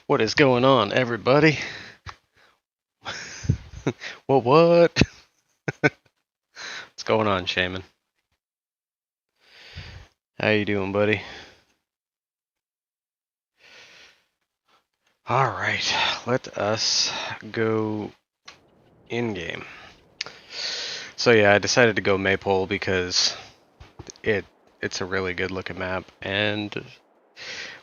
What is going on, everybody? What? What's going on, Shaman? How you doing, buddy? Alright, let us go in-game. So yeah, I decided to go Maypole because it's a really good looking map, and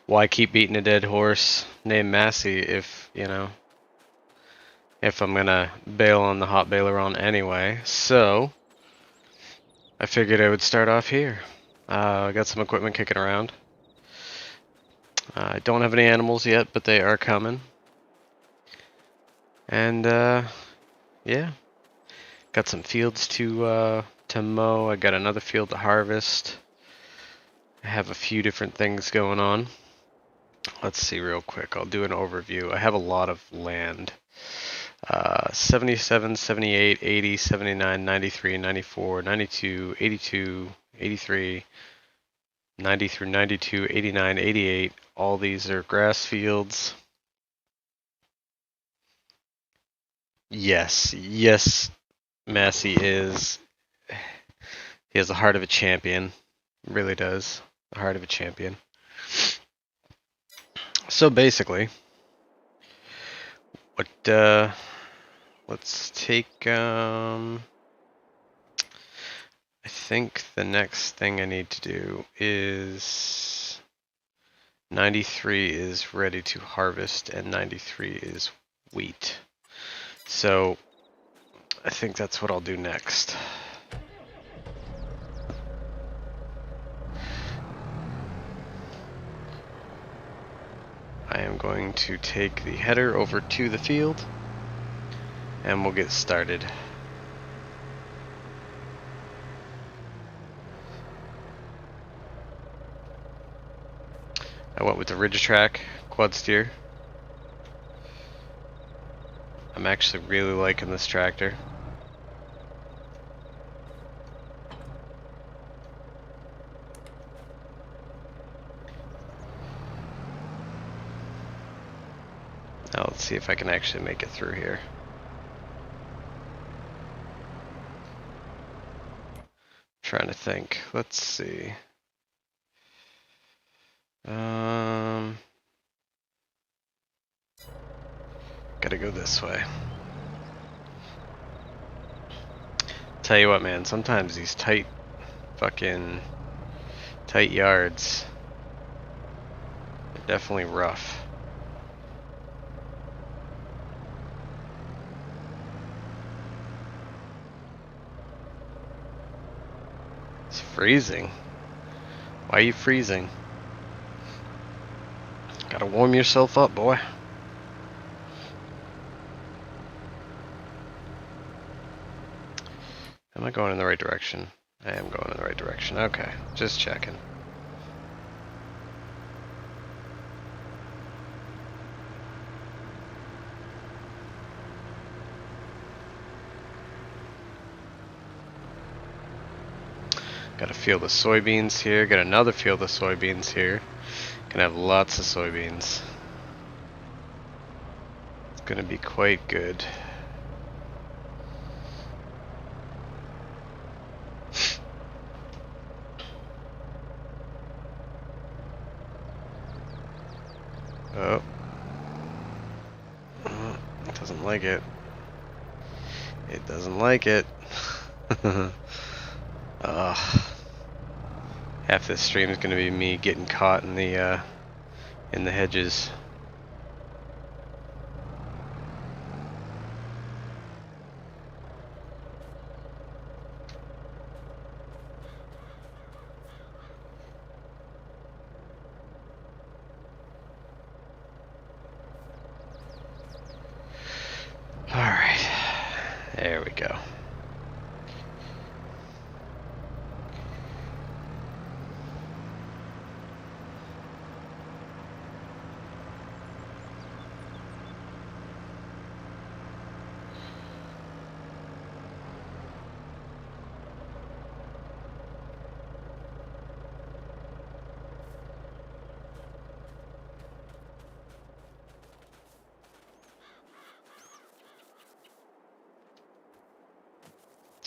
why keep beating a dead horse named Massey if I'm gonna bail on the hot baileron anyway. So I figured I would start off here. I got some equipment kicking around. I don't have any animals yet, but they are coming. And yeah, got some fields to mow. I got another field to harvest. I have a few different things going on. Let's see real quick. I'll do an overview. I have a lot of land. 77, 78, 80, 79, 93, 94, 92, 82, 83, 90 through 92, 89, 88. All these are grass fields. Yes, Massey is. He has the heart of a champion. Really does. The heart of a champion. So basically, let's take, I think the next thing I need to do is 93 is ready to harvest and 93 is wheat. So I think that's what I'll do next. I am going to take the header over to the field and we'll get started. I went with the ridge track quad steer. I'm actually really liking this tractor. Now let's see if I can actually make it through here. Trying to think. Let's see. Gotta go this way. Tell you what, man, sometimes these tight yards are definitely rough. It's freezing. Why are you freezing? Gotta warm yourself up, boy. Am I going in the right direction? I am going in the right direction. Okay, just checking. Got a field of soybeans here. Got another field of soybeans here. Gonna have lots of soybeans. It's gonna be quite good. Oh. It doesn't like it. It doesn't like it. Half this stream is gonna be me getting caught in the hedges. Alright, there we go.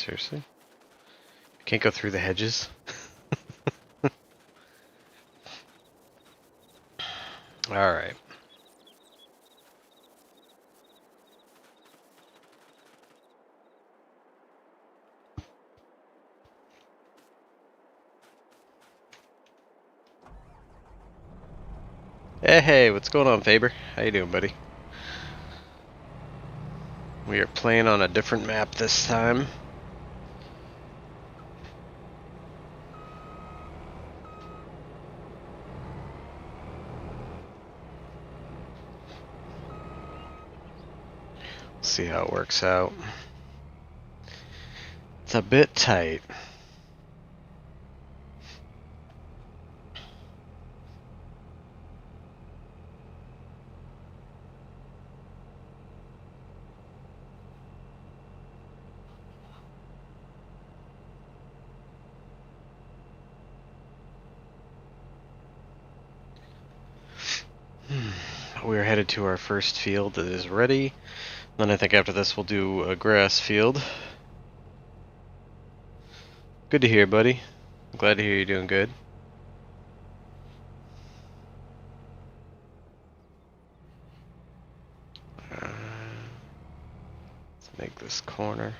Seriously? I can't go through the hedges? Alright. Hey, what's going on, Faber? How you doing, buddy? We are playing on a different map this time. See how it works out. It's a bit tight. We're headed to our first field that is ready. Then I think after this we'll do a grass field. Good to hear, buddy. I'm glad to hear you're doing good. Let's make this corner.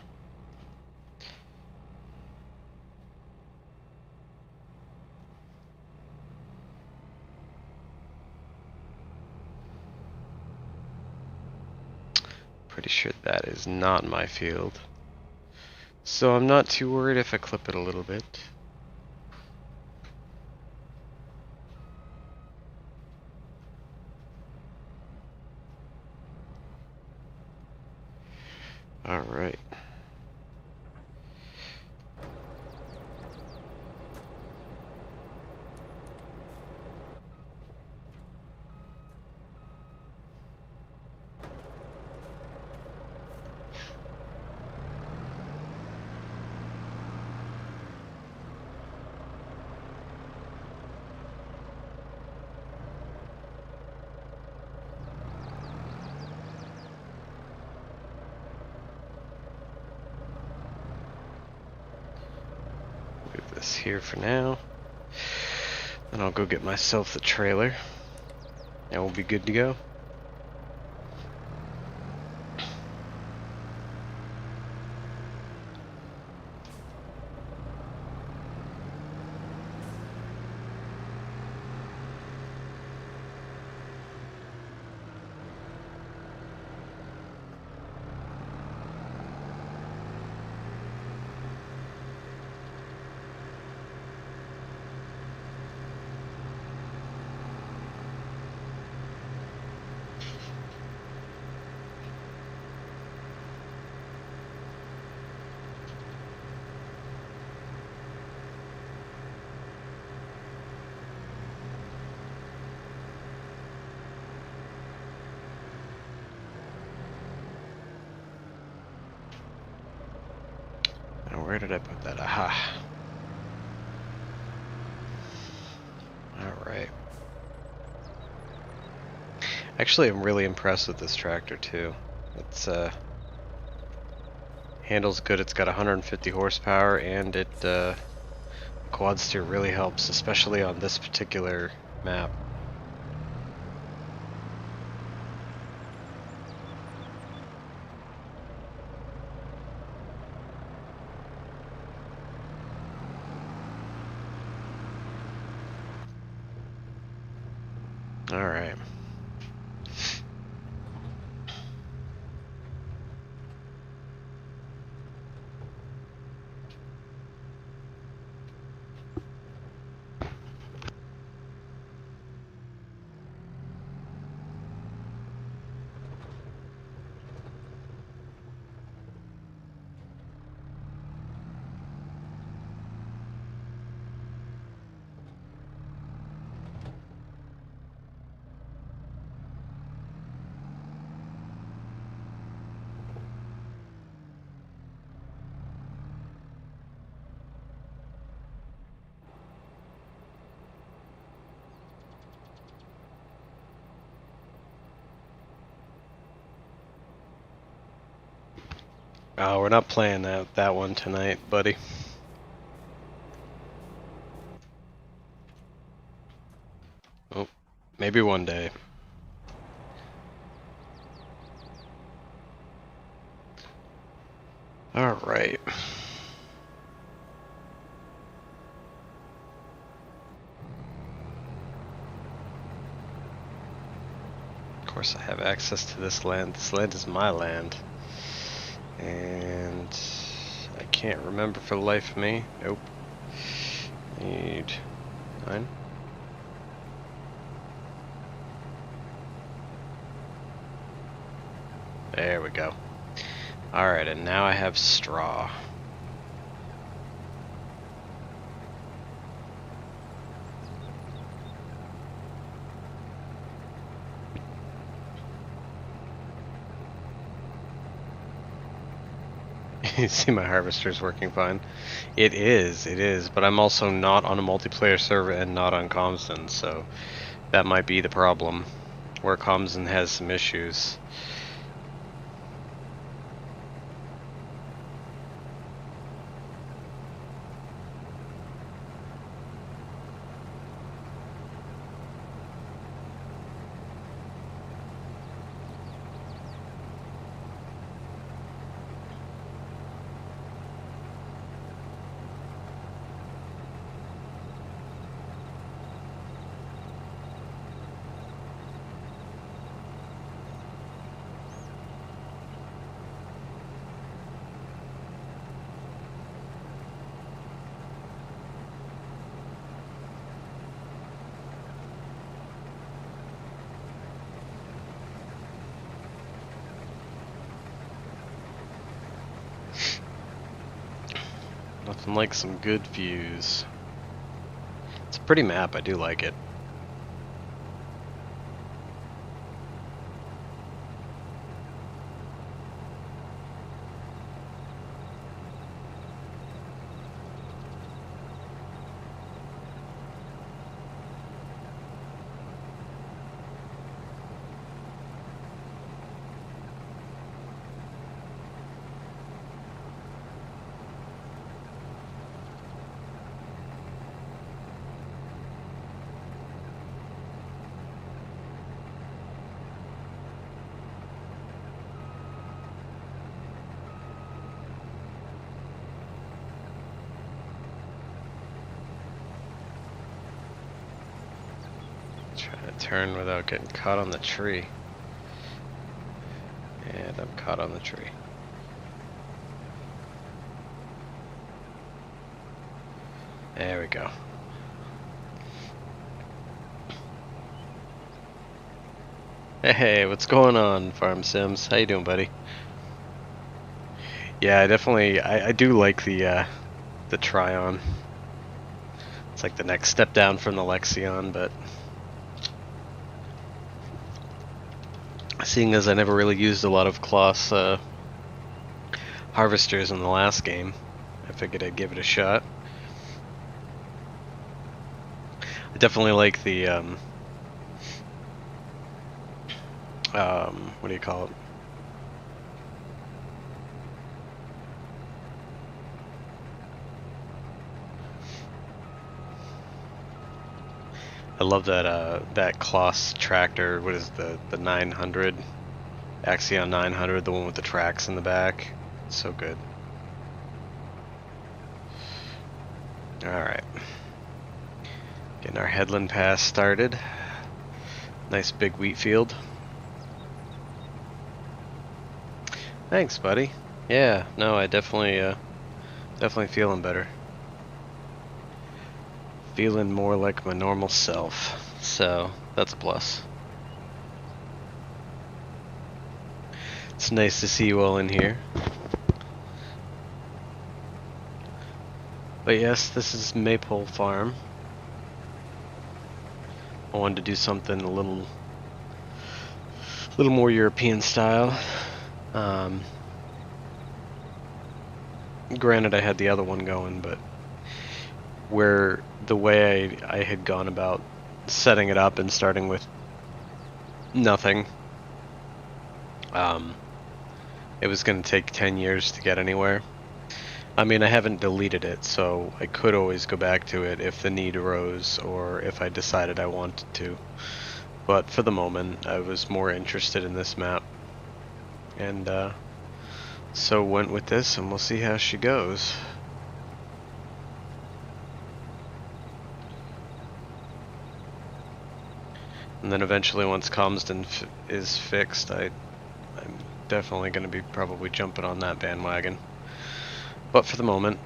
Pretty sure that is not my field. So I'm not too worried if I clip it a little bit. Alright. Move this here for now. Then I'll go get myself the trailer. And we'll be good to go. Now where did I put that? Aha. Alright. Actually, I'm really impressed with this tractor too. It's handles good. It's got 150 horsepower, and it quad steer really helps, especially on this particular map. All right. Oh, we're not playing that one tonight, buddy. Oh, maybe one day. All right. Of course, I have access to this land. This land is my land. And I can't remember for the life of me. Nope. Need 9. There we go. Alright, and now I have straw. You see my harvester's working fine. It is, but I'm also not on a multiplayer server and not on Comston, so that might be the problem, where Comston has some issues. Nothing like some good views. It's a pretty map, I do like it. Trying to turn without getting caught on the tree. And I'm caught on the tree. There we go. Hey, what's going on, Farm Sims? How you doing, buddy? Yeah, I do like the Tryon. It's like the next step down from the Lexion, but seeing as I never really used a lot of Kloss harvesters in the last game, I figured I'd give it a shot. I definitely like the what do you call it? I love that that Kloss tractor. What is the 900? Axion 900, the one with the tracks in the back. It's so good. Alright. Getting our headland pass started. Nice big wheat field. Thanks, buddy. Yeah, no, I definitely feeling better. Feeling more like my normal self. So, that's a plus. It's nice to see you all in here. But yes, this is Maypole Farm. I wanted to do something a little more European style. Granted, I had the other one going, but where the way I had gone about setting it up and starting with nothing, it was going to take 10 years to get anywhere. I mean, I haven't deleted it, so I could always go back to it if the need arose or if I decided I wanted to. But for the moment, I was more interested in this map. And so went with this, and we'll see how she goes. And then eventually, once Comston is fixed, I'm definitely going to be probably jumping on that bandwagon. But for the moment,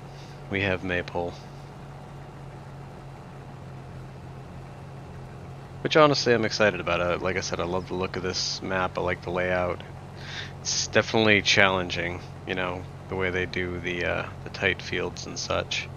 we have Maypole. Which honestly I'm excited about. Like I said, I love the look of this map, I like the layout. It's definitely challenging, you know, the way they do the tight fields and such.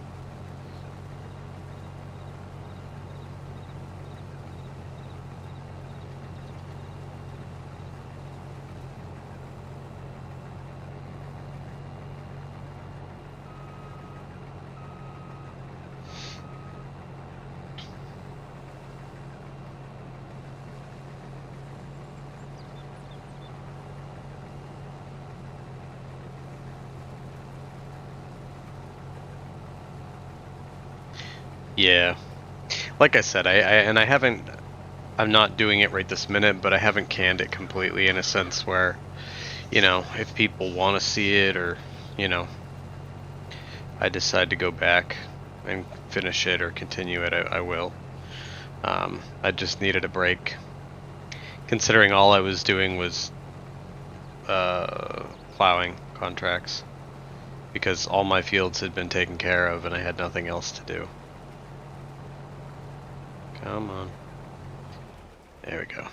Yeah, like I said, I haven't, I'm not doing it right this minute, but I haven't canned it completely in a sense where, you know, if people want to see it or, you know, I decide to go back and finish it or continue it, I will. I just needed a break, considering all I was doing was plowing contracts, because all my fields had been taken care of and I had nothing else to do. Come on. There we go.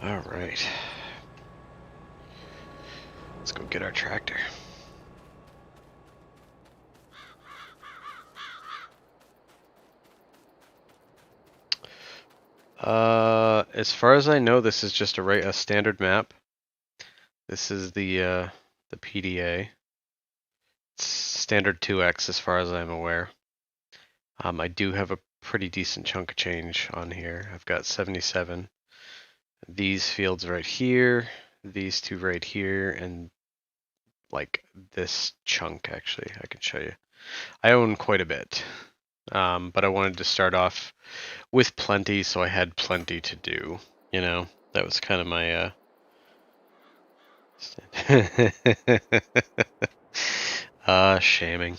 Alright. Let's go get our tractor. As far as I know, this is just a standard map. This is the PDA. It's standard 2x as far as I'm aware. I do have a pretty decent chunk of change on here. I've got 77. These fields right here, these two right here, and like this chunk actually, I can show you. I own quite a bit, but I wanted to start off with plenty, so I had plenty to do. You know, that was kind of my shaming.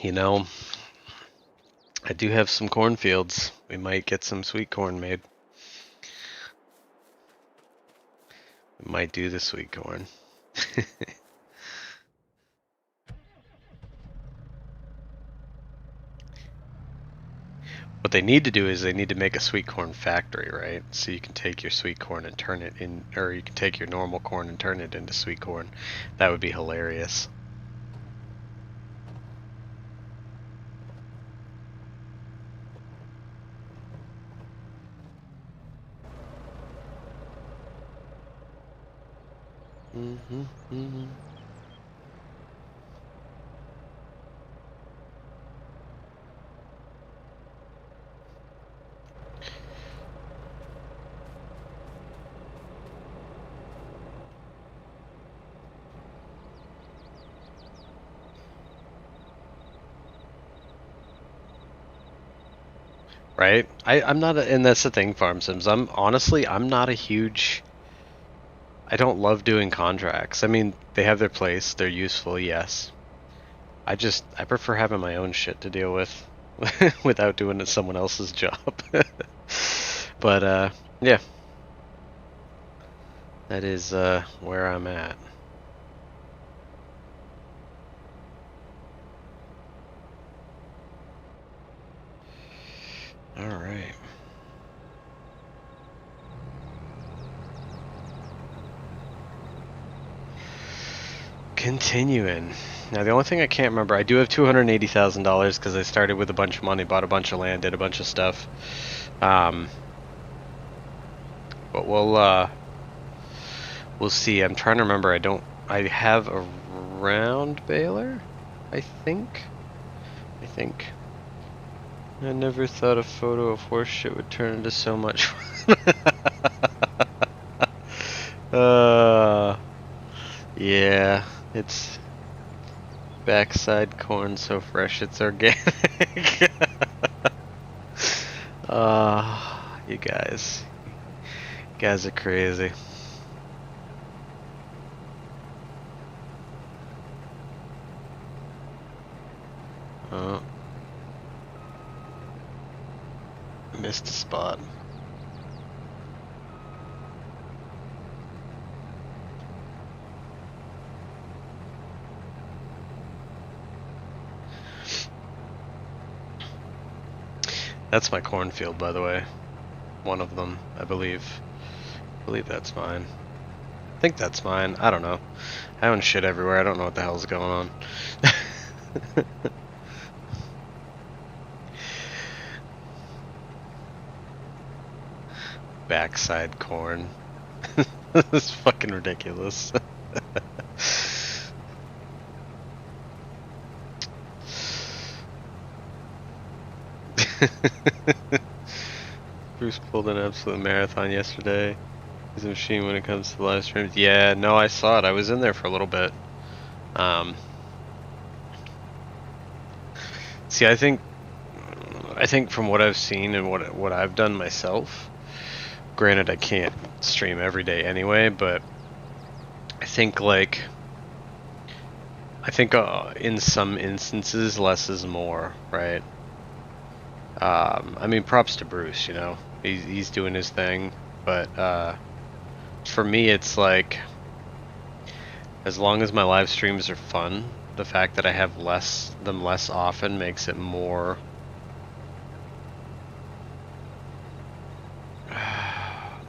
You know, I do have some cornfields. We might get some sweet corn made. We might do the sweet corn. What they need to do is they need to make a sweet corn factory, right? So you can take your sweet corn and turn it in, or you can take your normal corn and turn it into sweet corn. That would be hilarious. Right? I'm not, and that's the thing, Farm Sims. I'm not a huge. I don't love doing contracts. I mean, they have their place. They're useful, yes. I prefer having my own shit to deal with without doing it someone else's job. But yeah, that is where I'm at. All right. Continuing. Now the only thing I can't remember, I do have $280,000 because I started with a bunch of money, bought a bunch of land, did a bunch of stuff. But we'll see. I'm trying to remember. I have a round baler, I think. I never thought a photo of horse shit would turn into so much yeah, it's backside corn so fresh it's organic. You guys are crazy. Oh. Missed a spot. That's my cornfield, by the way. One of them, I believe. I believe that's mine. I think that's mine. I don't know. I own shit everywhere. I don't know what the hell's going on. Backside corn. This is fucking ridiculous. Bruce pulled an absolute marathon yesterday. He's a machine when it comes to live streams. Yeah, no, I saw it. I was in there for a little bit. See, I think from what I've seen and what I've done myself, granted I can't stream every day anyway, but I think in some instances less is more, right? I mean, props to Bruce, you know, he's doing his thing, but for me it's like, as long as my live streams are fun, the fact that I have them less often makes it more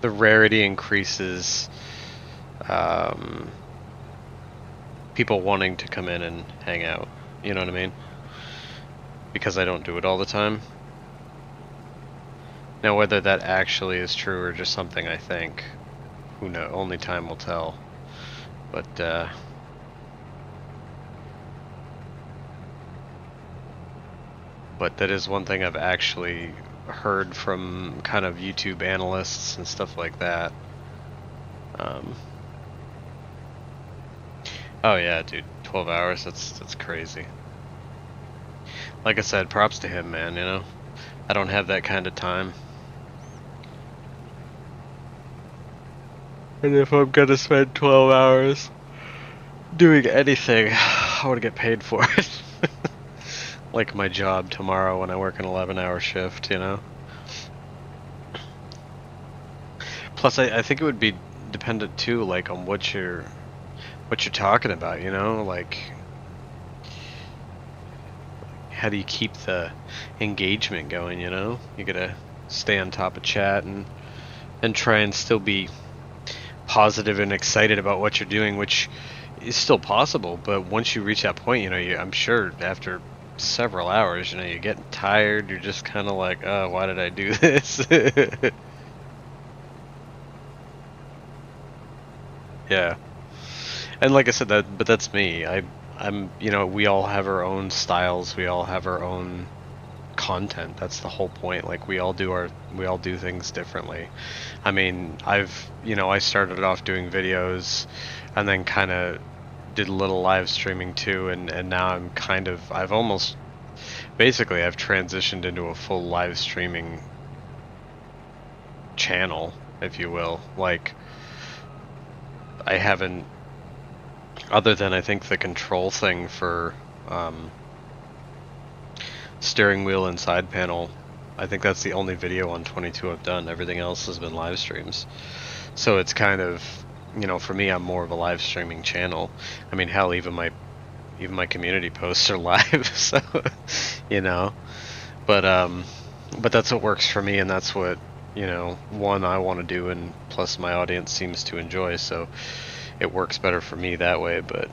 the rarity increases, people wanting to come in and hang out, you know what I mean? Because I don't do it all the time. Now whether that actually is true or just something I think, who knows, only time will tell. But that is one thing I've actually heard from kind of YouTube analysts and stuff like that. Oh yeah, dude, 12 hours, that's crazy. Like I said, props to him, man, you know? I don't have that kind of time. And if I'm gonna spend 12 hours doing anything, I want to get paid for it. Like my job tomorrow when I work an 11-hour shift, you know? Plus, I think it would be dependent too, like on what you're talking about, you know? Like, how do you keep the engagement going, you know? You gotta stay on top of chat and try and still be positive and excited about what you're doing, which is still possible, but once you reach that point, you know, I'm sure after several hours, you know, you're getting tired, you're just kind of like, oh, why did I do this? Yeah. And like I said, but that's me. I'm, you know, we all have our own styles, we all have our own content. That's the whole point. Like we all do things differently. I mean, I started off doing videos and then kind of did a little live streaming too, and now I've transitioned into a full live streaming channel, if you will. Like, I haven't, other than I think the control thing for steering wheel and side panel, I think that's the only video on 22 I've done. Everything else has been live streams. So it's kind of, you know, for me, I'm more of a live streaming channel. I mean, hell, even my community posts are live, so, you know. But that's what works for me, and that's what, you know, one, I want to do, and plus my audience seems to enjoy, so it works better for me that way. But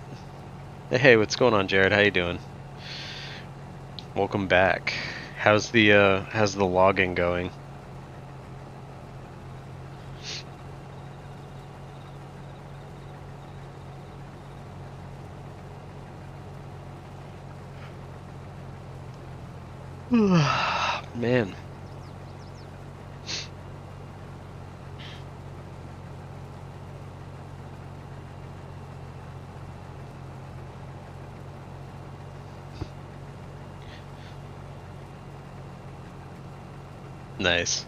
hey, what's going on, Jared? How you doing? Welcome back. How's the logging going? Man. Nice.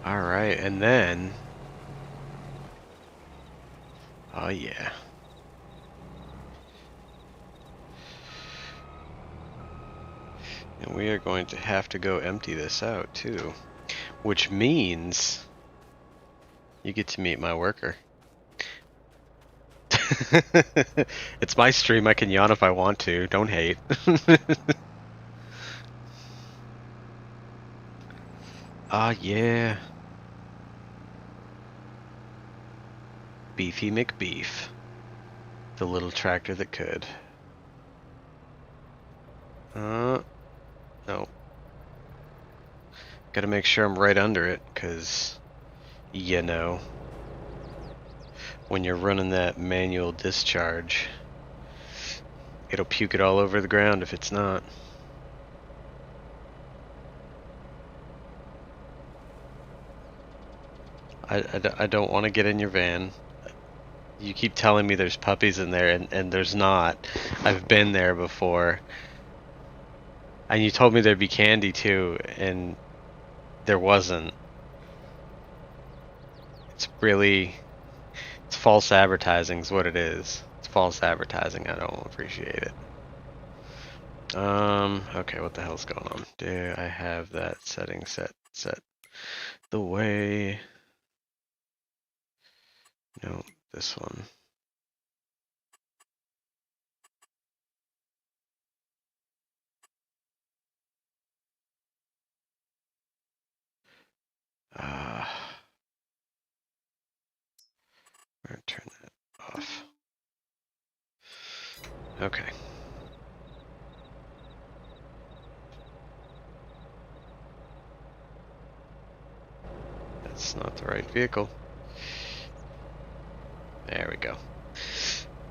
Alright, and then... Oh yeah. And we are going to have to go empty this out too. Which means... you get to meet my worker. It's my stream, I can yawn if I want to. Don't hate. Ah, yeah. Beefy McBeef. The little tractor that could. No. Gotta make sure I'm right under it, because, you know, when you're running that manual discharge, it'll puke it all over the ground if it's not. I don't want to get in your van. You keep telling me there's puppies in there, and there's not. I've been there before. And you told me there'd be candy too, and there wasn't. It's really... it's false advertising is what it is. It's false advertising. I don't appreciate it. Okay, what the hell's going on? Do I have that setting set the way? No, this one. I'm gonna turn that off. Okay. That's not the right vehicle. There we go.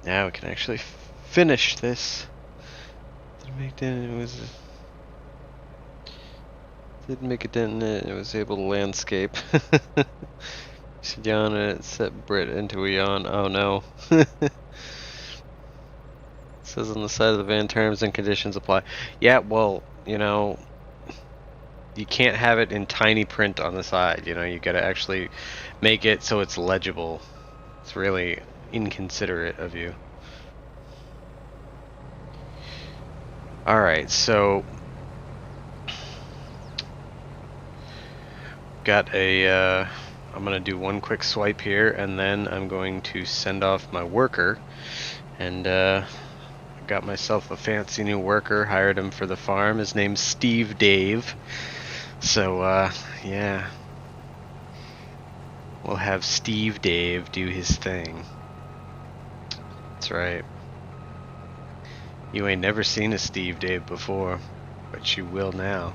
Now we can actually finish this. Didn't make a dent in it. It was able to landscape. Said yawn and it set Brit into a yawn. Oh no. It says on the side of the van, terms and conditions apply. Yeah, well, you know, you can't have it in tiny print on the side. You know, you gotta actually make it so it's legible. It's really inconsiderate of you. Alright, so got a I'm gonna do one quick swipe here, and then I'm going to send off my worker, and got myself a fancy new worker, hired him for the farm. His name's Steve Dave. So yeah, we'll have Steve Dave do his thing. That's right. You ain't never seen a Steve Dave before, but you will now.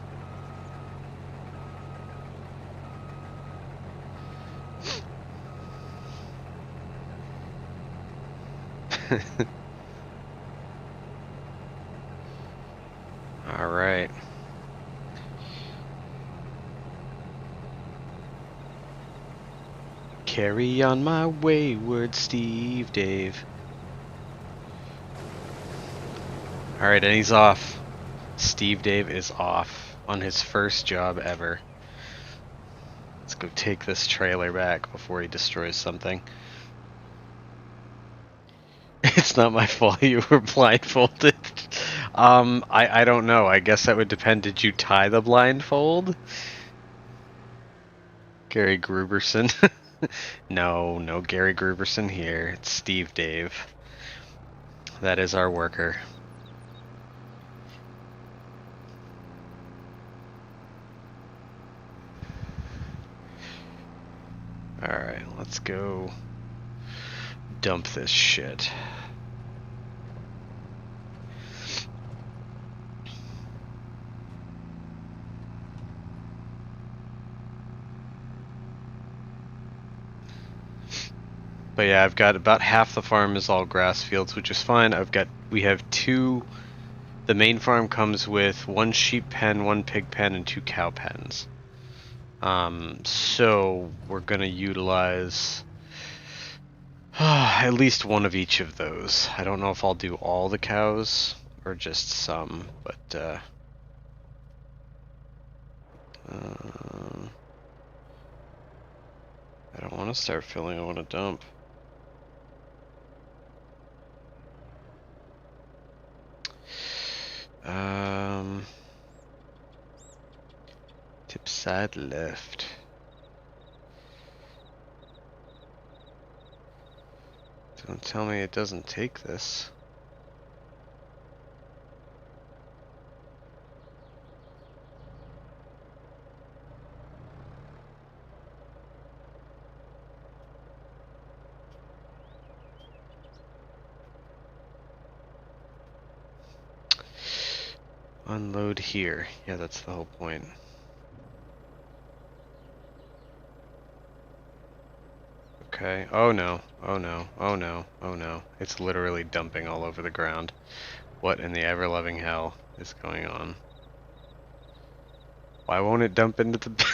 Alright. Carry on my wayward Steve Dave. Alright, and he's off. Steve Dave is off on his first job ever. Let's go take this trailer back before he destroys something. It's not my fault you were blindfolded. I don't know. I guess that would depend. Did you tie the blindfold? Gary Gruberson. No Gary Gruberson here. It's Steve Dave. That is our worker. Alright, let's go dump this shit. But yeah, I've got about half the farm is all grass fields, which is fine. We have two The main farm comes with 1 sheep pen, 1 pig pen, and 2 cow pens. So we're gonna utilize at least one of each of those. I don't know if I'll do all the cows or just some, but I don't want to start filling, I want to dump. Tip side left. Don't tell me it doesn't take this. Unload here. Yeah, that's the whole point. Okay. Oh no. Oh no. Oh no. Oh no. It's literally dumping all over the ground. What in the ever-loving hell is going on? Why won't it dump into the...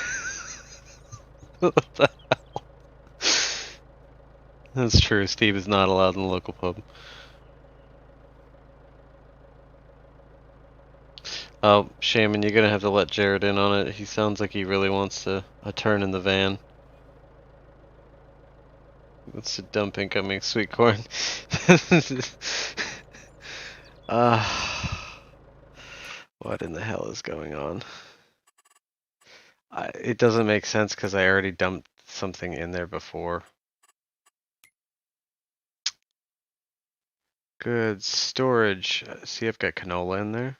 What the hell? That's true. Steve is not allowed in the local pub. Oh, Shaman, you're gonna have to let Jared in on it. He sounds like he really wants a turn in the van. Wants to dump incoming sweet corn. What in the hell is going on? It doesn't make sense because I already dumped something in there before. Good storage. See, I've got canola in there.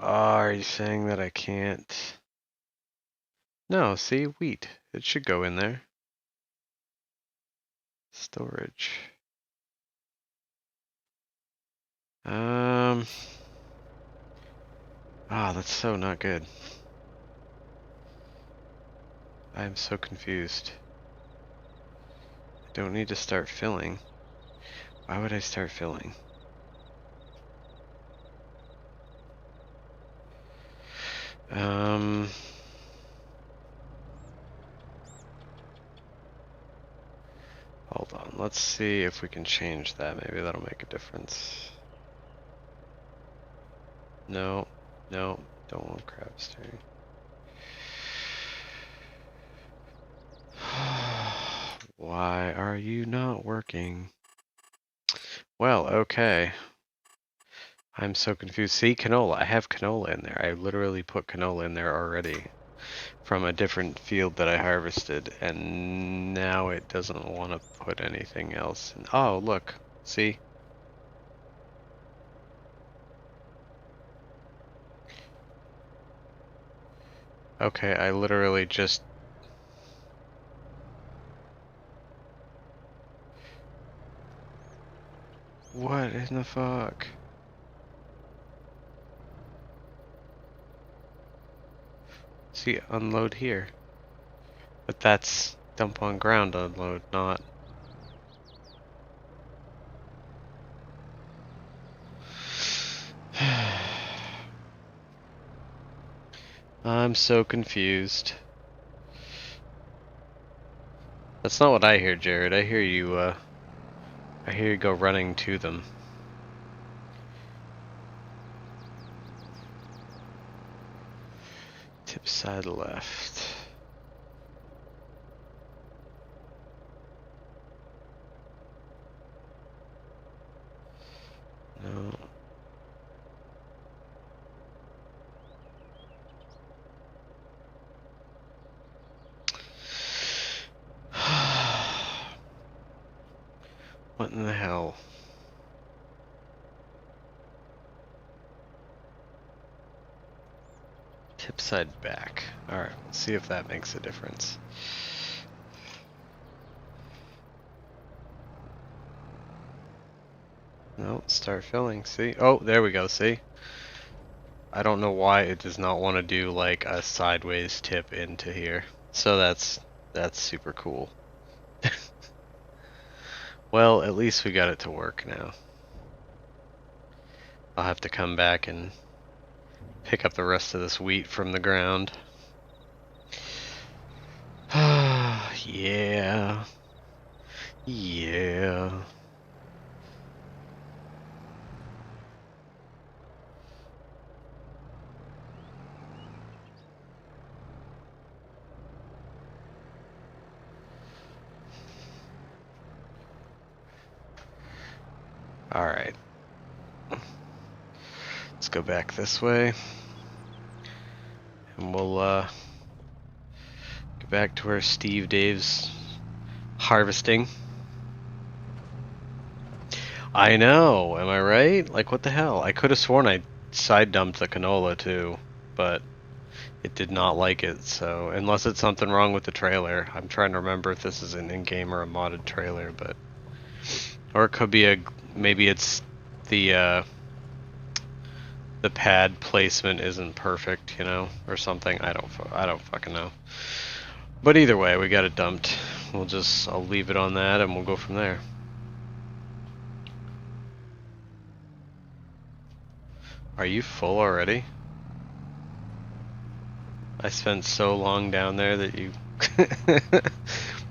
Oh, are you saying that I can't? No, see, wheat. It should go in there. Storage. That's so not good. I am so confused. I don't need to start filling. Why would I start filling? Hold on, let's see if we can change that. Maybe that'll make a difference. No, no, don't want crab steering. Why are you not working? Well, okay. I'm so confused. See, canola. I have canola in there. I literally put canola in there already from a different field that I harvested, and now it doesn't want to put anything else in. Oh, look. See? Okay, I literally just... What in the fuck? See, unload here. But that's dump on ground unload, not... I'm so confused. That's not what I hear, Jared. I hear you go running to them. Tip side left. No. What in the hell? Tip side back. Alright, let's see if that makes a difference. No, start filling, see? Oh, there we go, see? I don't know why it does not want to do like a sideways tip into here. So that's super cool. Well, at least we got it to work now. I'll have to come back and pick up the rest of this wheat from the ground. Yeah. Yeah. Alright. Let's go back this way. And we'll go back to where Dave's harvesting. I know, am I right? Like, what the hell? I could have sworn I side dumped the canola too, but it did not like it, so unless it's something wrong with the trailer. I'm trying to remember if this is an in-game or a modded trailer, but or it could be maybe it's the pad placement isn't perfect, you know, or something. I don't fucking know. But either way, we got it dumped. I'll leave it on that and we'll go from there. Are you full already? I spent so long down there that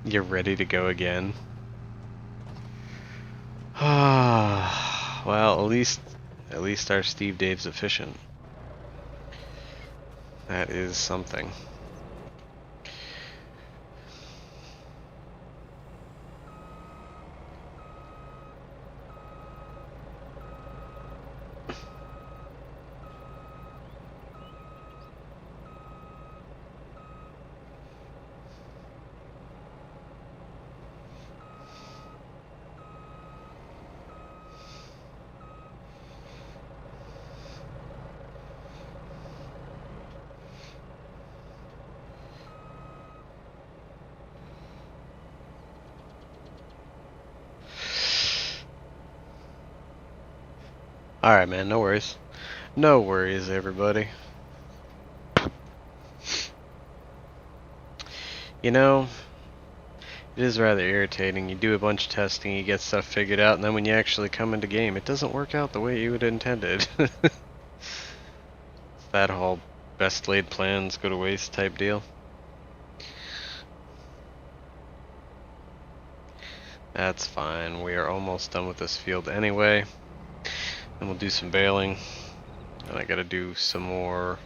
you're ready to go again. Well, at least our Dave's efficient. That is something. Alright, man, no worries. No worries, everybody. You know, it is rather irritating. You do a bunch of testing, you get stuff figured out, and then when you actually come into game, it doesn't work out the way you had intended. That whole best laid plans go to waste type deal. That's fine. We are almost done with this field anyway. And we'll do some baling. And I gotta do some more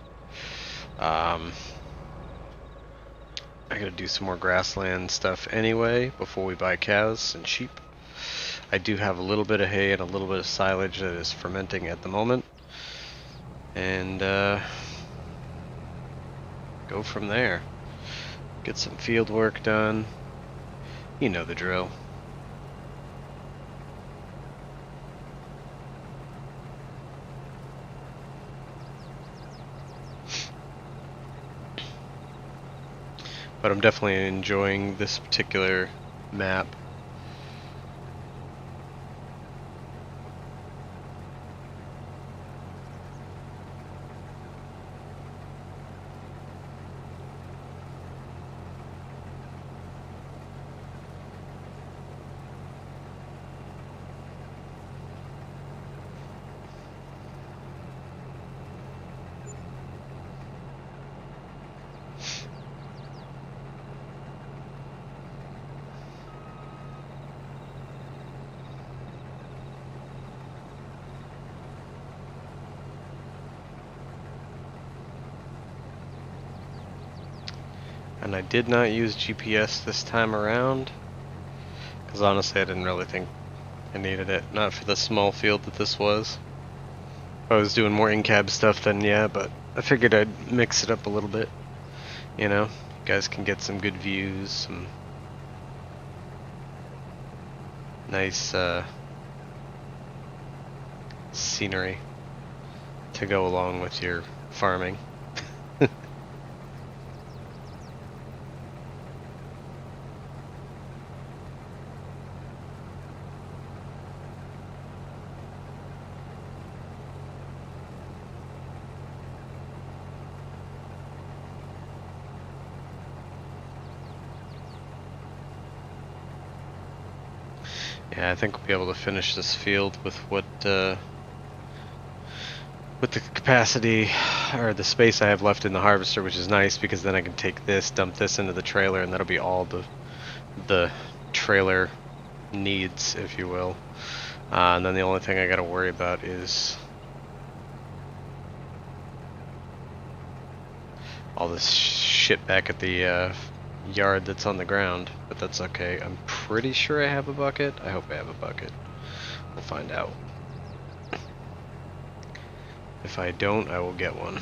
grassland stuff anyway before we buy cows and sheep. I do have a little bit of hay and a little bit of silage that is fermenting at the moment. And go from there. Get some field work done. You know the drill. But I'm definitely enjoying this particular map. And I did not use GPS this time around, because honestly I didn't really think I needed it. Not for the small field that this was. If I was doing more in-cab stuff then yeah, but I figured I'd mix it up a little bit. You know, you guys can get some good views, some nice scenery to go along with your farming. Yeah, I think we'll be able to finish this field with what with the capacity or the space I have left in the harvester, which is nice because then I can take this, dump this into the trailer, and that'll be all the trailer needs, if you will. And then the only thing I got to worry about is all this shit back at the yard that's on the ground, but that's okay. I'm pretty sure I have a bucket. I hope I have a bucket. We'll find out. If I don't, I will get one.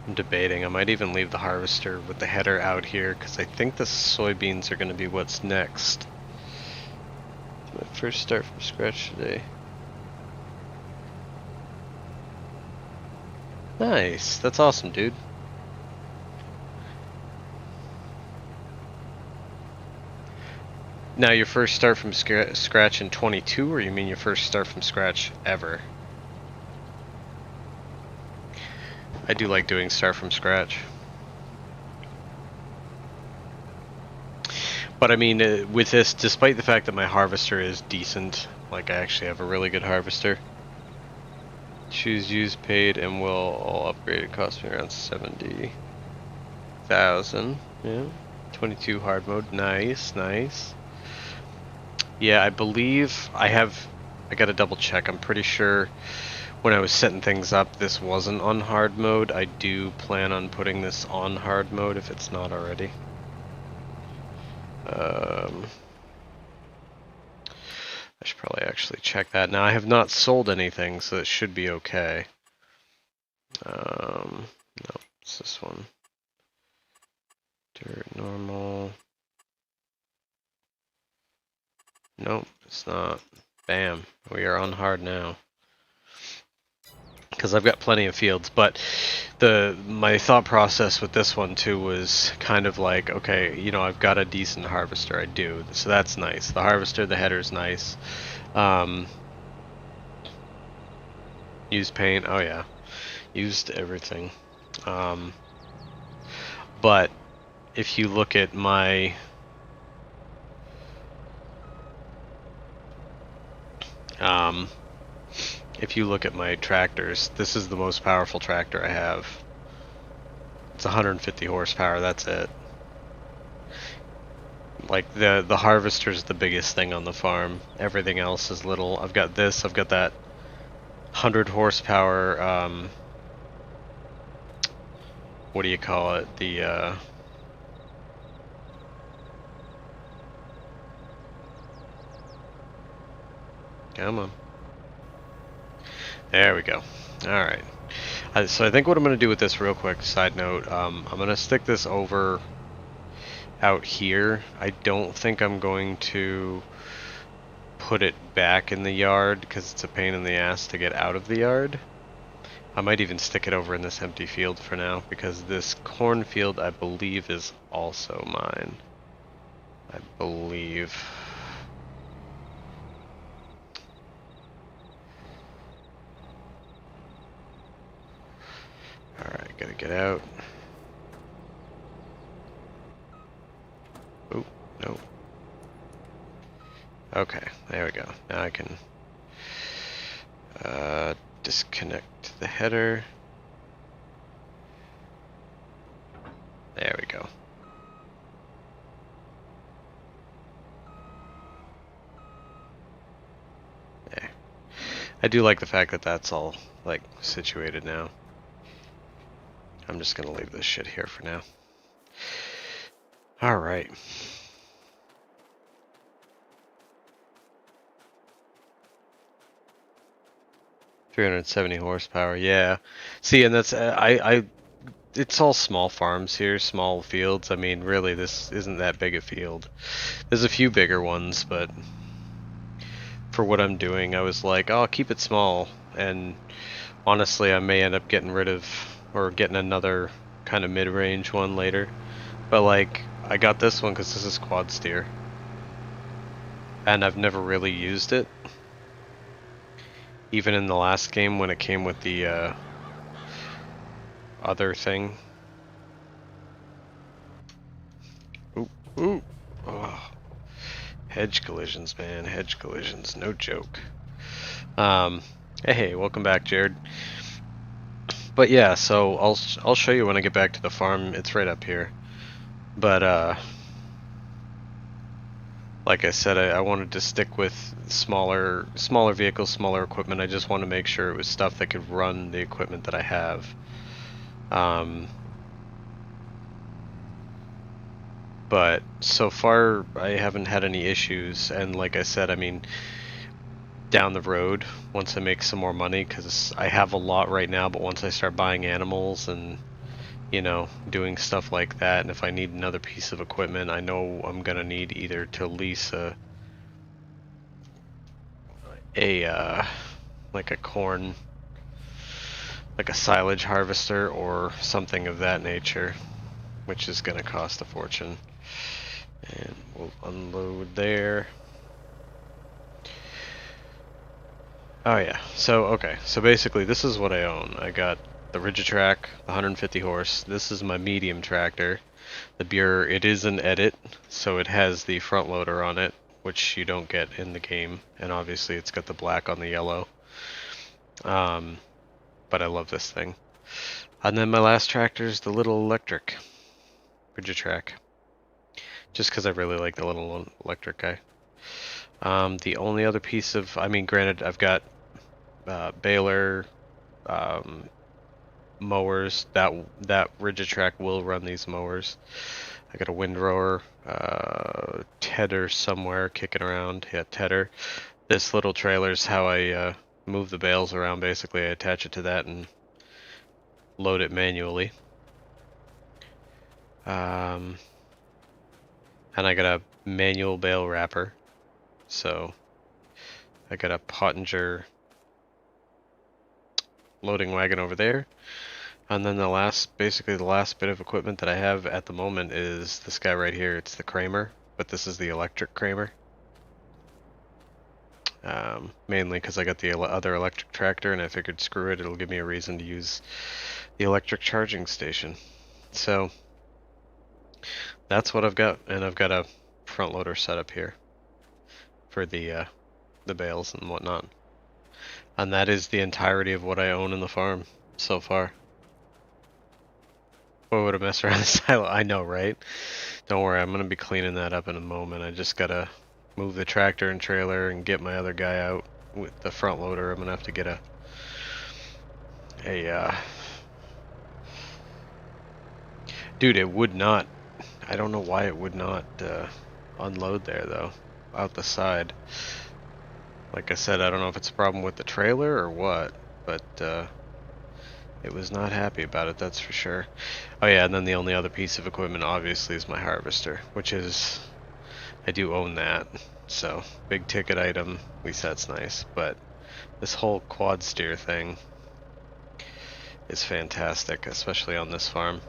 I'm debating. I might even leave the harvester with the header out here because I think the soybeans are going to be what's next. My first start from scratch today. Nice. That's awesome, dude. Now, your first start from scratch in 22, or you mean your first start from scratch ever? I do like doing start from scratch. But I mean, with this, despite the fact that my harvester is decent, like I actually have a really good harvester. Choose used, paid, and will all upgrade. It cost me around 70,000. Yeah. 22 hard mode. Nice, nice. Yeah, I believe I gotta double check. I'm pretty sure when I was setting things up, this wasn't on hard mode. I do plan on putting this on hard mode if it's not already. I should probably actually check that. Now, I have not sold anything, so it should be okay. No, it's this one. Dirt, normal. Nope, it's not. Bam, we are on hard now. Because I've got plenty of fields, but my thought process with this one too was kind of like, okay, you know, I've got a decent harvester, I do, so that's nice. The harvester, the header's nice. Used paint, oh yeah, used everything. But if you look at my if you look at my tractors, this is the most powerful tractor I have. It's 150 horsepower, that's it. Like the harvester's the biggest thing on the farm. Everything else is little. I've got this, I've got that 100 horsepower, what do you call it? The come on. There we go. Alright. So I think what I'm going to do with this, real quick, side note, I'm going to stick this over out here. I don't think I'm going to put it back in the yard because it's a pain in the ass to get out of the yard. I might even stick it over in this empty field for now because this cornfield, I believe, is also mine. I believe. Alright, gotta get out. Oh, no. Okay, there we go. Now I can disconnect the header. There we go. There. I do like the fact that that's all, like, situated now. I'm just gonna leave this shit here for now. Alright. $370 horsepower, yeah. See, and that's, it's all small farms here, small fields. I mean, really, this isn't that big a field. There's a few bigger ones, but for what I'm doing, I was like, oh, I'll keep it small. And honestly, I may end up getting rid of, or getting another kind of mid-range one later. But like, I got this one because this is quad steer. And I've never really used it. Even in the last game when it came with the other thing. Ooh. Oh. Hedge collisions, man. Hedge collisions. No joke. Um, hey, welcome back, Jared. But yeah, so I'll show you when I get back to the farm. It's right up here. But like I said, I wanted to stick with smaller vehicles, smaller equipment. I just want to make sure it was stuff that could run the equipment that I have. But so far I haven't had any issues, and like I said, I mean, down the road, once I make some more money, because I have a lot right now, but once I start buying animals and, you know, doing stuff like that, and if I need another piece of equipment, I know I'm gonna need either to lease a like a corn, like a silage harvester or something of that nature, which is gonna cost a fortune. And we'll unload there. Oh yeah. So okay. So basically, this is what I own. I got the Rigitrack, the 150 horse. This is my medium tractor. The Buer, it is an edit, so it has the front loader on it, which you don't get in the game, and obviously it's got the black on the yellow. But I love this thing. And then my last tractor is the little electric Rigitrack, just because I really like the little electric guy. The only other piece of, I mean, granted, I've got baler, um, mowers. That Rigitrack will run these mowers. I got a windrower, tedder somewhere kicking around. Yeah, tedder. This little trailer is how I move the bales around. Basically, I attach it to that and load it manually. And I got a manual bale wrapper. So I got a Pottinger loading wagon over there. And then basically the last bit of equipment that I have at the moment is this guy right here. It's the Kramer, but this is the electric Kramer. Mainly because I got the other electric tractor and I figured screw it, it'll give me a reason to use the electric charging station. So that's what I've got, and I've got a front loader set up here for the bales and whatnot. And that is the entirety of what I own in the farm so far. Boy, would have messed around the silo. I know, right? Don't worry, I'm gonna be cleaning that up in a moment. I just gotta move the tractor and trailer and get my other guy out with the front loader. I'm gonna have to get a dude, it would not. I don't know why it would not unload there though, out the side. Like I said, I don't know if it's a problem with the trailer or what, but it was not happy about it, that's for sure. Oh yeah, and then the only other piece of equipment obviously is my harvester, which is, I do own that. So, big ticket item, at least that's nice. But this whole quad steer thing is fantastic, especially on this farm.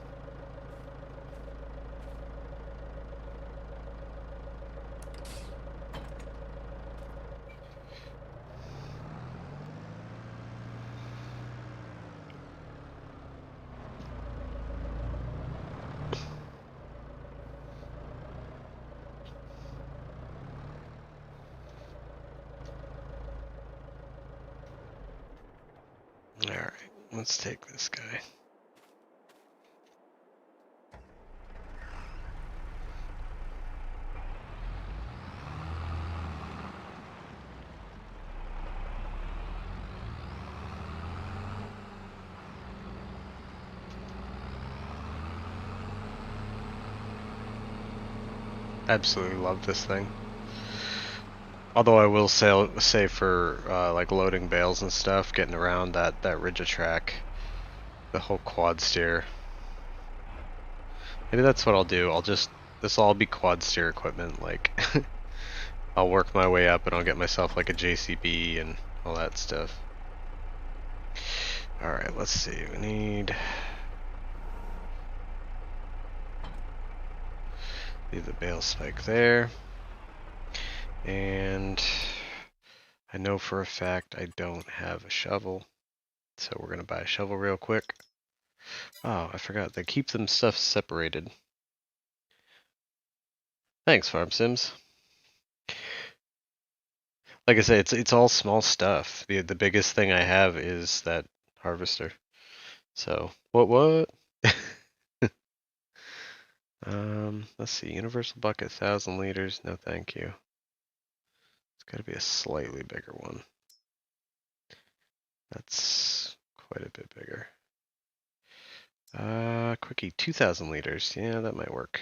Alright, let's take this guy. Absolutely love this thing. Although I will say for like loading bales and stuff, getting around that Rigitrack, the whole quad steer. Maybe that's what I'll do. This will all be quad steer equipment. Like I'll work my way up and I'll get myself like a JCB and all that stuff. All right, let's see. We need leave the bale spike there. And I know for a fact I don't have a shovel, so we're gonna buy a shovel real quick. Oh, I forgot, they keep them stuff separated. Thanks, Farm Sims. Like I say, it's all small stuff. The biggest thing I have is that harvester. So what? Let's see. Universal bucket, 1,000 liters. No, thank you. It's got to be a slightly bigger one. That's quite a bit bigger. Quickie, 2,000 liters. Yeah, that might work.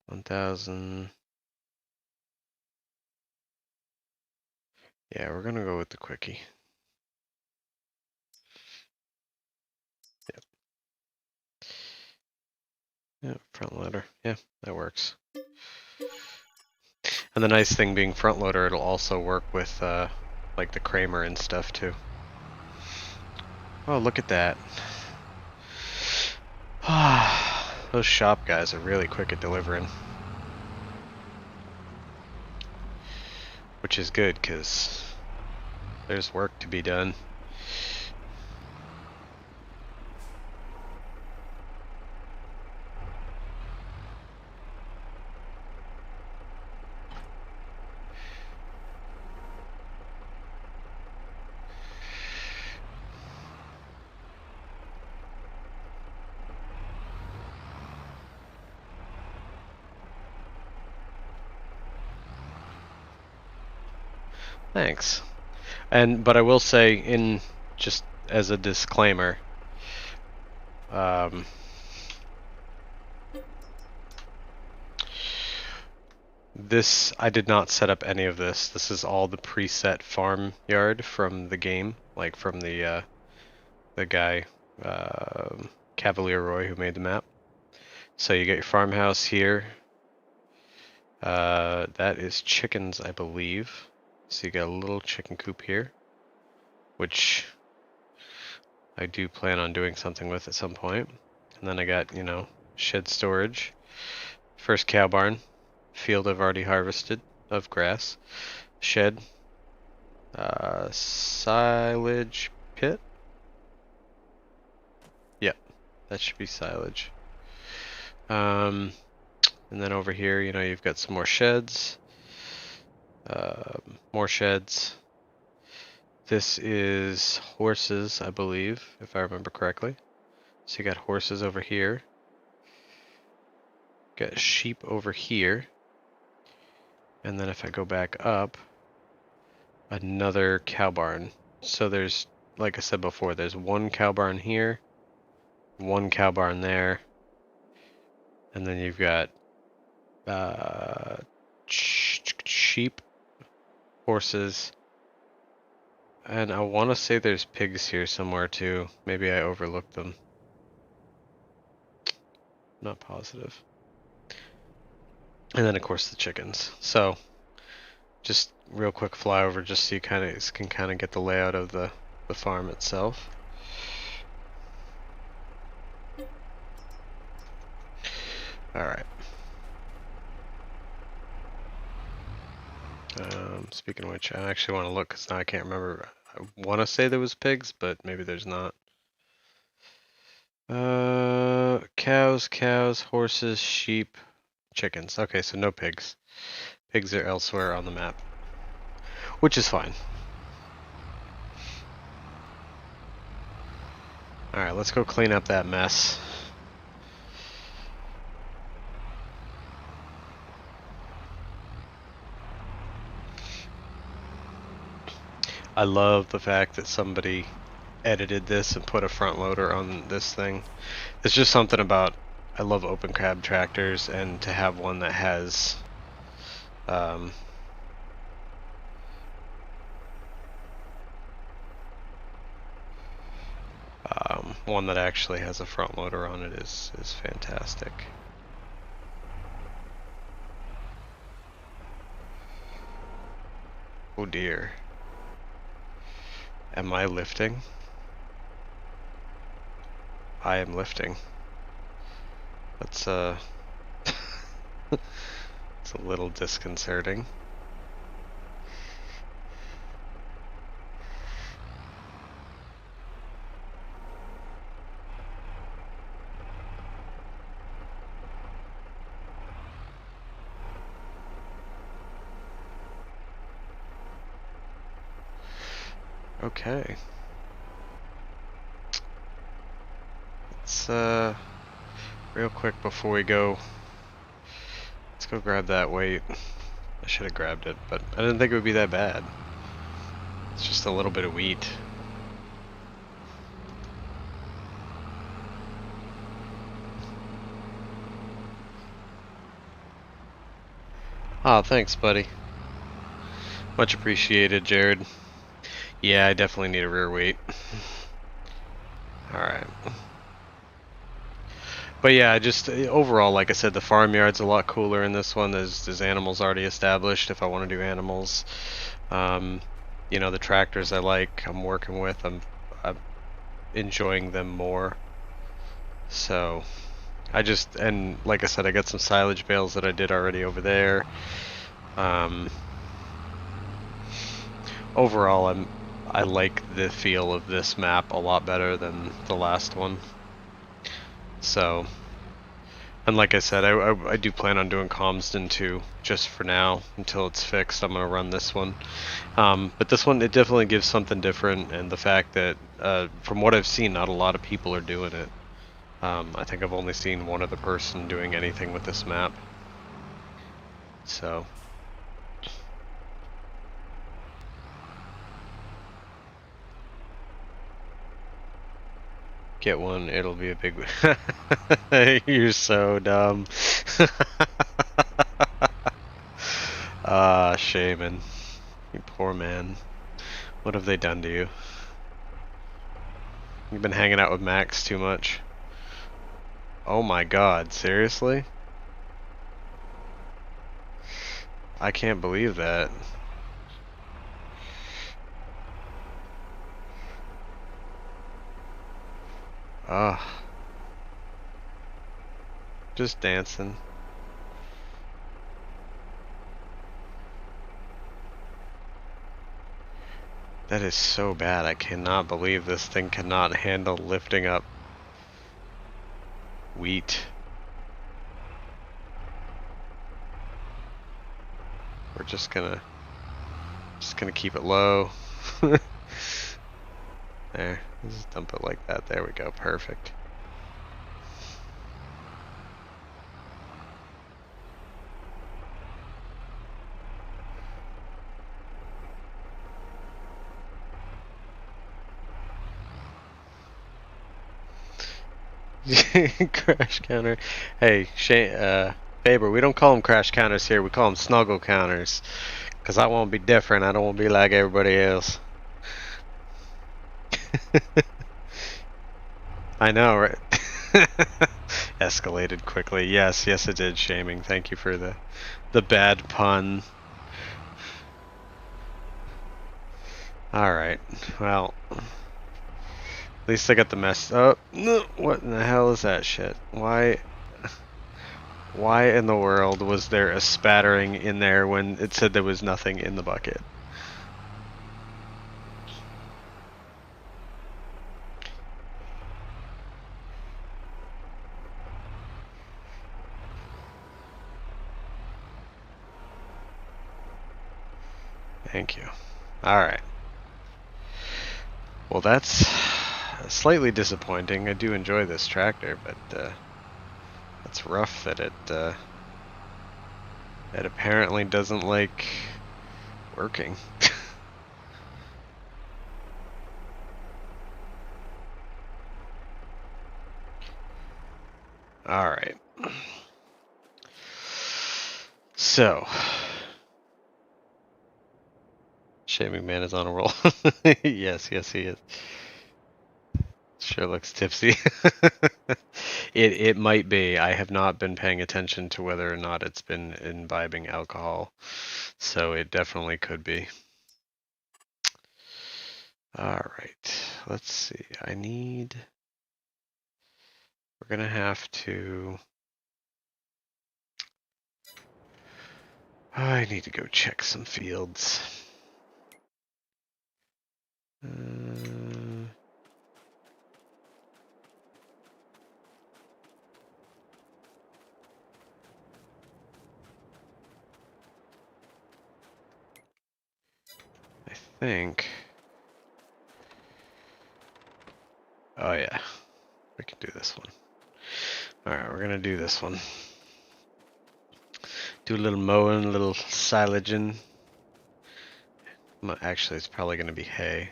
1,000. Yeah, we're gonna go with the quickie. Yep. Yeah, front loader. Yeah, that works. And the nice thing being front loader, it'll also work with like the Kramer and stuff too. Oh, look at that. Those shop guys are really quick at delivering. Which is good, because there's work to be done. Thanks. But I will say, in just as a disclaimer, this, I did not set up any of this. This is all the preset farm yard from the game, like from the guy, Cavalier Roy, who made the map. So you get your farmhouse here. That is chickens, I believe. So you got a little chicken coop here, which I do plan on doing something with at some point. And then I got, you know, shed storage. First cow barn. Field I've already harvested of grass. Shed. Silage pit. Yep, that should be silage. And then over here, you know, you've got some more sheds. More sheds. This is horses, I believe, if I remember correctly. So you got horses over here. Got sheep over here. And then if I go back up, another cow barn. So there's, like I said before, there's one cow barn here, one cow barn there, and then you've got sheep, horses, and I want to say there's pigs here somewhere too. Maybe I overlooked them. Not positive. And then of course the chickens. So just real quick flyover just so you can kind of get the layout of the farm itself. Alright. Speaking of which, I actually want to look because now I can't remember. I want to say there was pigs, but maybe there's not. Cows, horses, sheep, chickens. Okay, so no pigs. Pigs are elsewhere on the map, which is fine. Alright, let's go clean up that mess. I love the fact that somebody edited this and put a front loader on this thing. It's just something about, I love open cab tractors, and to have one that has one that actually has a front loader on it is fantastic. Oh dear. Am I lifting? I am lifting. That's it's a little disconcerting. Okay. Let's, real quick before we go, let's go grab that weight. I should have grabbed it, but I didn't think it would be that bad. It's just a little bit of wheat. Oh, thanks, buddy. Much appreciated, Jared. Yeah, I definitely need a rear weight. Alright. But yeah, just overall, like I said, the farmyard's a lot cooler in this one. There's animals already established if I want to do animals. You know, the tractors I like, I'm working with, I'm enjoying them more. So, and like I said, I got some silage bales that I did already over there. Overall, I like the feel of this map a lot better than the last one. So, and like I said, I do plan on doing Comston too, just for now, until it's fixed. I'm gonna run this one. But this one, it definitely gives something different, and the fact that, from what I've seen, not a lot of people are doing it. I think I've only seen one other person doing anything with this map. So. Get one, it'll be a big... You're so dumb. Ah, Shaman. You poor man. What have they done to you? You've been hanging out with Max too much. Oh my god, seriously? I can't believe that. Ah. Just dancing. That is so bad. I cannot believe this thing cannot handle lifting up wheat. We're just gonna keep it low. There, just dump it like that. There we go, perfect. Crash counter. Hey, Faber, we don't call them crash counters here. We call them snuggle counters. Because I want to be different. I don't want to be like everybody else. I know, right? Escalated quickly. Yes, yes it did, Shaming. Thank you for the bad pun. Alright, well. At least I got the mess. Oh, no, what in the hell is that shit? Why in the world was there a spattering in there when it said there was nothing in the bucket? Thank you. Alright. Well, that's slightly disappointing. I do enjoy this tractor, but it's rough that it apparently doesn't like working. Alright. So, Shaming Man is on a roll. Yes, yes he is. Sure looks tipsy. It might be. I have not been paying attention to whether or not it's been imbibing alcohol. So it definitely could be. Alright. Let's see. We're gonna have to... I need to go check some fields. I think can do this one. Alright, we're gonna do this one. Do a little mowing, a little silaging. Actually, it's probably gonna be hay.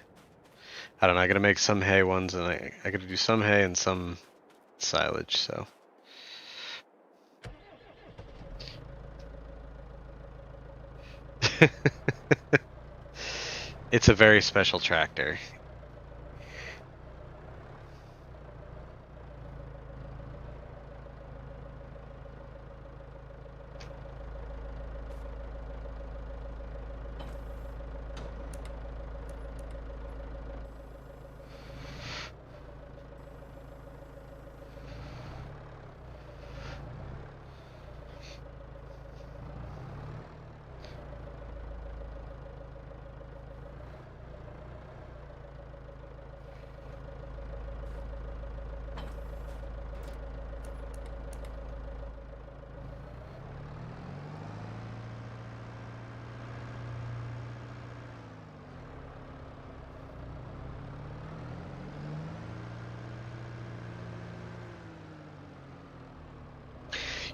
I don't know, I gotta make some hay ones, and I gotta do some hay and some silage, so. It's a very special tractor.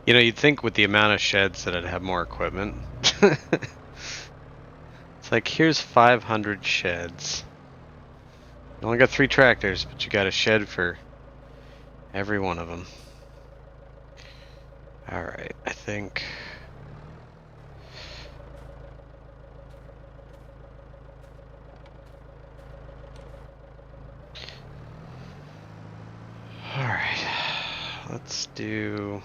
You know, you'd think with the amount of sheds that I'd have more equipment. It's like, here's 500 sheds. You only got 3 tractors, but you got a shed for every one of them. Alright, I think... Alright, let's do...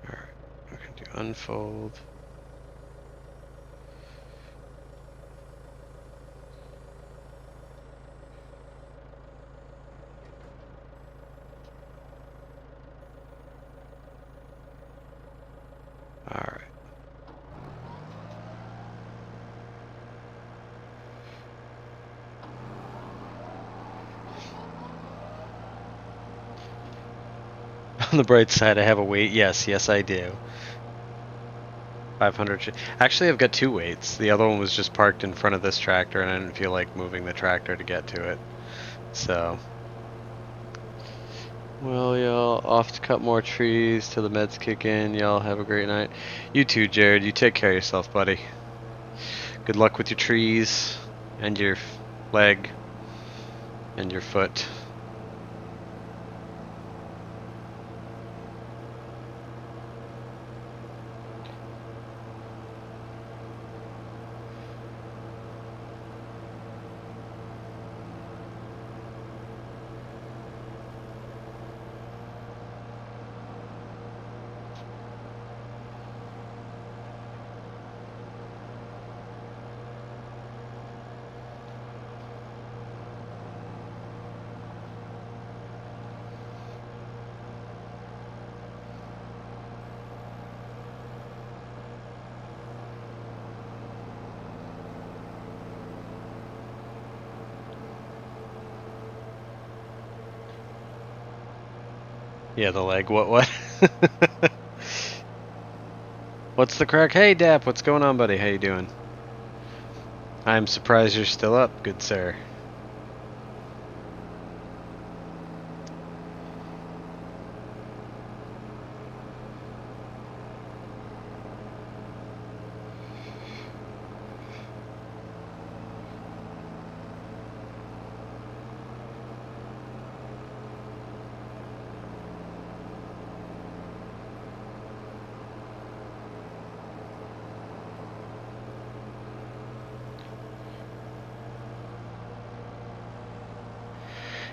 Alright, we're gonna do unfold. Alright. On the bright side, I have a weight. Yes, I do. 500. Actually, I've got 2 weights. The other one was just parked in front of this tractor, and I didn't feel like moving the tractor to get to it. So. Well, y'all, off to cut more trees till the meds kick in. Y'all have a great night. You too, Jared. You take care of yourself, buddy. Good luck with your trees, and your leg, and your foot. Yeah, the leg. What? What's the crack? Hey, Dap, what's going on, buddy? How you doing? I'm surprised you're still up, good sir.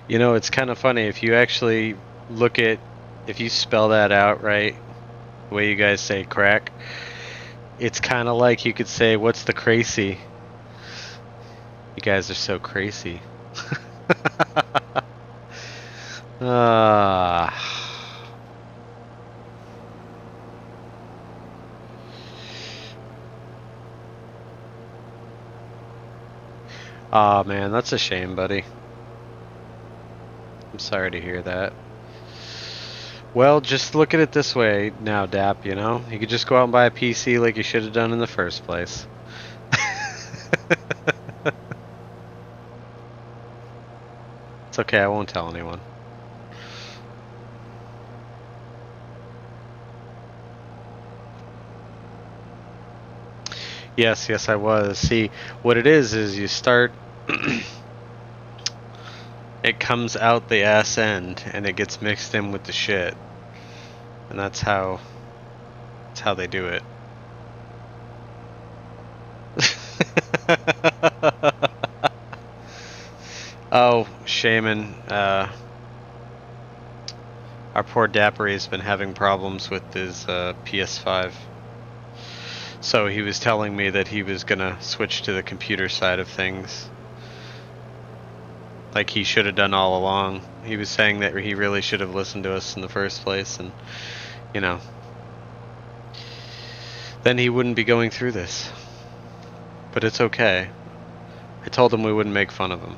You know, it's kind of funny if you actually look at, if you spell that out right, the way you guys say crack, it's kind of like you could say, what's the crazy? You guys are so crazy. Aw, man, that's a shame, buddy. I'm sorry to hear that. Well, just look at it this way now, Dap, you know? You could just go out and buy a PC like you should have done in the first place. It's okay, I won't tell anyone. Yes, I was. See, what it is you start... it comes out the ass end, and it gets mixed in with the shit. And that's how they do it. Oh, Shaman, our poor Dappery's been having problems with his PS5. So he was telling me that he was gonna switch to the computer side of things. Like he should have done all along. He was saying that he really should have listened to us in the first place, and, you know, then he wouldn't be going through this. But it's okay. I told him we wouldn't make fun of him.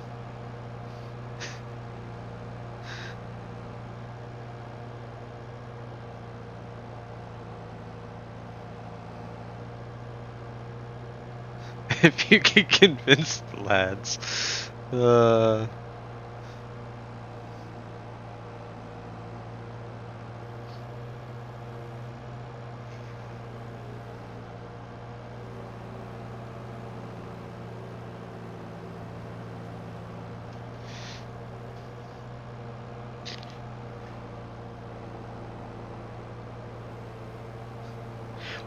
If you can convince the lads.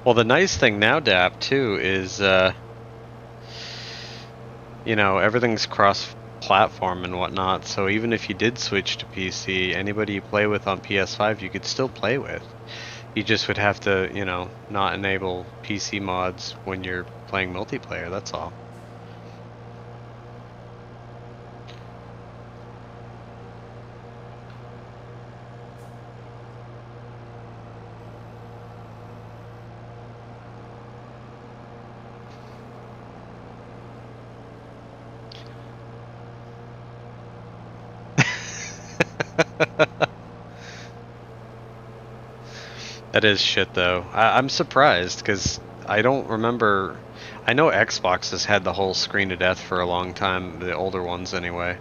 Well, the nice thing now, Dap, too, is, you know, everything's cross-platform and whatnot, so even if you did switch to PC, anybody you play with on PS5 you could still play with. You just would have to, you know, not enable PC mods when you're playing multiplayer, that's all. That is shit, though. I'm surprised, because I don't remember... I know Xbox has had the whole screen to death for a long time, the older ones anyway.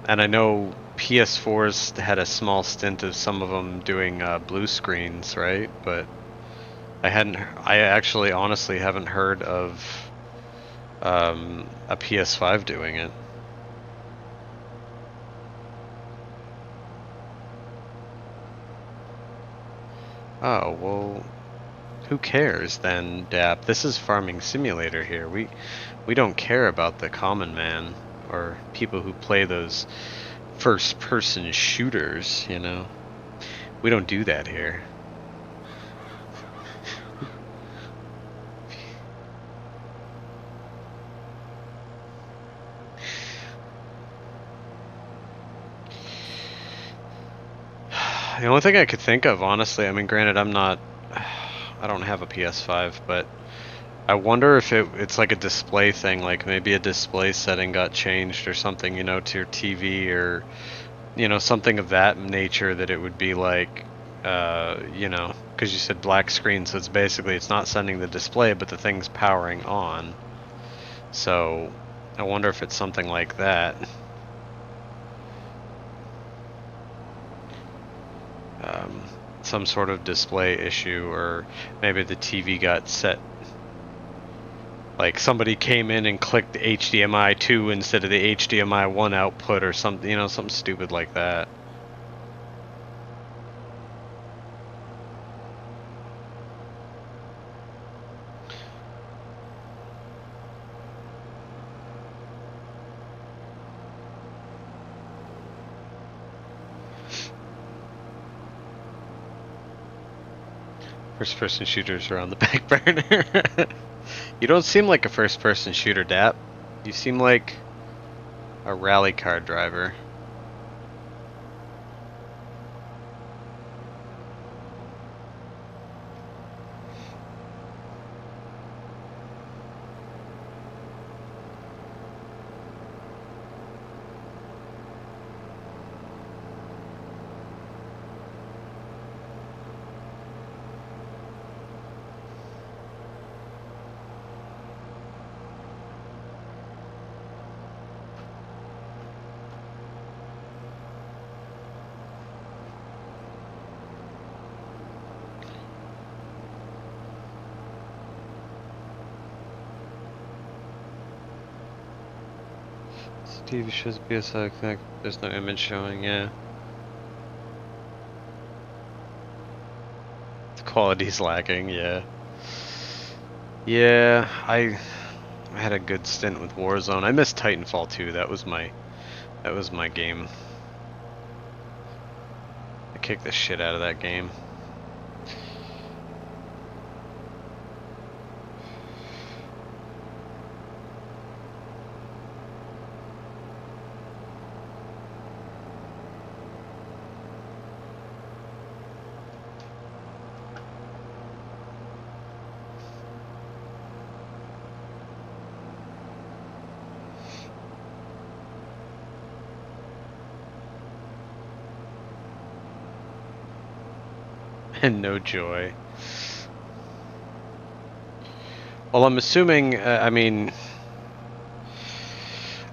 And I know PS4's had a small stint of some of them doing blue screens, right? But I actually honestly haven't heard of a PS5 doing it. Oh, well, who cares then, Dap? This is Farming Simulator here. We don't care about the common man or people who play those first-person shooters, you know? We don't do that here. The only thing I could think of, honestly, I mean, granted, I don't have a PS5, but I wonder if it's like a display thing, like maybe a display setting got changed or something, you know, to your TV or, you know, something of that nature that it would be like, you know, because you said black screen, so it's basically, it's not sending the display, but the thing's powering on. So I wonder if it's something like that. Some sort of display issue, or maybe the TV got set, like somebody came in and clicked the HDMI 2 instead of the HDMI 1 output or something, you know, something stupid like that. First-person shooters are on the back burner. You don't seem like a first-person shooter, Dap. You seem like a rally car driver. TV shows BSI connect. There's no image showing. Yeah. The quality's lacking. Yeah. Yeah. I had a good stint with Warzone. I missed Titanfall 2. That was my game. I kicked the shit out of that game. And no joy. Well, I'm assuming, I'm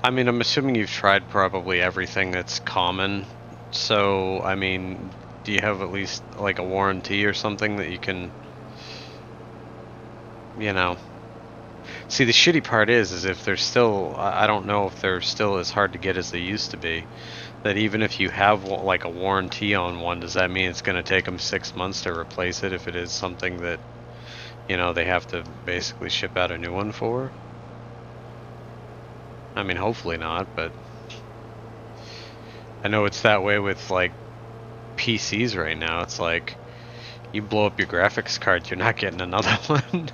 assuming you've tried probably everything that's common. So, I mean, do you have at least like a warranty or something that you can, you know? See, the shitty part is if they're still, I don't know if they're still as hard to get as they used to be. That even if you have like a warranty on one, does that mean it's going to take them 6 months to replace it if it is something that, you know, they have to basically ship out a new one for? I mean, hopefully not, but I know it's that way with like PCs right now. It's like you blow up your graphics card, you're not getting another one.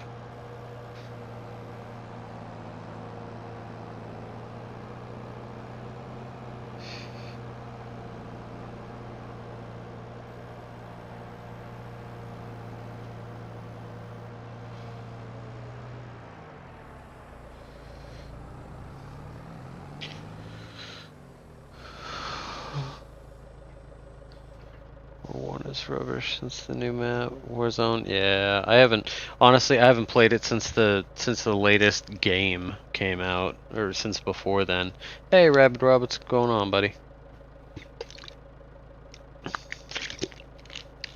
One is rubbish since the new map. Warzone, yeah. Honestly, I haven't played it since the latest game came out, or since before then. Hey, Rabbit Rob, what's going on, buddy?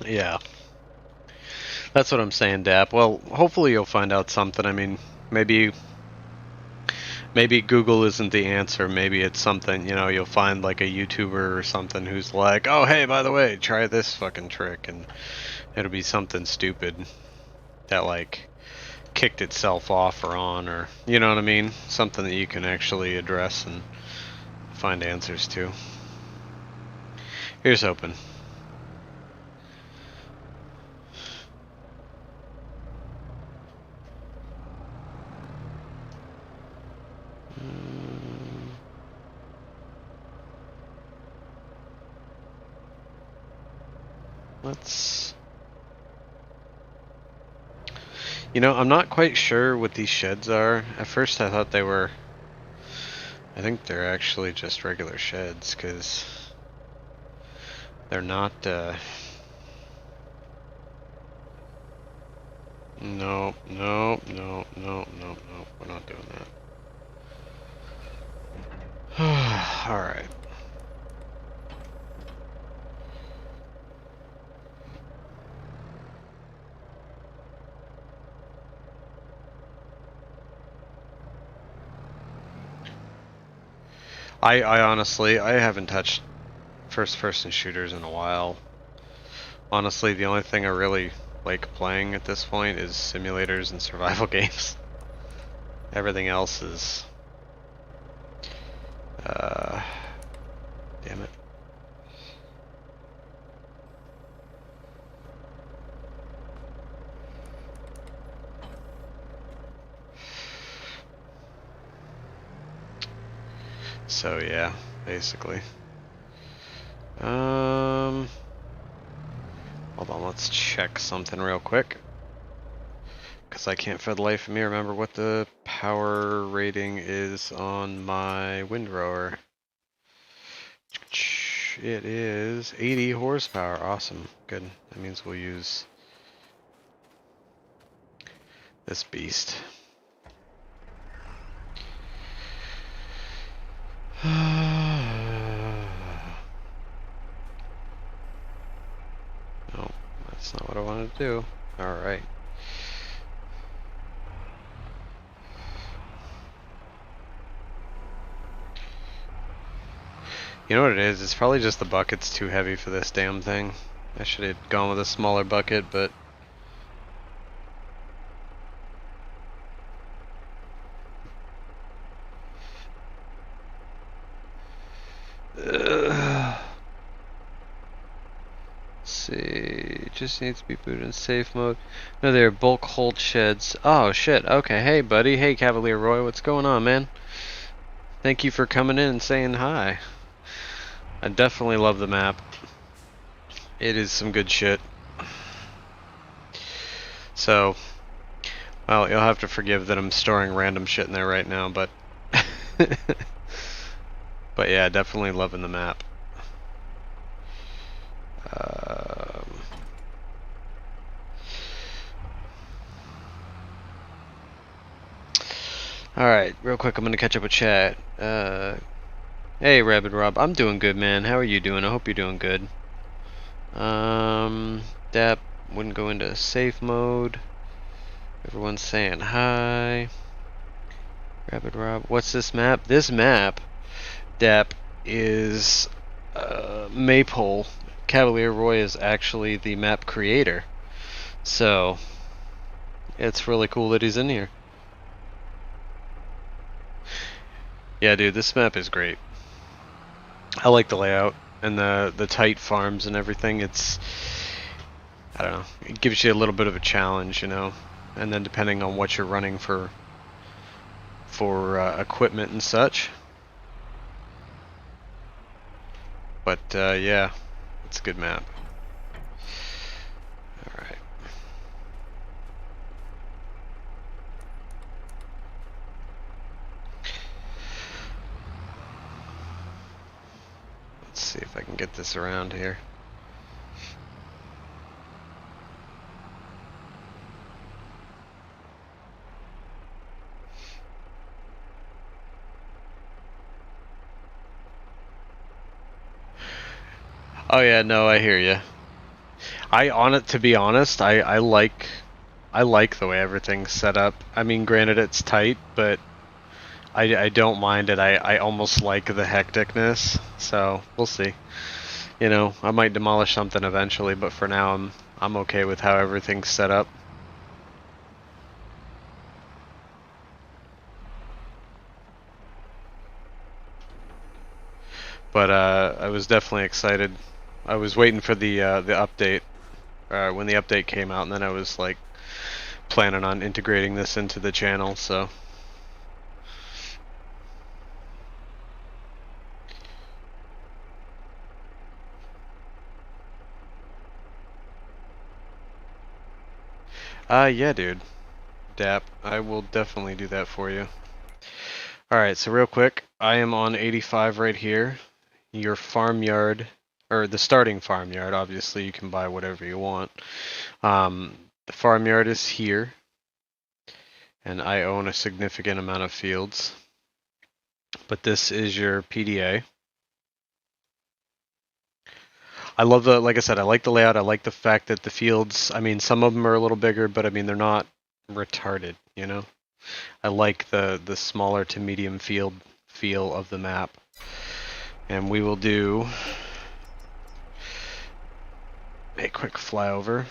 Yeah. That's what I'm saying, Dap. Well, hopefully you'll find out something. I mean, maybe Google isn't the answer. Maybe it's something, you know, you'll find like a YouTuber or something who's like, oh, hey, by the way, try this fucking trick, and it'll be something stupid that like kicked itself off or on, or you know what I mean? Something that you can actually address and find answers to. Here's hoping. Let's... You know, I'm not quite sure what these sheds are. At first I thought they were... I think they're actually just regular sheds, because they're not, No, no, no, no, no, no, we're not doing that. Alright. I honestly, I haven't touched first-person shooters in a while. Honestly, the only thing I really like playing at this point is simulators and survival games. Everything else is... damn it. So yeah, basically. Hold on, let's check something real quick. Because I can't for the life of me remember what the power rating is on my windrower. It is 80 horsepower. Awesome. Good. That means we'll use this beast. No, that's not what I wanted to do. Alright. You know what it is? It's probably just the bucket's too heavy for this damn thing. I should have gone with a smaller bucket, but... Let's see, just needs to be booted in safe mode. No, they're bulk hold sheds. Oh shit, okay, hey buddy, hey Cavalier Roy, what's going on, man? Thank you for coming in and saying hi. I definitely love the map. It is some good shit. So, well, you'll have to forgive that I'm storing random shit in there right now, but... but yeah, definitely loving the map. Alright, real quick, I'm gonna catch up with chat. Hey, Rabid Rob, I'm doing good, man. How are you doing? I hope you're doing good. Dap wouldn't go into safe mode. Everyone's saying hi. Rabid Rob, what's this map? This map, Dap, is Maypole. Cavalier Roy is actually the map creator. So, it's really cool that he's in here. Yeah, dude, this map is great. I like the layout and the tight farms and everything. It's, I don't know, it gives you a little bit of a challenge, you know. And then depending on what you're running for equipment and such. But yeah, it's a good map. All right. Let's see if I can get this around here. Oh yeah, no, I hear you. To be honest, I like the way everything's set up. I mean, granted it's tight, but I don't mind it. I almost like the hecticness. So we'll see. You know, I might demolish something eventually, but for now I'm okay with how everything's set up. But I was definitely excited. I was waiting for the update when the update came out, and then I was like planning on integrating this into the channel. So. Yeah, dude. Dap, I will definitely do that for you. Alright, so real quick, I am on 85 right here. Your farmyard, or the starting farmyard, obviously you can buy whatever you want. The farmyard is here, and I own a significant amount of fields. But this is your PDA. I love like I said, I like the layout. I like the fact that the fields, I mean, some of them are a little bigger, but I mean, they're not retarded, you know? I like the smaller to medium field feel of the map. And we will do a quick flyover.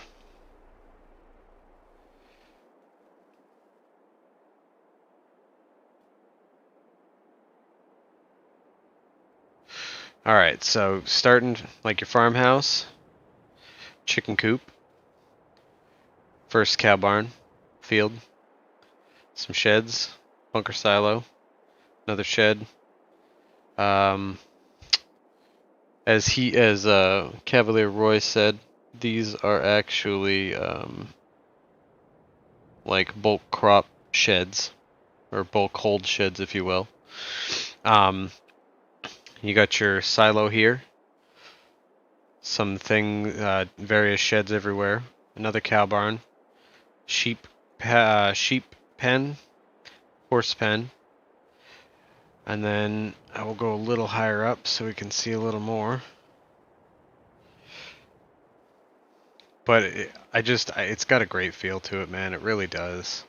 Alright, so starting like your farmhouse, chicken coop, first cow barn, field, some sheds, bunker silo, another shed. As Cavalier Roy said, these are actually like bulk crop sheds, or bulk hold sheds, if you will. You got your silo here, various sheds everywhere, another cow barn, sheep pen, horse pen, and then I will go a little higher up so we can see a little more. But it's got a great feel to it, man. It really does.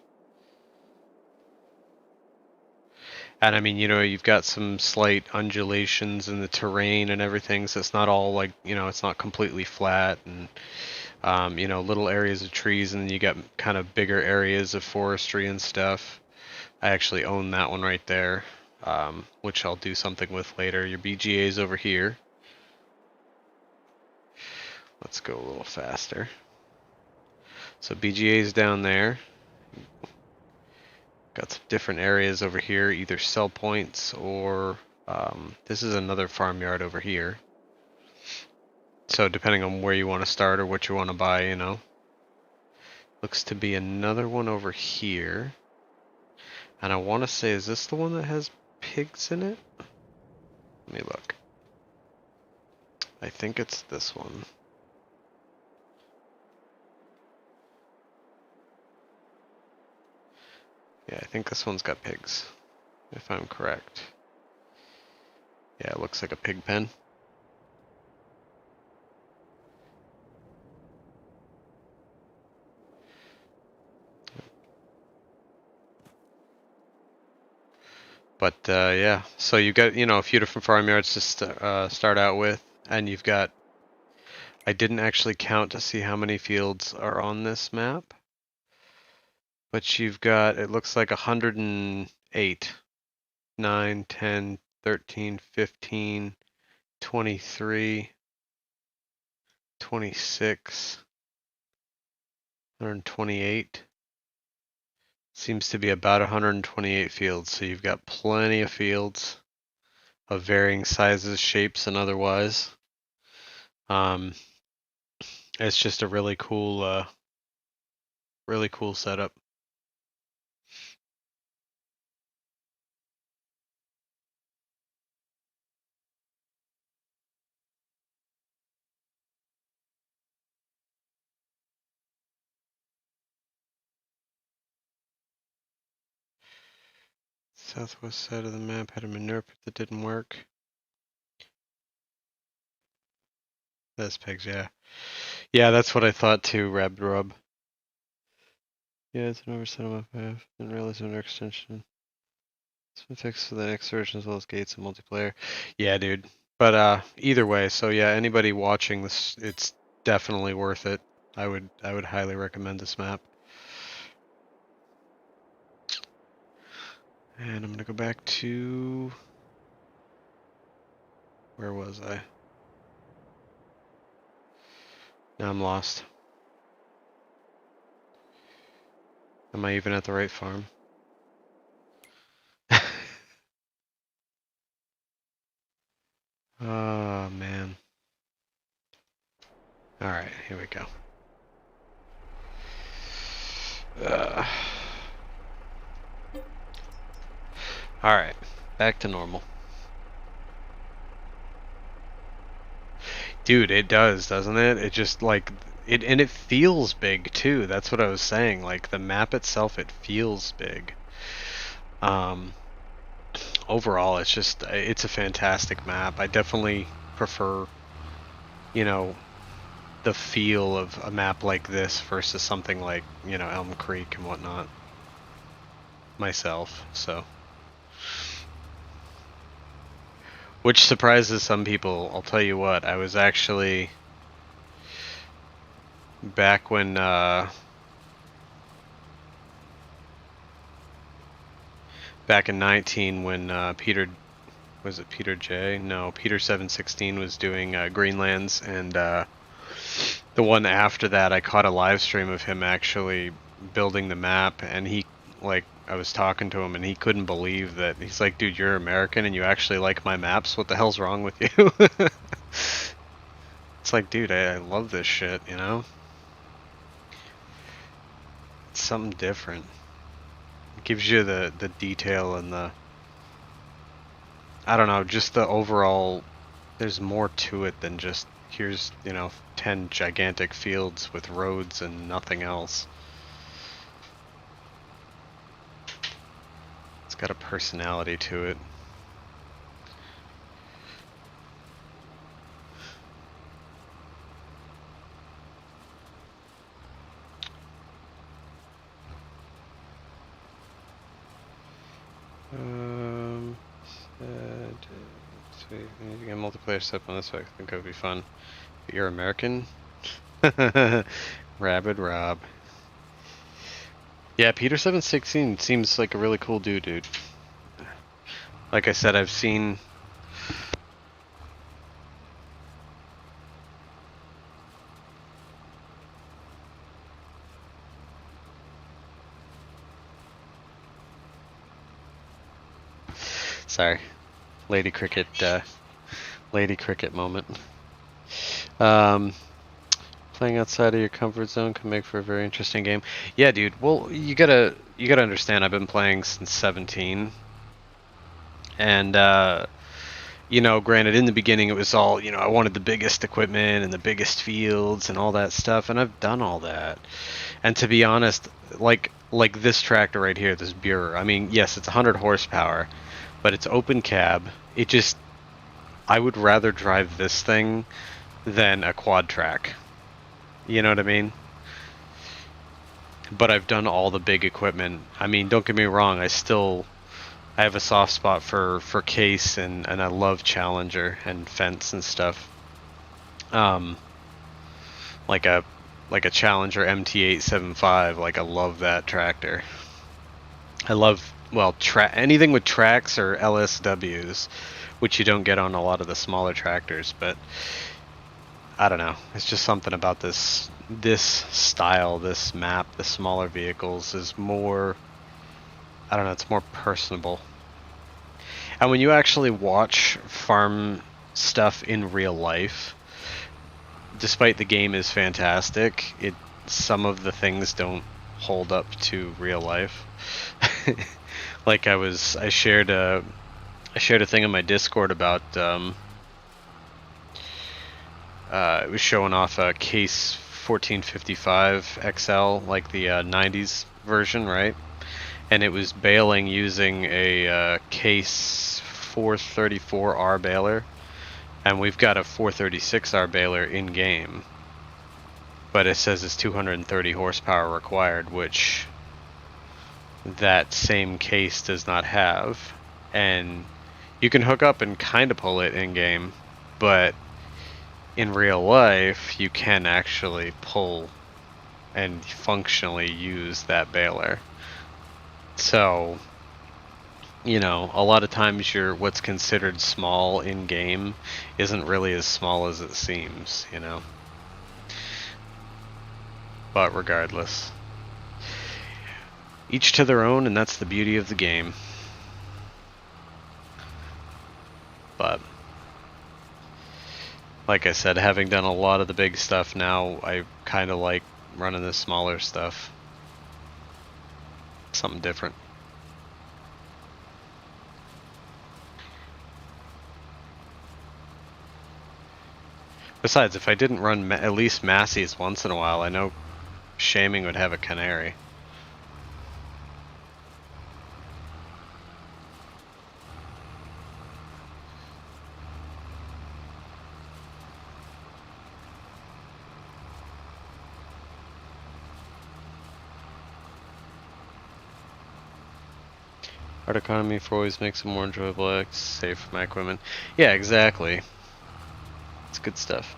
And I mean, you've got some slight undulations in the terrain and everything, so it's not all like, it's not completely flat, and little areas of trees, and then you got kind of bigger areas of forestry and stuff. I actually own that one right there, which I'll do something with later. Your BGA's over here. Let's go a little faster. So BGA's down there. Got some different areas over here, either sell points or this is another farmyard over here. So depending on where you want to start or what you want to buy, Looks to be another one over here. And I want to say, is this the one that has pigs in it? Let me look. I think it's this one. Yeah, I think this one's got pigs, if I'm correct. Yeah, it looks like a pig pen. But yeah, so you've got, a few different farmyards to start out with, and you've got, I didn't actually count to see how many fields are on this map, but you've got, it looks like 108, 9, 10, 13, 15, 23, 26, 128. Seems to be about 128 fields, so you've got plenty of fields of varying sizes, shapes, and otherwise. It's just a really cool setup. Southwest side of the map had a manure pit that didn't work. That's pigs, yeah. Yeah, that's what I thought too, Rub. Yeah, it's an oversight on my path. Didn't realize under extension. It's been fixed for the next version as well as gates and multiplayer. Yeah, dude. But either way, so yeah, anybody watching this, it's definitely worth it. I would highly recommend this map. And I'm gonna go back to, where was I? Now I'm lost. Am I even at the right farm? Oh man. Alright, here we go. Alright, back to normal. Dude, it does, doesn't it? It just like and it feels big too. That's what I was saying. Like the map itself, it feels big. Overall, it's a fantastic map. I definitely prefer, you know, the feel of a map like this versus something like, Elm Creek and whatnot. Myself, so. Which surprises some people. I'll tell you what, I was actually back when back in 19 when Peter, was it Peter J? No, Peter 716 was doing Greenlands, and the one after that I caught a live stream of him actually building the map, and he, like, I was talking to him and he couldn't believe that. He's like, dude, you're American and you actually like my maps? What the hell's wrong with you? It's like, dude, I love this shit, It's something different. It gives you the detail and I don't know, just the overall, there's more to it than just, here's, 10 gigantic fields with roads and nothing else. It's got a personality to it. So you get multiplayer stuff on this, so I think it would be fun. But you're American? Rabid Rob. Yeah, Peter 716 seems like a really cool dude. Like I said, I've seen... Sorry. Lady Cricket moment. Playing outside of your comfort zone can make for a very interesting game. Yeah, dude. Well, you gotta understand. I've been playing since 17, and you know, granted, in the beginning it was all, you know, I wanted the biggest equipment and the biggest fields and all that stuff, and I've done all that. And to be honest, like this tractor right here, this Burer. I mean, yes, it's 100 horsepower, but it's open cab. It just, I would rather drive this thing than a quad track. You know what I mean? But I've done all the big equipment. I mean, don't get me wrong, I have a soft spot for Case, and I love Challenger and Fence and stuff. Like a Challenger MT875, like I love that tractor. I love, well, anything with tracks or LSWs, which you don't get on a lot of the smaller tractors, but I don't know. It's just something about this style, this map, the smaller vehicles is more, I don't know, it's more personable. And when you actually watch farm stuff in real life, despite the game is fantastic, some of the things don't hold up to real life. Like I shared a thing in my Discord about it was showing off a Case 1455 XL, like the 90s version, right? And it was baling using a Case 434R baler, and we've got a 436R baler in game, but it says it's 230 horsepower required, which that same Case does not have. And you can hook up and kind of pull it in game, but in real life you can actually pull and functionally use that baler. So, you know, a lot of times what's considered small in game isn't really as small as it seems, you know. But regardless, each to their own, and that's the beauty of the game. But like I said, having done a lot of the big stuff now, I kind of like running the smaller stuff. Something different. Besides, if I didn't run at least Massey's once in a while, I know Shaming would have a Canary. Art economy for always makes it more enjoyable, safe for my equipment. Yeah, exactly. It's good stuff.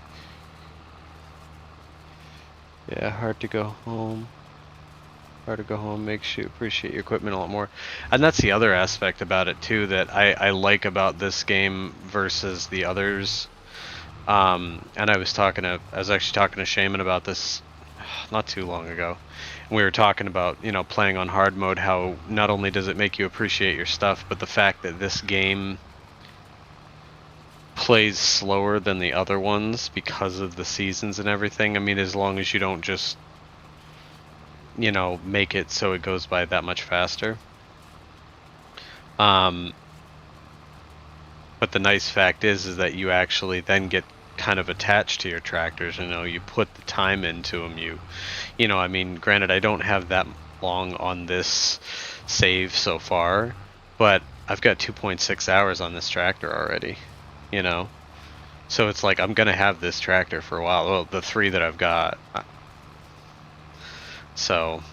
Yeah, hard to go home. Hard to go home makes you appreciate your equipment a lot more. And that's the other aspect about it too that I like about this game versus the others. And I was actually talking to Shaman about this not too long ago. We were talking about, you know, playing on hard mode, how not only does it make you appreciate your stuff, but the fact that this game plays slower than the other ones because of the seasons and everything. I mean, as long as you don't just, you know, make it so it goes by that much faster. But the nice fact is that you actually then get kind of attached to your tractors. You know, you put the time into them. You know, I mean, granted, I don't have that long on this save so far, but I've got 2.6 hours on this tractor already, you know? So it's like, I'm gonna have this tractor for a while. Well, the 3 that I've got. So...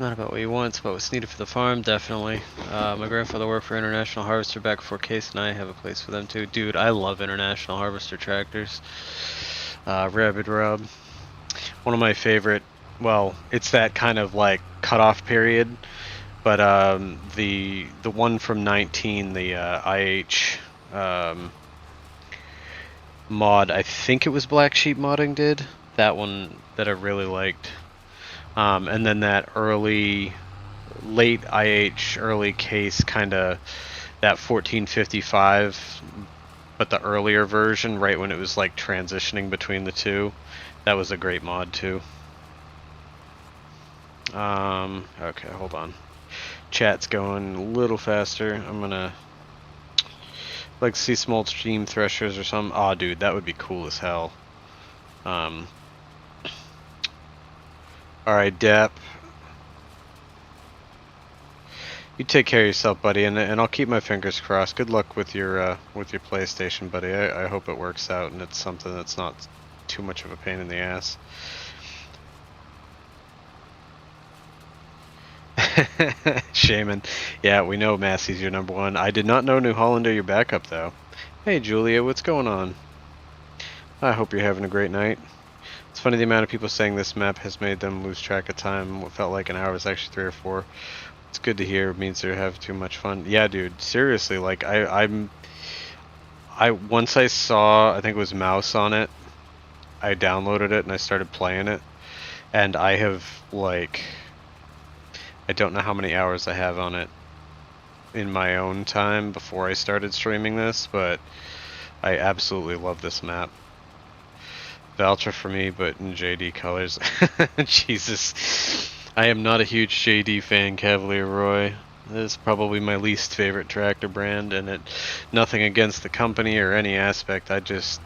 Not about what you want, it's about what's needed for the farm, definitely. My grandfather worked for International Harvester back before Case and I have a place for them too. Dude, I love International Harvester tractors. Rabid Rub. One of my favorite, well, it's that kind of like cutoff period, but the one from 19, the IH mod, I think it was Black Sheep Modding did. That one that I really liked. And then that late IH, early Case kind of, that 1455, but the earlier version, right when it was like transitioning between the two, that was a great mod too. Okay, hold on. Chat's going a little faster. I'm gonna like to see small stream threshers or something. Aw, dude, that would be cool as hell. Alright, Depp. You take care of yourself, buddy, and I'll keep my fingers crossed. Good luck with your PlayStation, buddy. I hope it works out and it's something that's not too much of a pain in the ass. Shaman. Yeah, we know Massey's your number one. I did not know New Hollander your backup, though. Hey, Julia, what's going on? I hope you're having a great night. It's funny the amount of people saying this map has made them lose track of time. What felt like an hour was actually 3 or 4. It's good to hear. It means they have too much fun. Yeah, dude. Seriously, like I once I saw, I think it was Mouse on it. I downloaded it and I started playing it, and I have like, I don't know how many hours I have on it in my own time before I started streaming this, but I absolutely love this map. Valtra for me, but in JD colors. Jesus. I am not a huge JD fan, Cavalier Roy. This is probably my least favorite tractor brand, and it nothing against the company or any aspect. I just,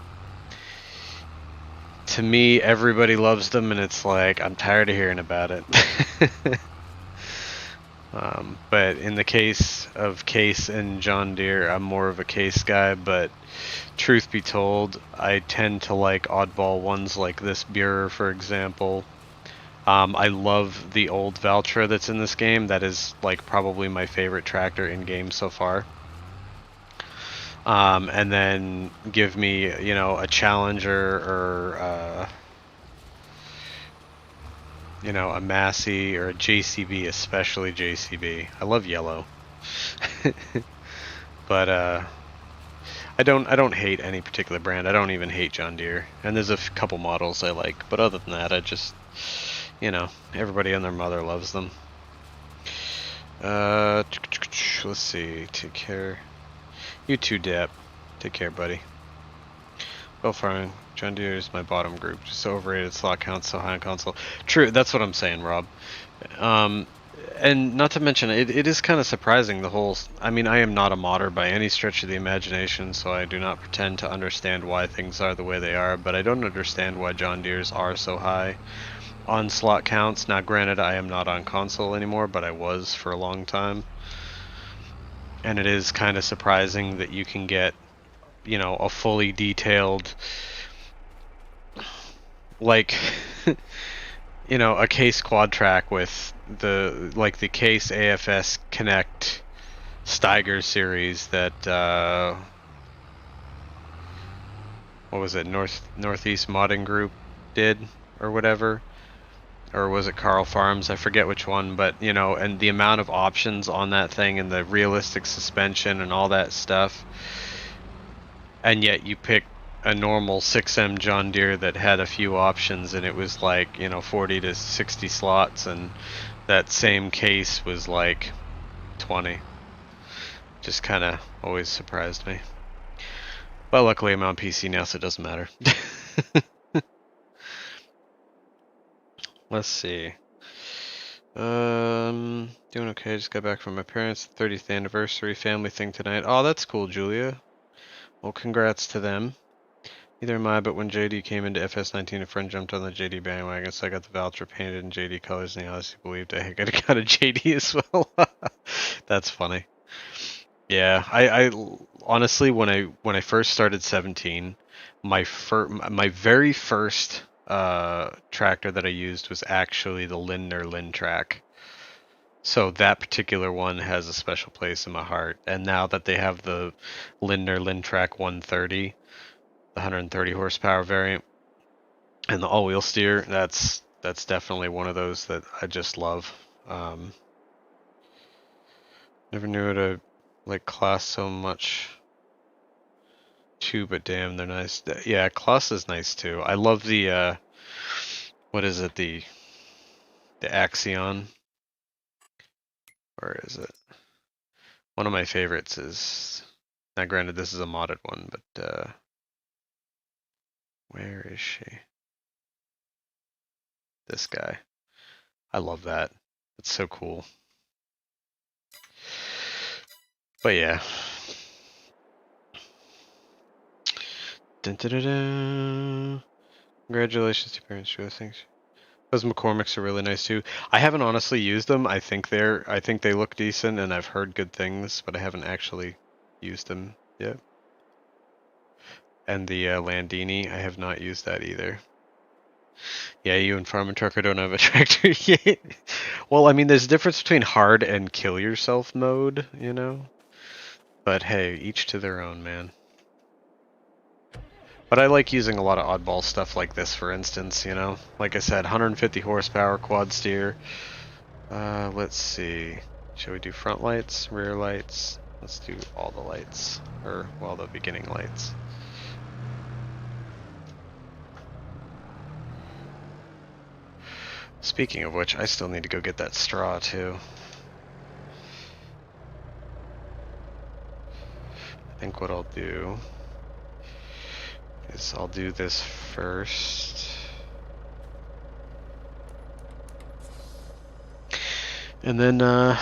to me, everybody loves them, and it's like I'm tired of hearing about it. But in the case of Case and John Deere, I'm more of a Case guy, but truth be told, I tend to like oddball ones like this Bureau, for example. I love the old Valtra that's in this game. That is like probably my favorite tractor in game so far. And then give me, you know, a Challenger or you know, a Massey or a JCB, especially JCB. I love yellow. But I don't hate any particular brand. I don't even hate John Deere. And there's a couple models I like, but other than that, I just, you know, everybody and their mother loves them. Let's see. Take care. You too, Dap. Take care, buddy. Well, fine. John Deere is my bottom group. Just so overrated. Slot count so high on console. True. That's what I'm saying, Rob. And not to mention, it is kind of surprising, the whole... I mean, I am not a modder by any stretch of the imagination, so I do not pretend to understand why things are the way they are, but I don't understand why John Deere's are so high on slot counts. Now, granted, I am not on console anymore, but I was for a long time. And it is kind of surprising that you can get, you know, a fully detailed... like... you know, a Case quad track with the Case AFS Connect Steiger series that what was it, Northeast Modding Group did or whatever, or was it Carl Farms? I forget which one, but you know, and the amount of options on that thing and the realistic suspension and all that stuff, and yet you pick a normal 6M John Deere that had a few options, and it was like, you know, 40 to 60 slots, and that same Case was like 20. Just kind of always surprised me. But luckily I'm on PC now, so it doesn't matter. Let's see. Doing okay. Just got back from my parents' 30th anniversary family thing tonight. Oh, that's cool, Julia. Well, congrats to them. Neither am I, but when JD came into FS19, a friend jumped on the JD bandwagon, so I got the Valtra painted in JD colors, and he honestly believed I got a JD as well. That's funny. Yeah, I honestly, when I first started 17, my very first tractor that I used was actually the Lindner Track. So that particular one has a special place in my heart. And now that they have the Lindner Lintrack 130, the 130 horsepower variant, and the all-wheel steer, that's definitely one of those that I just love. Never knew it a like class so much too, but damn, they're nice. Yeah, class is nice too. I love the what is it, the Axion, or is it? One of my favorites is, now granted this is a modded one, but where is she? This guy. I love that. It's so cool. But yeah. Dun, dun, dun, dun. Congratulations to parents, Joe. Thanks. Those McCormick's are really nice too. I haven't honestly used them. I think they look decent, and I've heard good things, but I haven't actually used them yet. And the Landini, I have not used that either. Yeah, you and Farm and Trucker don't have a tractor yet. Well, I mean, there's a difference between hard and kill yourself mode, you know? But hey, each to their own, man. But I like using a lot of oddball stuff like this, for instance, you know? Like I said, 150 horsepower quad steer. Let's see. Shall we do front lights, rear lights? Let's do all the lights. Or, well, the beginning lights. Speaking of which, I still need to go get that straw, too. I think what I'll do is I'll do this first. And then, I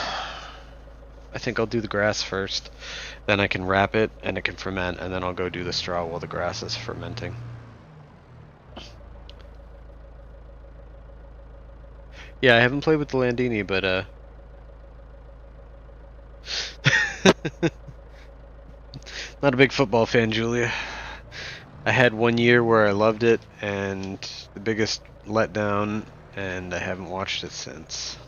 think I'll do the grass first. Then I can wrap it, and it can ferment, and then I'll go do the straw while the grass is fermenting. Yeah, I haven't played with the Landini, but, not a big football fan, Julia. I had one year where I loved it, and the biggest letdown, and I haven't watched it since.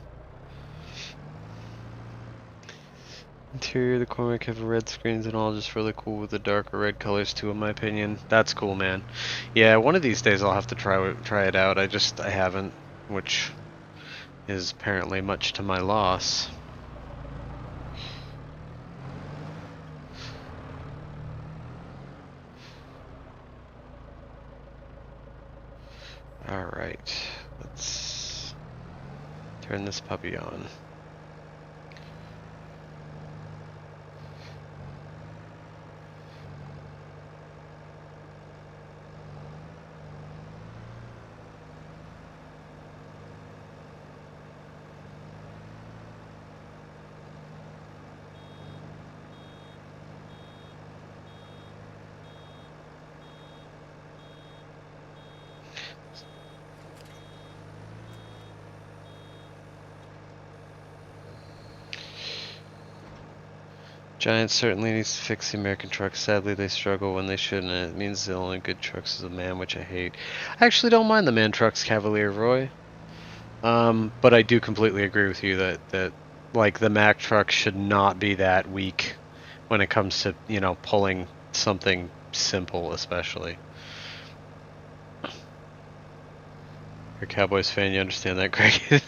Interior, the Cormac have red screens and all, just really cool with the darker red colors too, in my opinion. That's cool, man. Yeah, one of these days I'll have to try it out. I haven't, which is apparently much to my loss. Alright, let's turn this puppy on. Giants certainly needs to fix the American trucks. Sadly, they struggle when they shouldn't, and it means the only good trucks is the MAN, which I hate. I actually don't mind the MAN trucks, Cavalier Roy. But I do completely agree with you that like the Mack truck should not be that weak when it comes to, you know, pulling something simple, especially. You're a Cowboys fan, you understand that, Greg?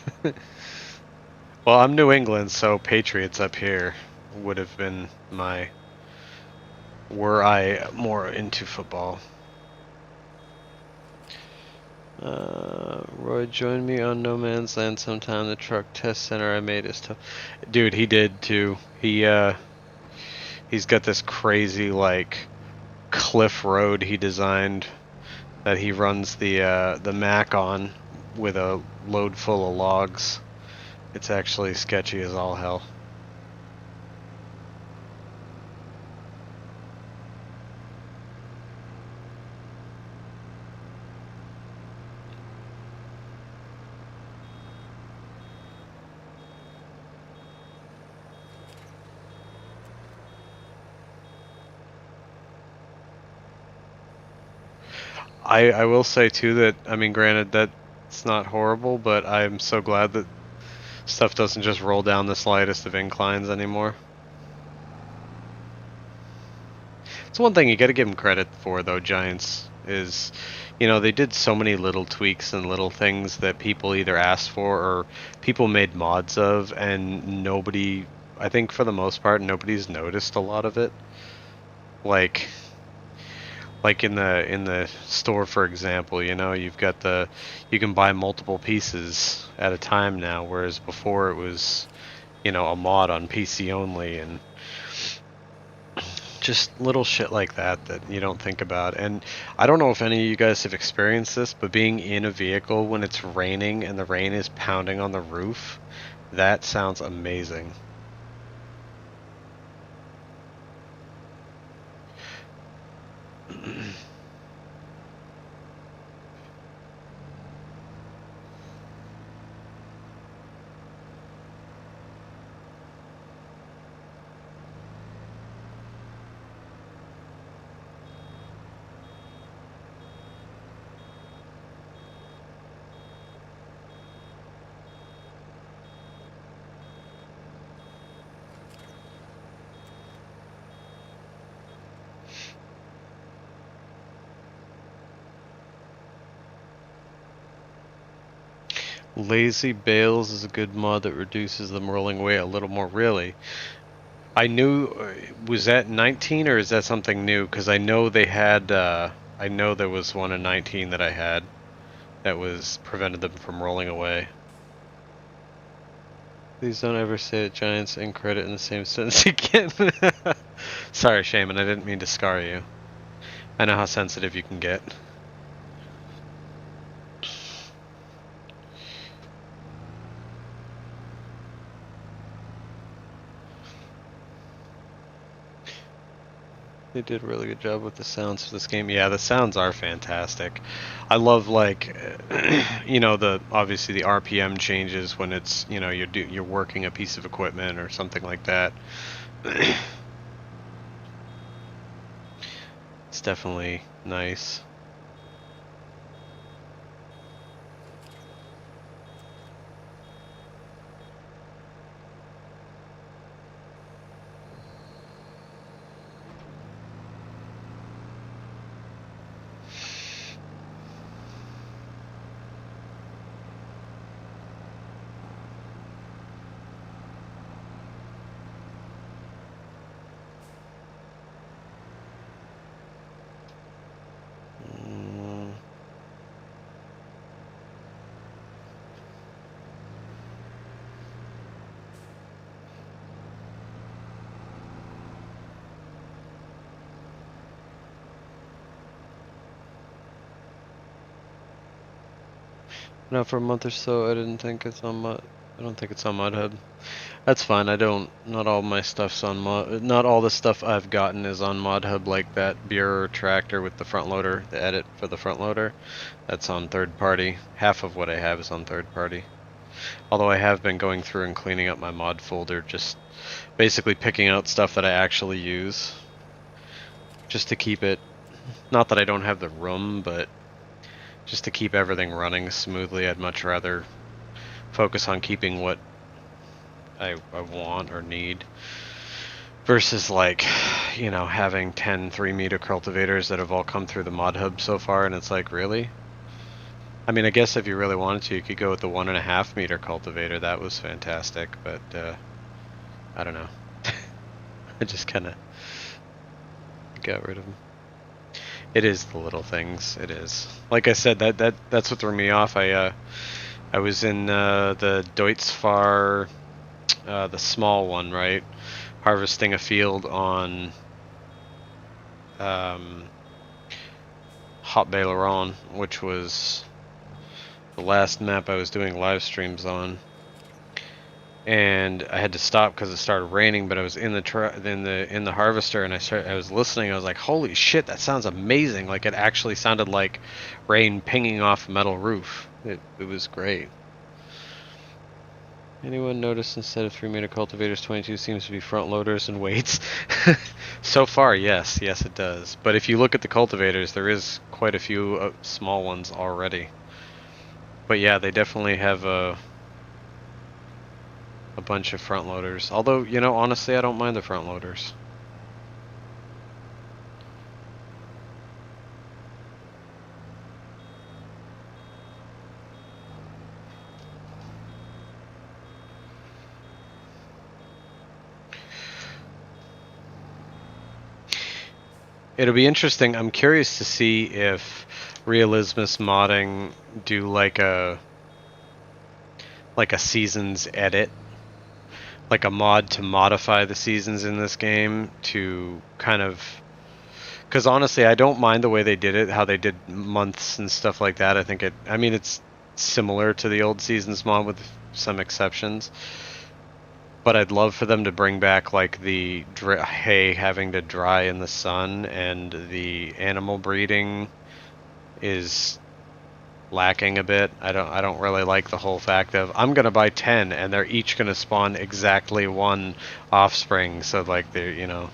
Well, I'm New England, so Patriots up here would have been my, were I more into football. Roy joined me on No Man's Land sometime. The truck test center I made is tough. Dude, he did too. He's got this crazy like cliff road he designed that he runs the Mac on with a load full of logs. It's actually sketchy as all hell. I will say too that, I mean, granted that it's not horrible, but I'm so glad that Stuff doesn't just roll down the slightest of inclines anymore. It's one thing you got to give them credit for, though, Giants, is, you know, they did so many little tweaks and little things that people either asked for or people made mods of, and nobody, I think for the most part, nobody's noticed a lot of it. Like in the store, for example, you know, you can buy multiple pieces at a time now, whereas before it was, you know, a mod on PC only, and just little shit like that that you don't think about. And I don't know if any of you guys have experienced this, but being in a vehicle when it's raining and the rain is pounding on the roof, that sounds amazing. Lazy Bales is a good mod that reduces them rolling away a little more. Really? I knew, was that 19 or is that something new? Because I know they had, I know there was one in 19 that I had that was prevented them from rolling away. Please don't ever say that Giants and credit in the same sentence again. Sorry, Shaman, I didn't mean to scar you. I know how sensitive you can get. They did a really good job with the sounds for this game. Yeah, the sounds are fantastic. I love, like, you know, obviously the RPM changes when it's, you know, you're working a piece of equipment or something like that. It's definitely nice. No, for a month or so, I didn't think it's on Mod. I don't think it's on ModHub. That's fine. Not all my stuff's on Mod. Not all the stuff I've gotten is on ModHub, like that Bureau tractor with the front loader, the edit for the front loader. That's on third party. Half of what I have is on third party. Although I have been going through and cleaning up my mod folder, just basically picking out stuff that I actually use. Just to keep it, not that I don't have the room, but just to keep everything running smoothly. I'd much rather focus on keeping what I want or need versus, like, you know, having 10 3-meter cultivators that have all come through the mod hub so far, and it's like, really? I mean, I guess if you really wanted to, you could go with the 1.5-meter cultivator. That was fantastic, but I don't know. I just kind of got rid of them. It is the little things. It is. Like I said, that's what threw me off. I was in the Deutzfahr, the small one, right? Harvesting a field on Hot Baileron, which was the last map I was doing live streams on. And I had to stop because it started raining, but I was in the harvester, and I was listening. I was like, "Holy shit, that sounds amazing!" Like, it actually sounded like rain pinging off a metal roof. It was great. Anyone notice instead of 3-meter cultivators, 22 seems to be front loaders and weights? So far, yes, it does. But if you look at the cultivators, there is quite a few small ones already. But yeah, they definitely have a. a bunch of front loaders. Although, you know, honestly, I don't mind the front loaders. It'll be interesting. I'm curious to see if Realismus modding do like a seasons edit, like a mod to modify the seasons in this game to kind of, because honestly I don't mind the way they did it, how they did months and stuff like that. I mean it's similar to the old seasons mod with some exceptions. But I'd love for them to bring back like the hay having to dry in the sun, and the animal breeding is lacking a bit. I don't really like the whole fact of I'm gonna buy 10 and they're each gonna spawn exactly one offspring. So like they're, you know,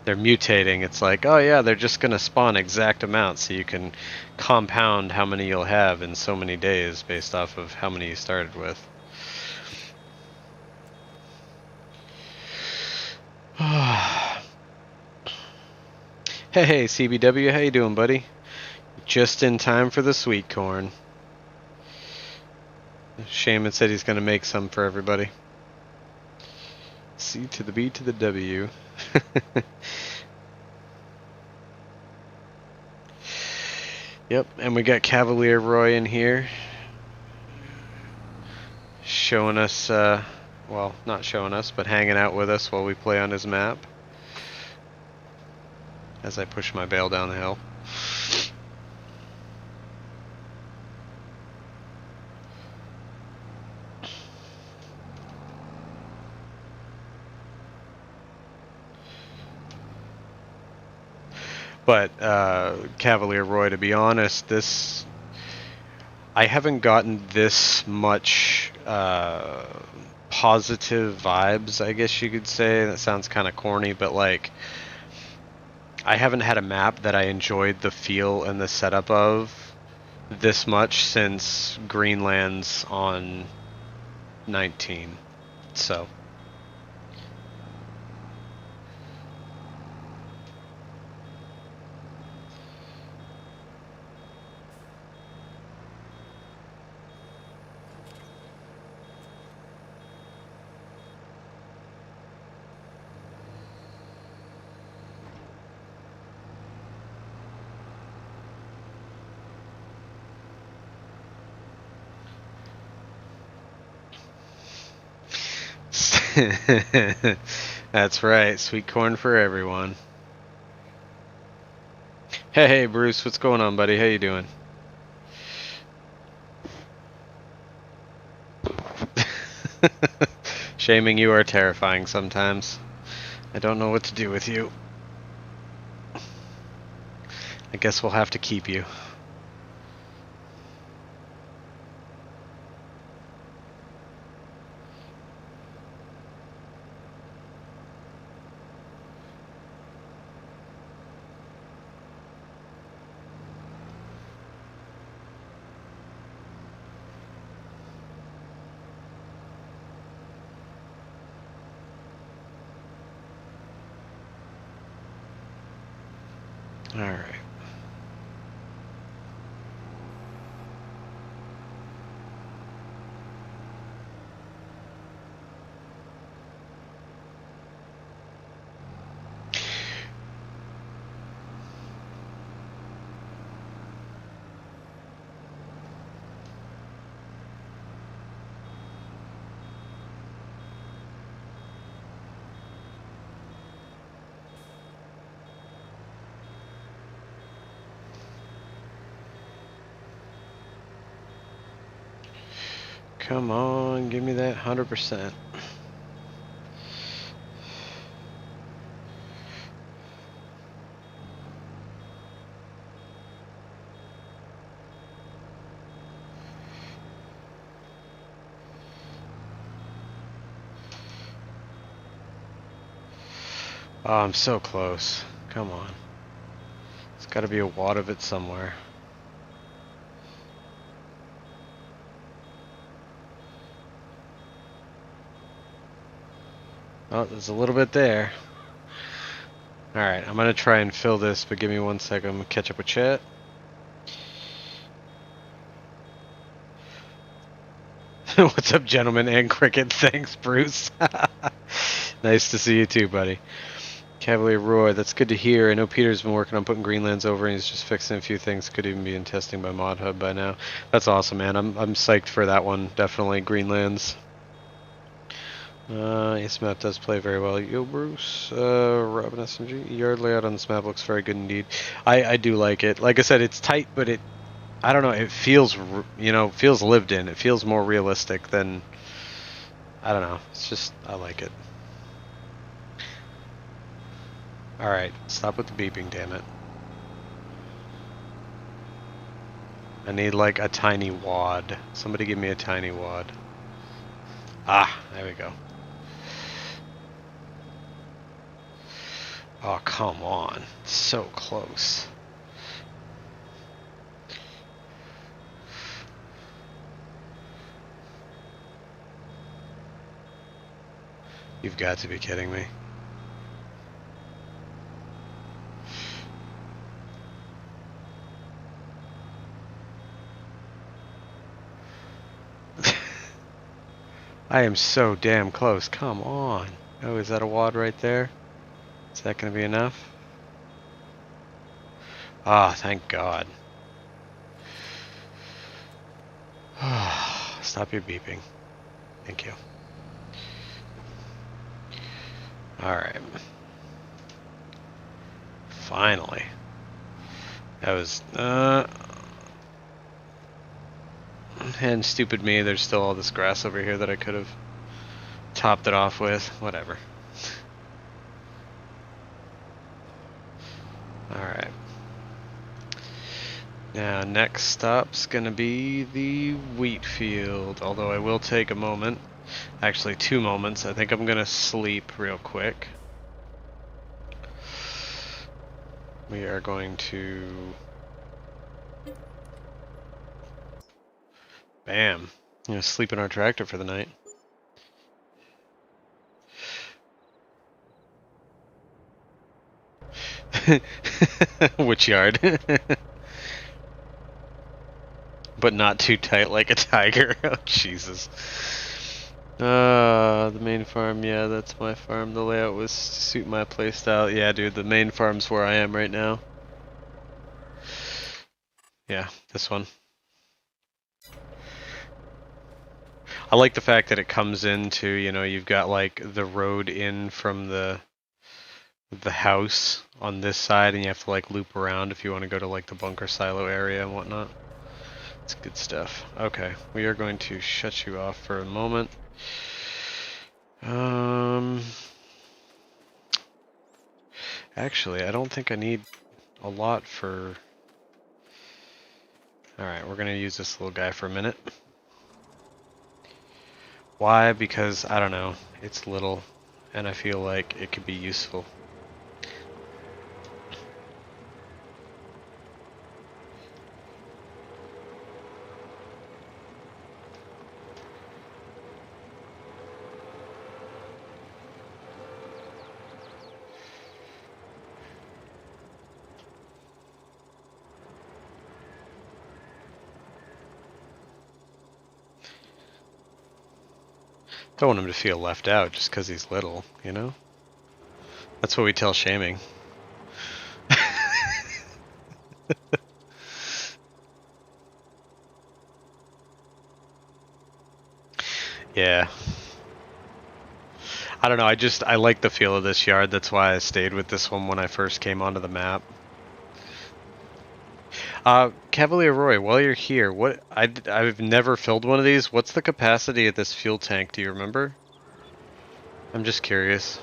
they're mutating. It's like, oh yeah, they're just gonna spawn exact amounts, so you can compound how many you'll have in so many days based off of how many you started with. Hey, CBW, how you doing, buddy? Just in time for the sweet corn. Shaman said he's going to make some for everybody. C to the B to the W. Yep, and we got Cavalier Roy in here. Showing us, well, not showing us, but hanging out with us while we play on his map. As I push my bale down the hill. But, Cavalier Roy, to be honest, I haven't gotten this much, positive vibes, I guess you could say. That sounds kind of corny, but like, I haven't had a map that I enjoyed the feel and the setup of this much since Greenlands on 19. So. That's right, sweet corn for everyone. Hey, Bruce, what's going on, buddy? How you doing? Shaming, you are terrifying sometimes. I don't know what to do with you. I guess we'll have to keep you. All right. Come on, give me that 100%. Oh, I'm so close. Come on. There's got to be a wad of it somewhere. Oh, there's a little bit there. Alright, I'm gonna try and fill this, but give me 1 second. I'm gonna catch up with chat. What's up, gentlemen and cricket? Thanks, Bruce. Nice to see you too, buddy. Cavalier Roy, that's good to hear. I know Peter's been working on putting Greenlands over and he's just fixing a few things. Could even be in testing by Mod Hub by now. That's awesome, man. I'm psyched for that one. Definitely Greenlands. Yes, map does play very well. Yo, Bruce, Robin SMG. Yard layout on this map looks very good indeed. I do like it. Like I said, it's tight, but I don't know, it feels, feels lived in. It feels more realistic than, I don't know. It's just, I like it. Alright, stop with the beeping, damn it. I need like a tiny wad. Somebody give me a tiny wad. Ah, there we go. Oh, come on. So close. You've got to be kidding me. I am so damn close. Come on. Oh, is that a wad right there? Is that going to be enough? Ah, thank God. Stop your beeping. Thank you. Alright. Finally. That was, and stupid me, there's still all this grass over here that I could have topped it off with. Whatever. Alright. Now, next stop's gonna be the wheat field, although I will take a moment. Actually, 2 moments. I think I'm gonna sleep real quick. We are going to... Bam. You know, sleep in our tractor for the night. Which yard? But not too tight like a tiger. Oh, Jesus. The main farm, yeah, that's my farm. The layout was to suit my playstyle. Yeah, dude, the main farm's where I am right now. Yeah, this one. I like the fact that it comes into, you've got like the road in from the house on this side, and you have to like loop around if you want to go to like the bunker silo area and whatnot. It's good stuff. Okay, we are going to shut you off for a moment. Actually, I don't think I need a lot for... Alright, we're gonna use this little guy for a minute. Why? Because, I don't know, it's little, and I feel like it could be useful. Don't want him to feel left out just because he's little, you know? That's what we tell shaming. Yeah. I don't know, I like the feel of this yard, that's why I stayed with this one when I first came onto the map. Cavalier Roy, while you're here, I've never filled one of these. What's the capacity of this fuel tank, do you remember? I'm just curious.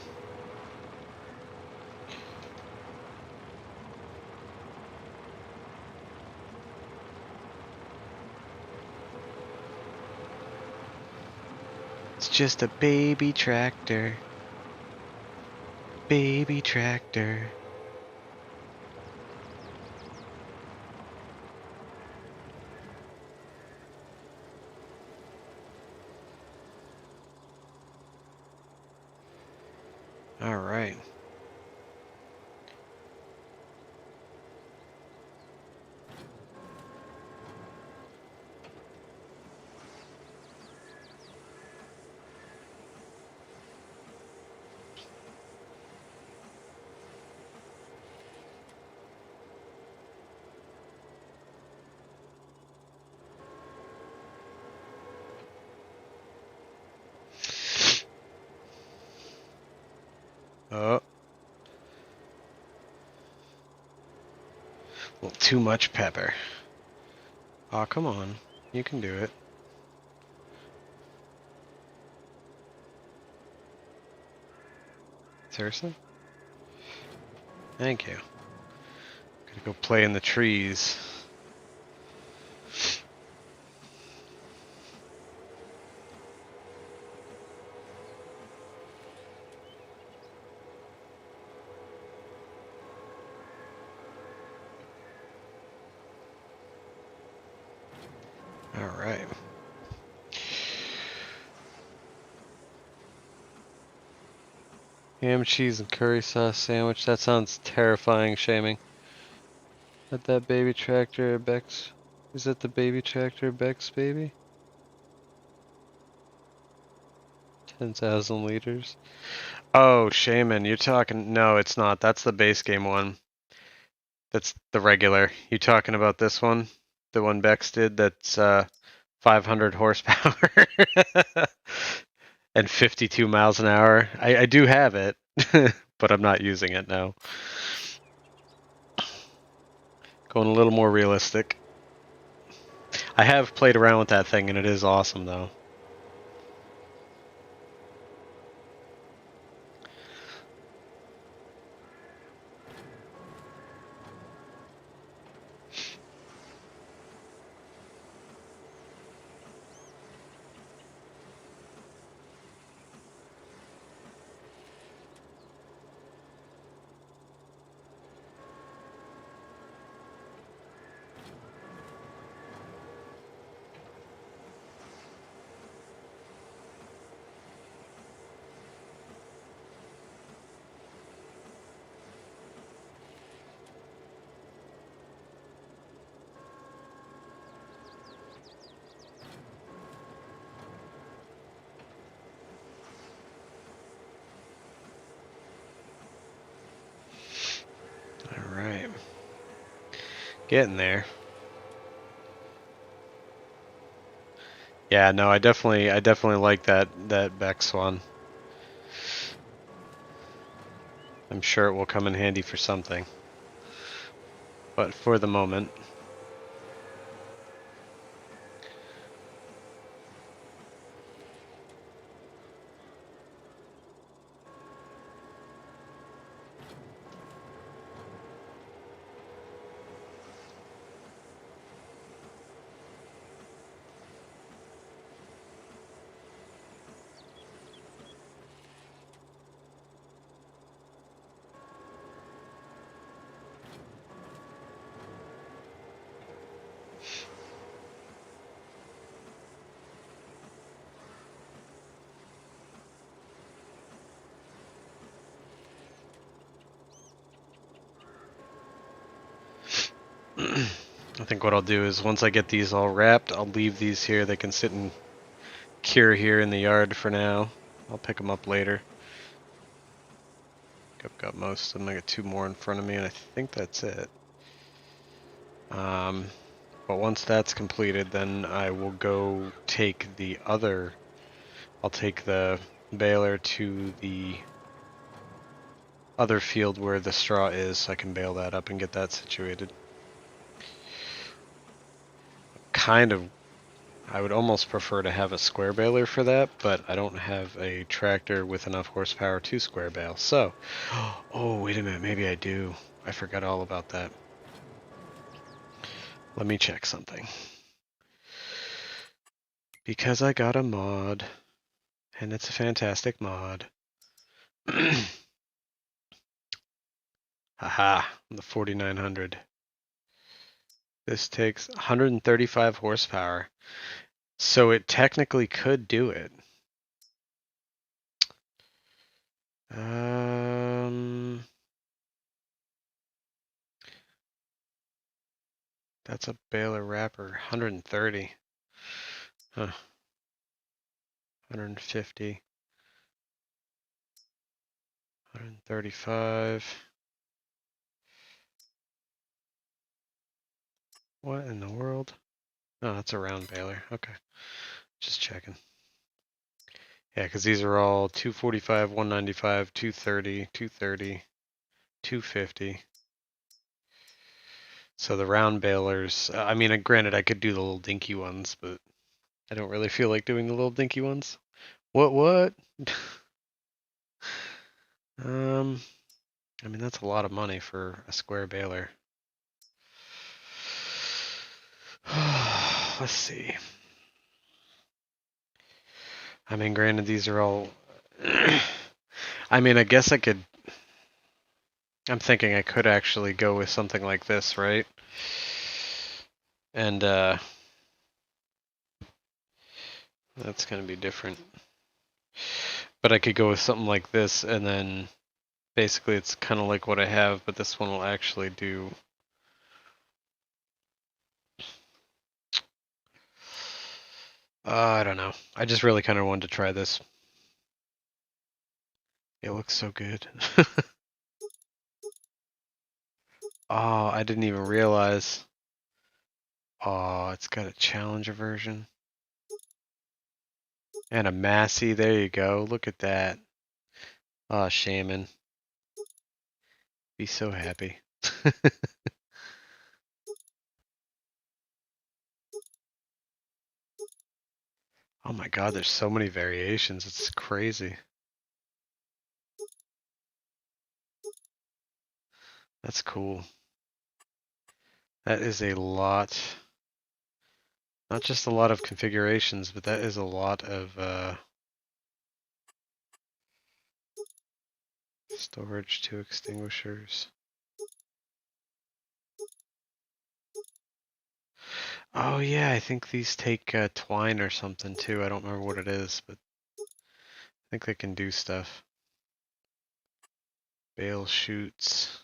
It's just a baby tractor. Baby tractor. All right. Oh, well, too much pepper. Oh, come on. You can do it. Seriously? Thank you. Gotta go play in the trees. All right. Ham, cheese, and curry sauce sandwich. That sounds terrifying, shaming. Let that baby tractor Bex. Is that the baby tractor Bex baby? 10,000 liters. Oh, Shaman, you're talking. No, it's not. That's the base game one. That's the regular. You talking about this one? The one Bex did that's 500 horsepower and 52 miles an hour. I do have it, but I'm not using it now. Going a little more realistic. I have played around with that thing and it is awesome though. All right. Getting there. Yeah, no, I definitely like that Bex one. I'm sure it will come in handy for something. But for the moment, I think what I'll do is once I get these all wrapped, I'll leave these here. They can sit and cure here in the yard for now. I'll pick them up later. I've got most of them. I got two more in front of me, and I think that's it. But once that's completed, then I will go take the other. I'll take the baler to the other field where the straw is, so I can bale that up and get that situated. Kind of, I would almost prefer to have a square baler for that, but I don't have a tractor with enough horsepower to square bale. So, oh, wait a minute, maybe I do. I forgot all about that. Let me check something. Because I got a mod, and it's a fantastic mod. Haha, the 4900. This takes 135 horsepower, so it technically could do it. That's a baler wrapper. 130. Huh. 150. 135. What in the world? Oh, that's a round baler. Okay. Just checking. Yeah, because these are all 245, 195, 230, 230, 250. So the round balers, I mean, granted, I could do the little dinky ones, but I don't really feel like doing the little dinky ones. What? um, I mean, that's a lot of money for a square baler. Let's see. I mean, granted, these are all. I mean, I guess I could. I'm thinking I could actually go with something like this, right? And that's going to be different. But I could go with something like this, and then basically it's kind of like what I have, but this one will actually do. I don't know. I just really kind of wanted to try this. It looks so good. Oh, I didn't even realize. Oh, it's got a Challenger version. And a Massey. There you go. Look at that. Oh, Shaman. Be so happy. Oh my god, there's so many variations. It's crazy. That's cool. That is a lot. Not just a lot of configurations, but that is a lot of storage, 2 extinguishers. Oh yeah, I think these take twine or something too. I don't remember what it is, but I think they can do stuff. Bale chutes.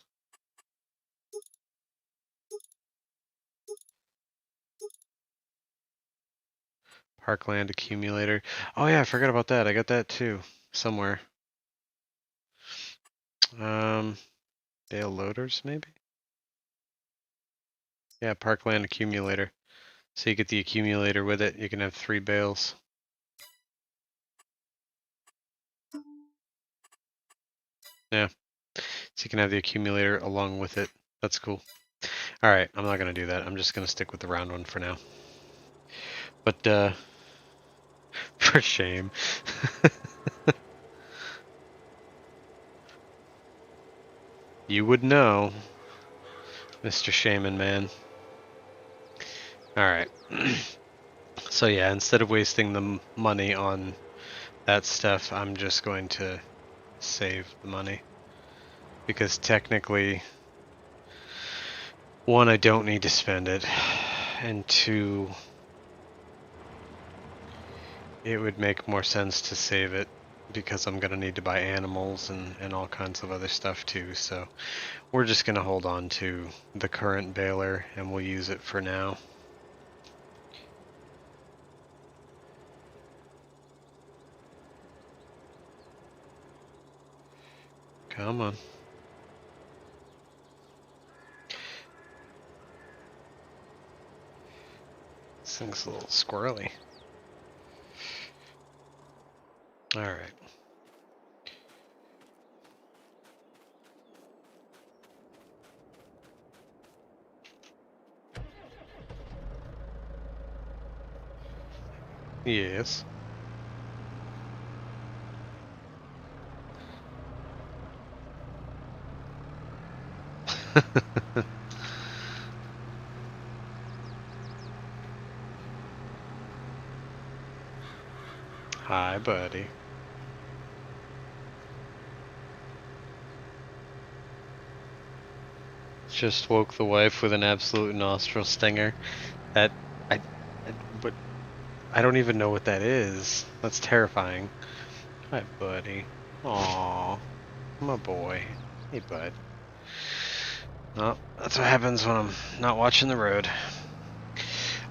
Parkland accumulator. Oh yeah, I forgot about that. I got that too, somewhere. Bale loaders maybe? Yeah, Parkland accumulator. So you get the accumulator with it. You can have 3 bales. Yeah. So you can have the accumulator along with it. That's cool. Alright, I'm not going to do that. I'm just going to stick with the round one for now. But, for shame. You would know, Mr. Shaman Man. Alright. So yeah, instead of wasting the money on that stuff, I'm just going to save the money. Because technically, 1, I don't need to spend it, and 2, it would make more sense to save it because I'm going to need to buy animals and all kinds of other stuff too, so we're just going to hold on to the current baler and we'll use it for now. Come on. This thing's a little squirrely. Alright. Yes. Hi, buddy. Just woke the wife with an absolute nostril stinger. That I, but I don't even know what that is. That's terrifying. Hi, buddy. Aww. My boy. Hey, bud. Oh, that's what happens when I'm not watching the road.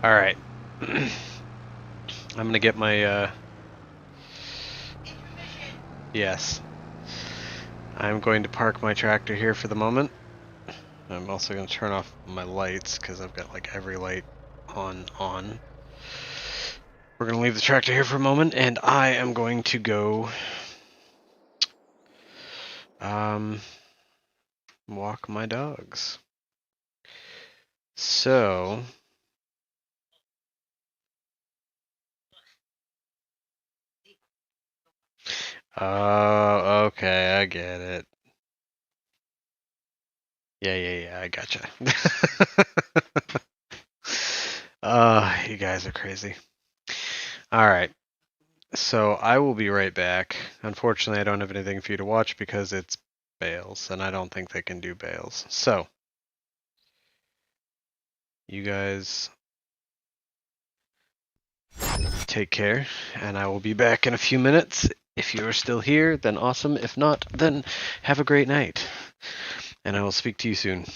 Alright. I'm gonna get my, yes. I'm going to park my tractor here for the moment. I'm also gonna turn off my lights, because I've got, like, every light on. We're gonna leave the tractor here for a moment, and I am going to go, walk my dogs. So... Oh, okay, I get it. Yeah, I gotcha. You guys are crazy. Alright, so I will be right back. Unfortunately, I don't have anything for you to watch because it's bales, and I don't think they can do bales. So, you guys take care, and I will be back in a few minutes. If you are still here, then awesome. If not, then have a great night, and I will speak to you soon.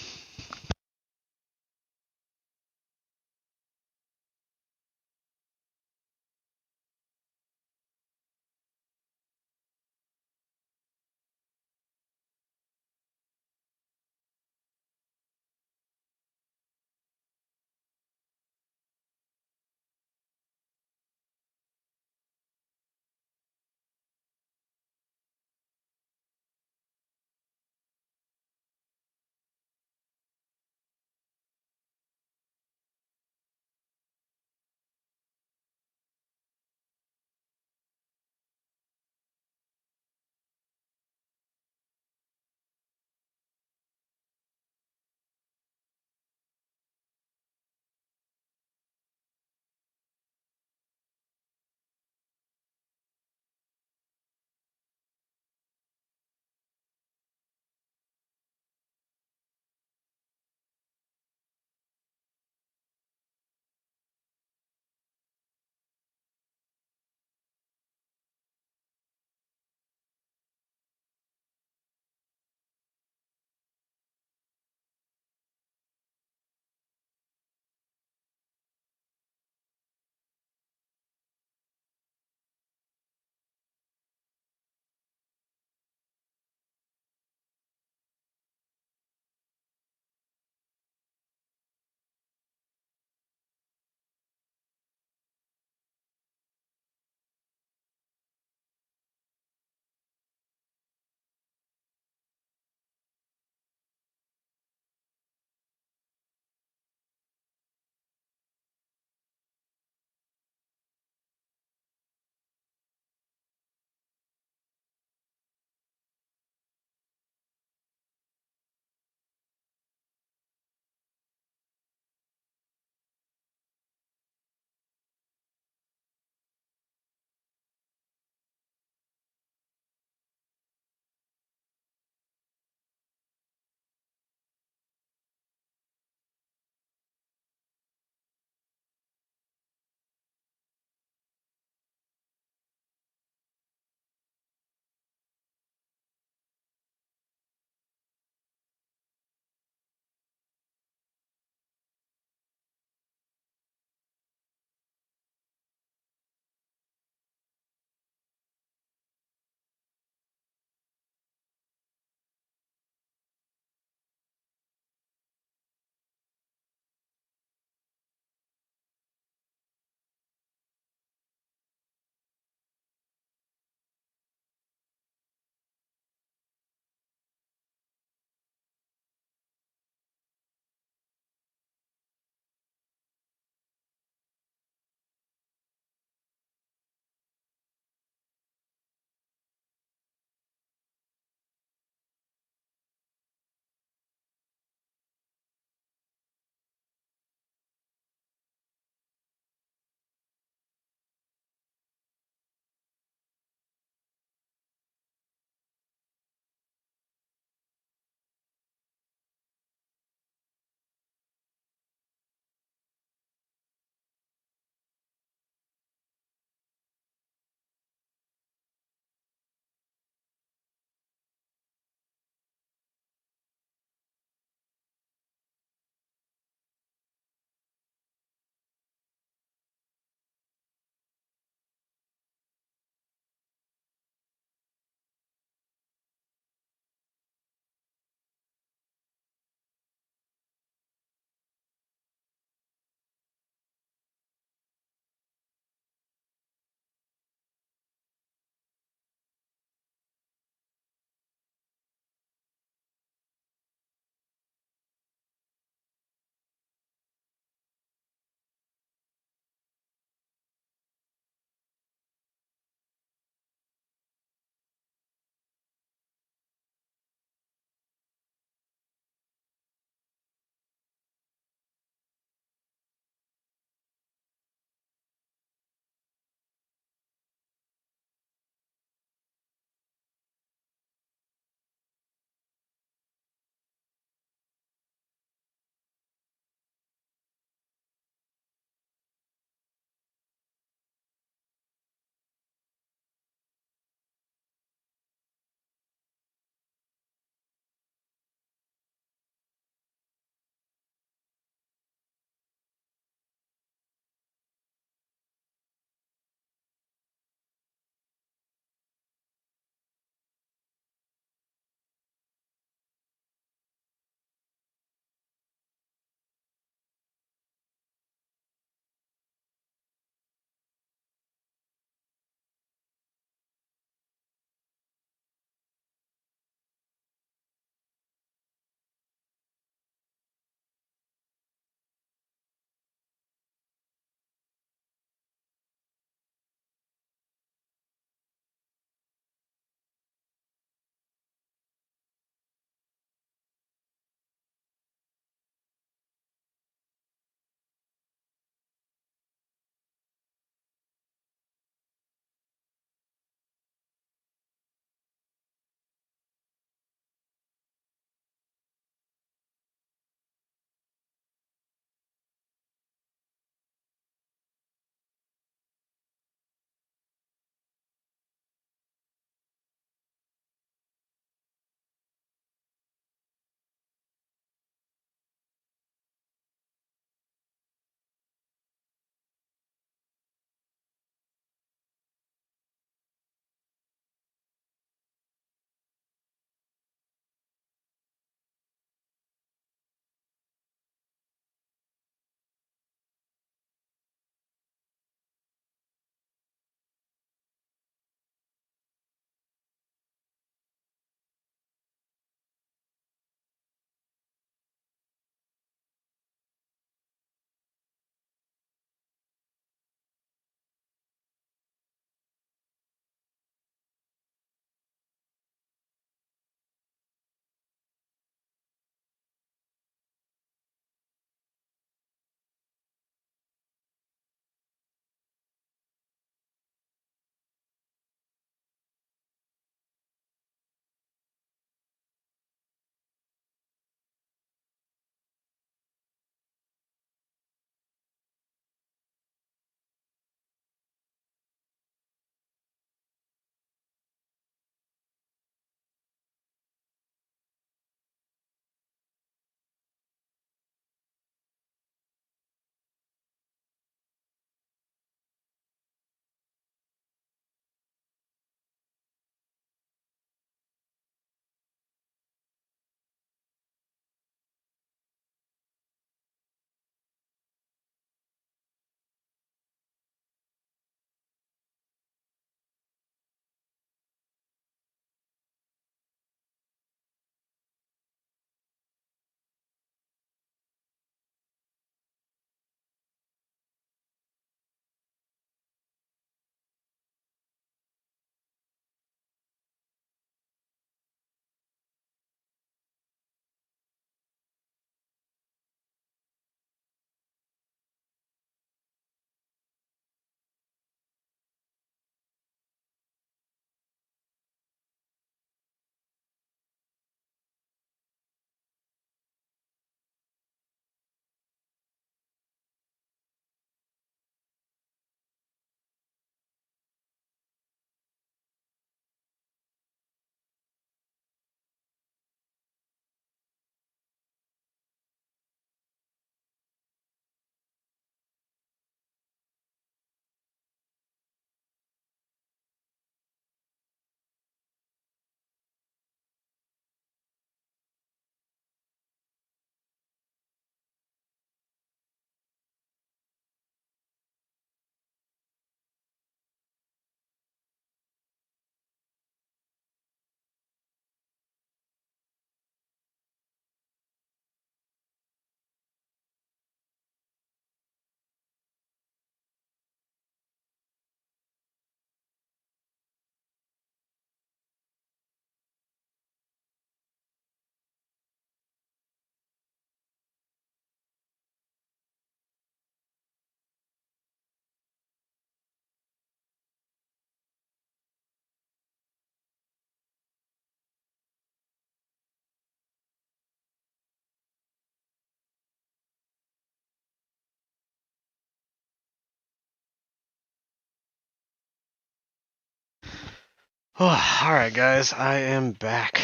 Alright, guys, I am back.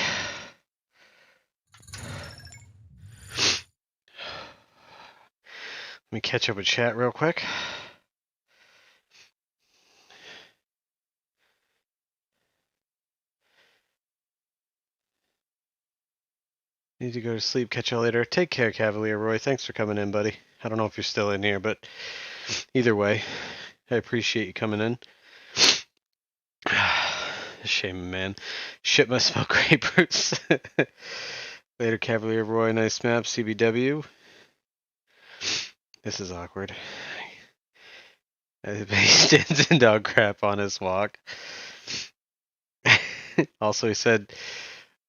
Let me catch up with chat real quick. Need to go to sleep. Catch you later. Take care, Cavalier Roy. Thanks for coming in, buddy. I don't know if you're still in here, but either way, I appreciate you coming in. Shame, man. Shit must smell grapefruits. Later, Cavalier Roy. Nice map. CBW. This is awkward. He stands in dog crap on his walk. Also, he said,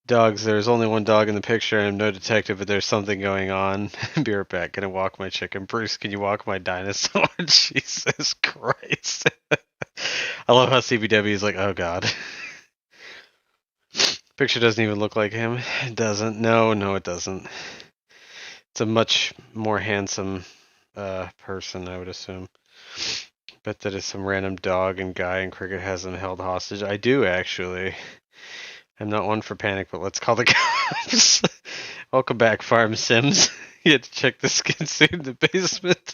dogs, there's only one dog in the picture. I'm no detective, but there's something going on. Be right back. Gonna walk my chicken. Bruce, can you walk my dinosaur? Jesus Christ. I love how CBW is like, oh god. Picture doesn't even look like him. It doesn't. No, it doesn't. It's a much more handsome person, I would assume. Bet that is some random dog and guy and Cricket has him held hostage. I do, actually. I'm not one for panic, but let's call the cops. Welcome back, Farm Sims. You had to check the skin suit in the basement.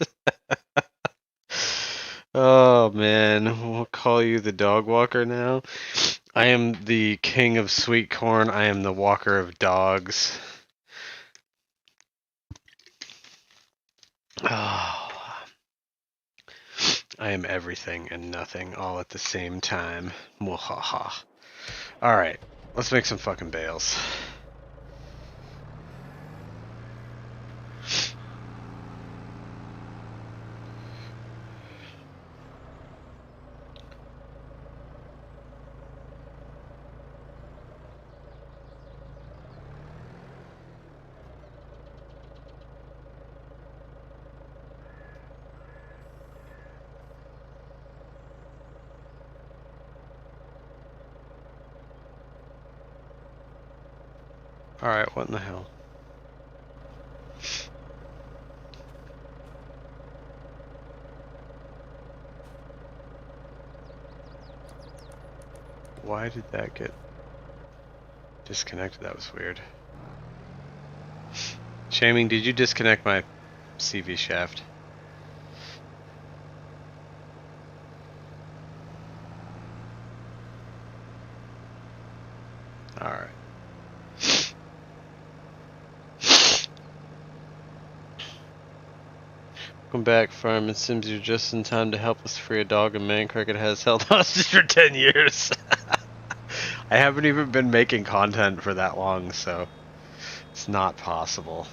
Oh, man. We'll call you the dog walker now. I am the king of sweet corn. I am the walker of dogs. Oh. I am everything and nothing all at the same time. Mwahaha. Alright, let's make some fucking bales. Alright, what in the hell? Why did that get disconnected? That was weird. Shaming, did you disconnect my CV shaft? Alright. Welcome back, Farm and Sims. You're just in time to help us free a dog and man Cricket has held hostage for 10 years. I haven't even been making content for that long, so it's not possible.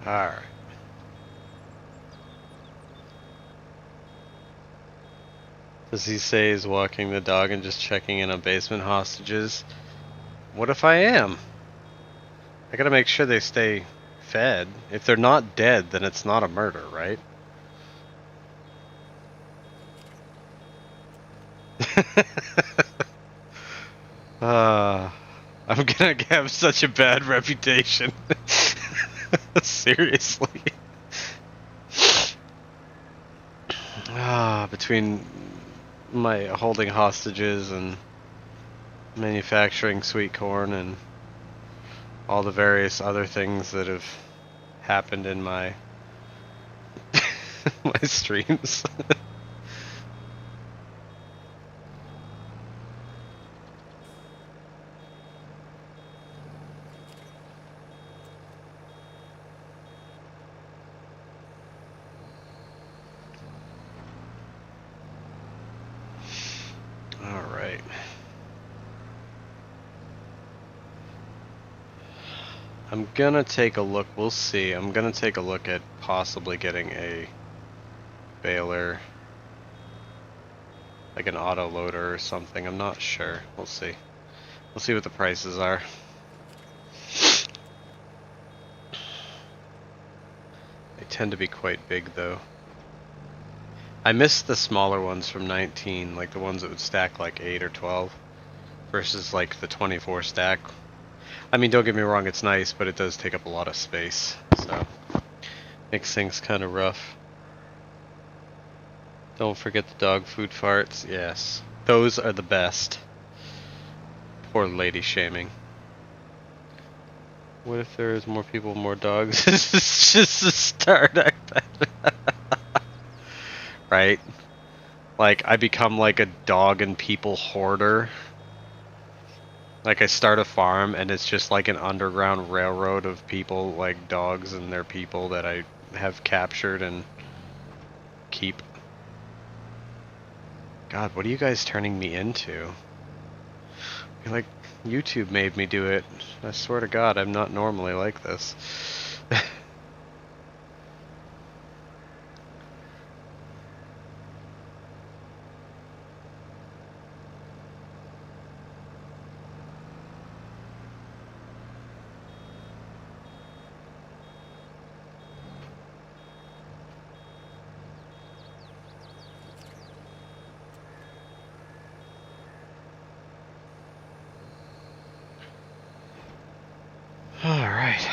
Alright. Does he say he's walking the dog and just checking in on basement hostages? What if I am? I gotta make sure they stay fed. If they're not dead, then it's not a murder, right? I'm gonna have such a bad reputation. Seriously. Between my holding hostages and manufacturing sweet corn and all the various other things that have happened in my my streams. All right. I'm gonna take a look. We'll see. I'm gonna take a look at possibly getting a baler, like an auto loader or something. I'm not sure. We'll see. We'll see what the prices are. They tend to be quite big though. I miss the smaller ones from 19, like the ones that would stack like 8 or 12 versus like the 24 stack. I mean, don't get me wrong, it's nice, but it does take up a lot of space, so makes things kind of rough. Don't forget the dog food farts. Yes, those are the best. Poor lady shaming. What if there is more people, more dogs? This is just a start, I bet. Right? Like, I become like a dog and people hoarder. Like, I start a farm and it's just like an underground railroad of people, like dogs and their people that I have captured and keep. God, what are you guys turning me into? Like, YouTube made me do it. I swear to God, I'm not normally like this. Alright.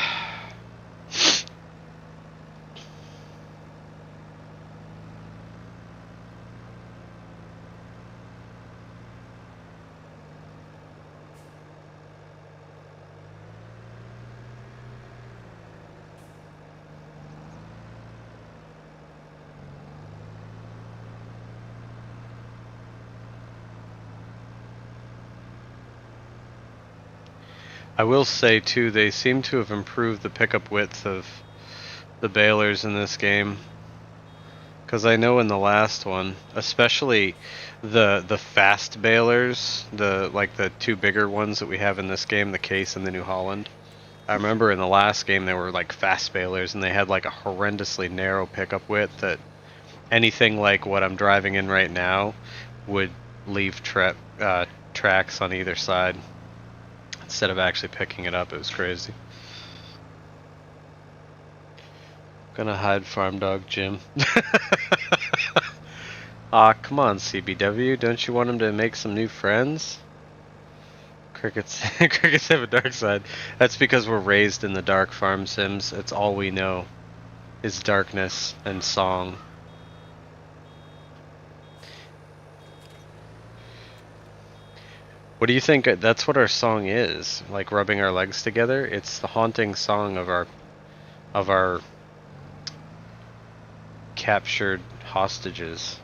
I will say too, they seem to have improved the pickup width of the balers in this game. Because I know in the last one, especially the fast balers, like the two bigger ones that we have in this game, the Case and the New Holland. I remember in the last game they were like fast balers and they had like a horrendously narrow pickup width that anything like what I'm driving in right now would leave tracks on either side instead of actually picking it up. It was crazy. Gonna hide farm dog Jim. Aw, come on, CBW. Don't you want him to make some new friends? Crickets crickets have a dark side. That's because we're raised in the dark farm sims. It's all we know is darkness and song. What do you think? That's what our song is, like rubbing our legs together. It's the haunting song of our captured hostages.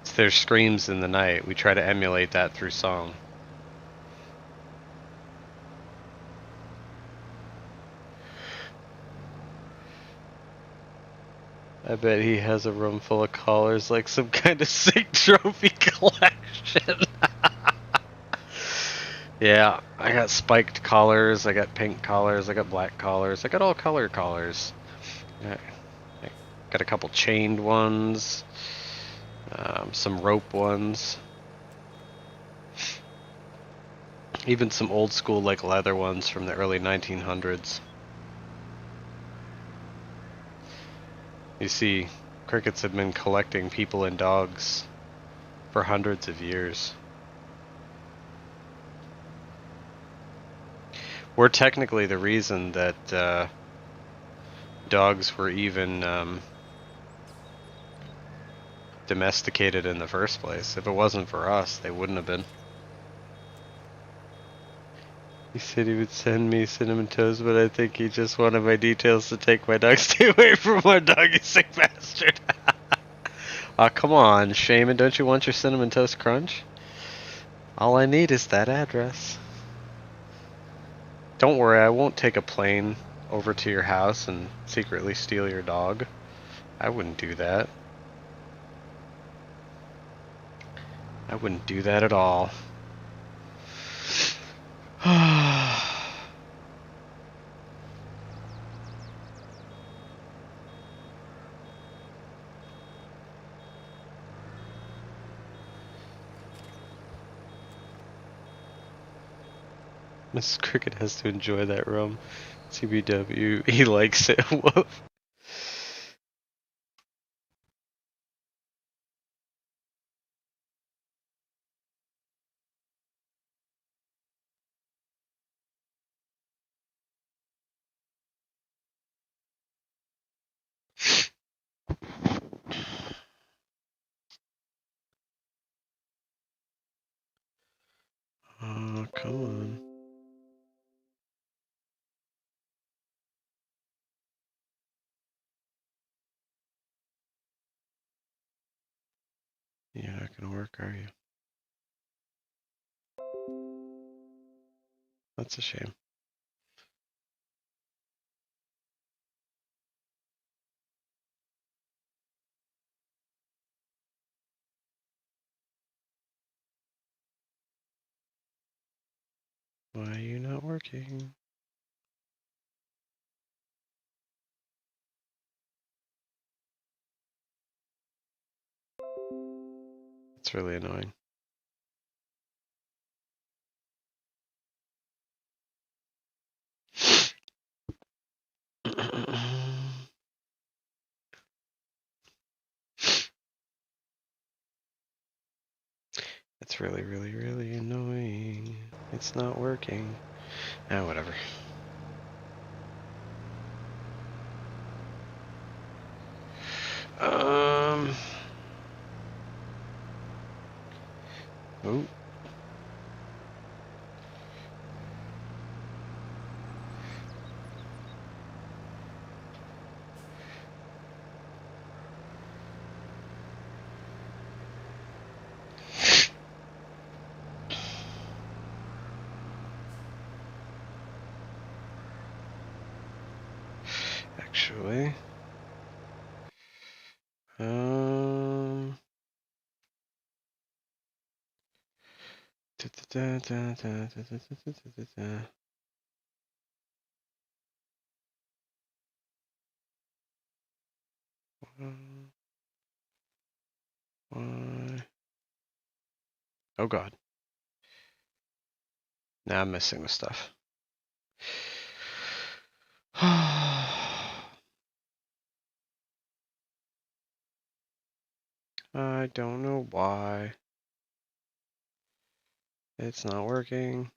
It's their screams in the night. We try to emulate that through song. I bet he has a room full of collars like some kind of sick trophy collection. Yeah, I got spiked collars, I got pink collars, I got black collars, I got all color collars. I got a couple chained ones, some rope ones, even some old school like leather ones from the early 1900s. You see, crickets have been collecting people and dogs for hundreds of years. We're technically the reason that dogs were even domesticated in the first place. If it wasn't for us, they wouldn't have been. He said he would send me cinnamon toast, but I think he just wanted my details to take my dog. Stay away from my dog, you sick bastard. Aw, come on, Shaman, don't you want your cinnamon toast crunch? All I need is that address. Don't worry, I won't take a plane over to your house and secretly steal your dog. I wouldn't do that. I wouldn't do that at all. Mrs. Cricket has to enjoy that rum. CBW, he likes it. Woof. Oh, come on. You're not gonna work, are you? That's a shame. Why are you not working? It's really annoying. It's really, really, really annoying. It's not working. Ah, whatever. Oh. Actually. Um. Da, da, da, da. Why? Oh god. Now I'm missing the stuff. I don't know why. It's not working.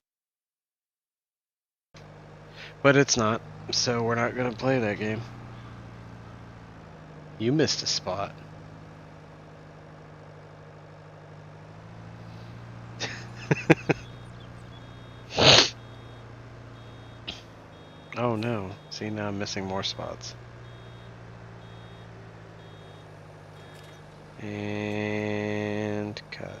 But it's not, so we're not gonna play that game. You missed a spot. Oh no. See, now I'm missing more spots. And cut.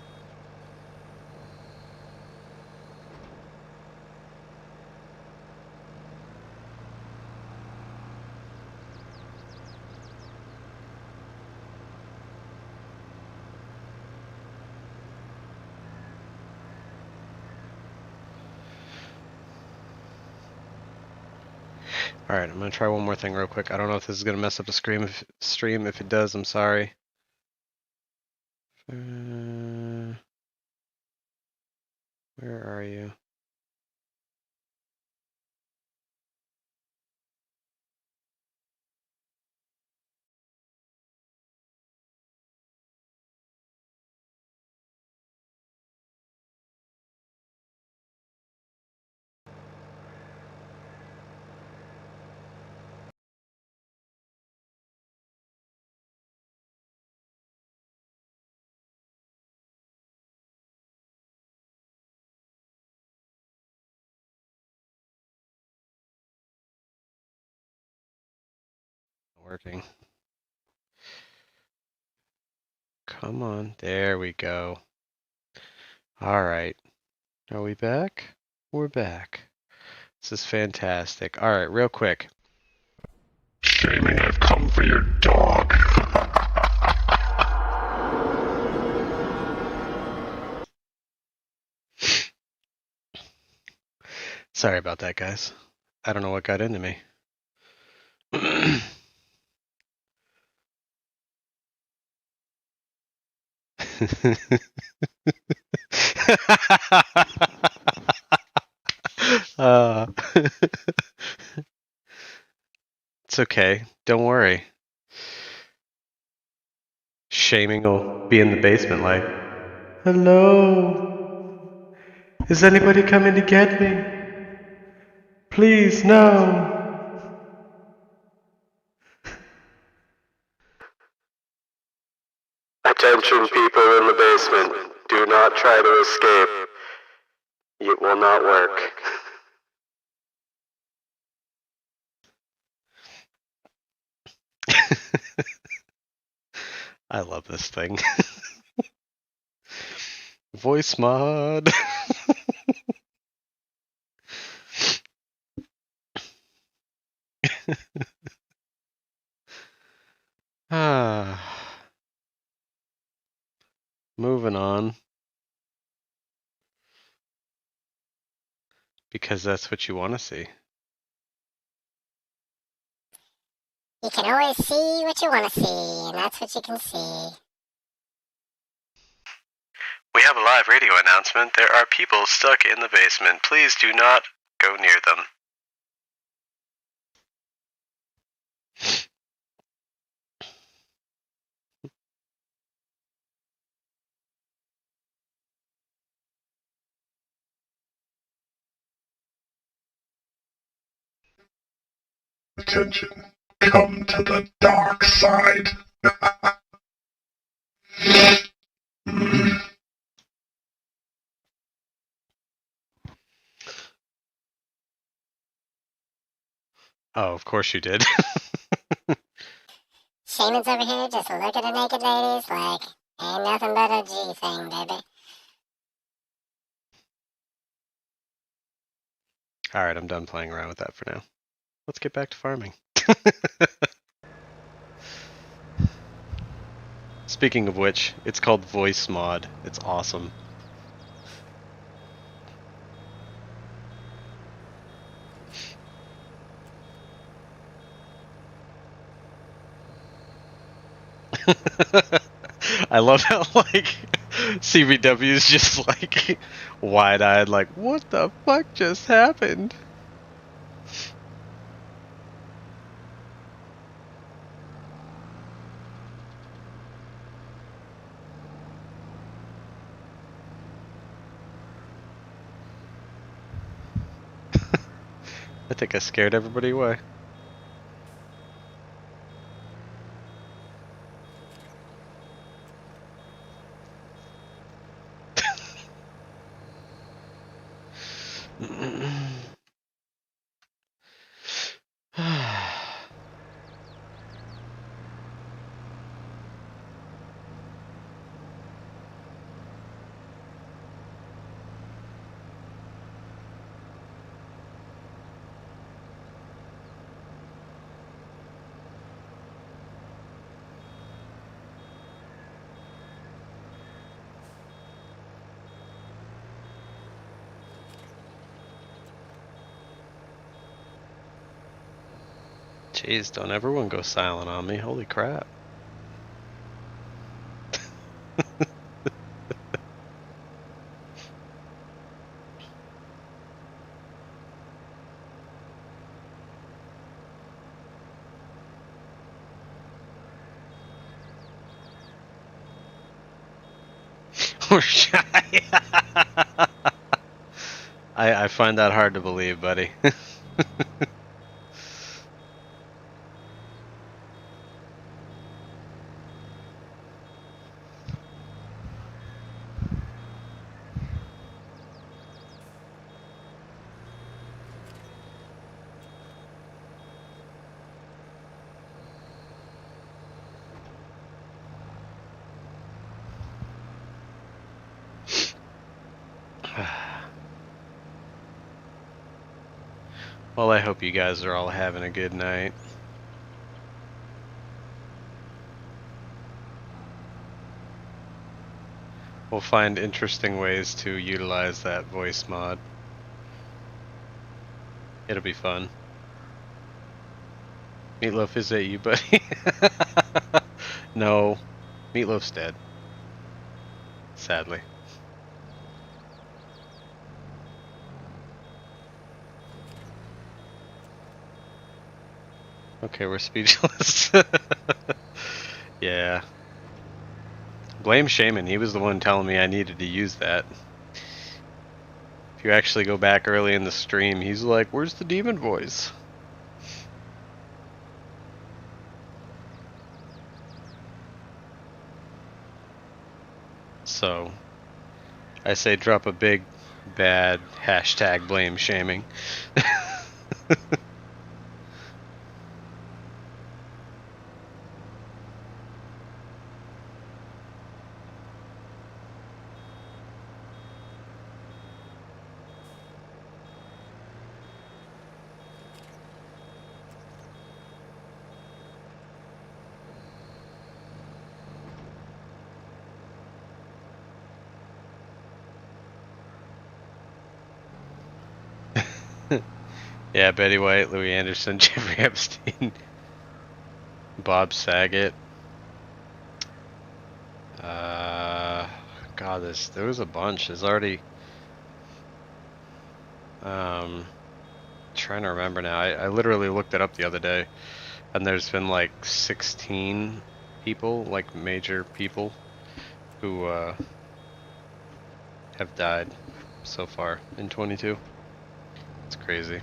Alright, I'm gonna try one more thing real quick. I don't know if this is gonna mess up the stream. If it does, I'm sorry. Where are you? working. Come on. There we go. All right. Are we back? We're back. This is fantastic. All right, real quick. Shaming, I've come for your dog. Sorry about that, guys. I don't know what got into me. uh, it's okay. Don't worry. Shaming will be in the basement like, hello? Is anybody coming to get me? Please, no. Attention people in the basement. Do not try to escape. It will not work. I love this thing. Voice mod. Moving on. Because that's what you want to see. You can always see what you want to see, and that's what you can see. We have a live radio announcement. There are people stuck in the basement. Please do not go near them. Attention, come to the dark side. Oh, of course you did. Shaman's over here just looking at naked ladies like, ain't nothing but a G thing, baby. Alright, I'm done playing around with that for now. Let's get back to farming. Speaking of which, it's called Voice Mod. It's awesome. I love how, like, CBW is just, like, wide-eyed, like, what the fuck just happened? I think I scared everybody away. Jeez, don't everyone go silent on me. Holy crap. We're shy. I find that hard to believe, buddy. Well, I hope you guys are all having a good night. We'll find interesting ways to utilize that voice mod. It'll be fun. Meatloaf, is that you, buddy? No. Meatloaf's dead. Sadly. Okay, we're speechless. Yeah. Blame Shaman, he was the one telling me I needed to use that. If you actually go back early in the stream, he's like, where's the demon voice? So, I say drop a big, bad hashtag blame shaming. Yeah, Betty White, Louis Anderson, Jeffrey Epstein, Bob Saget. God, there was a bunch. There's already. Trying to remember now. I literally looked it up the other day, and there's been like 16 people, like major people, who have died so far in 22. It's crazy.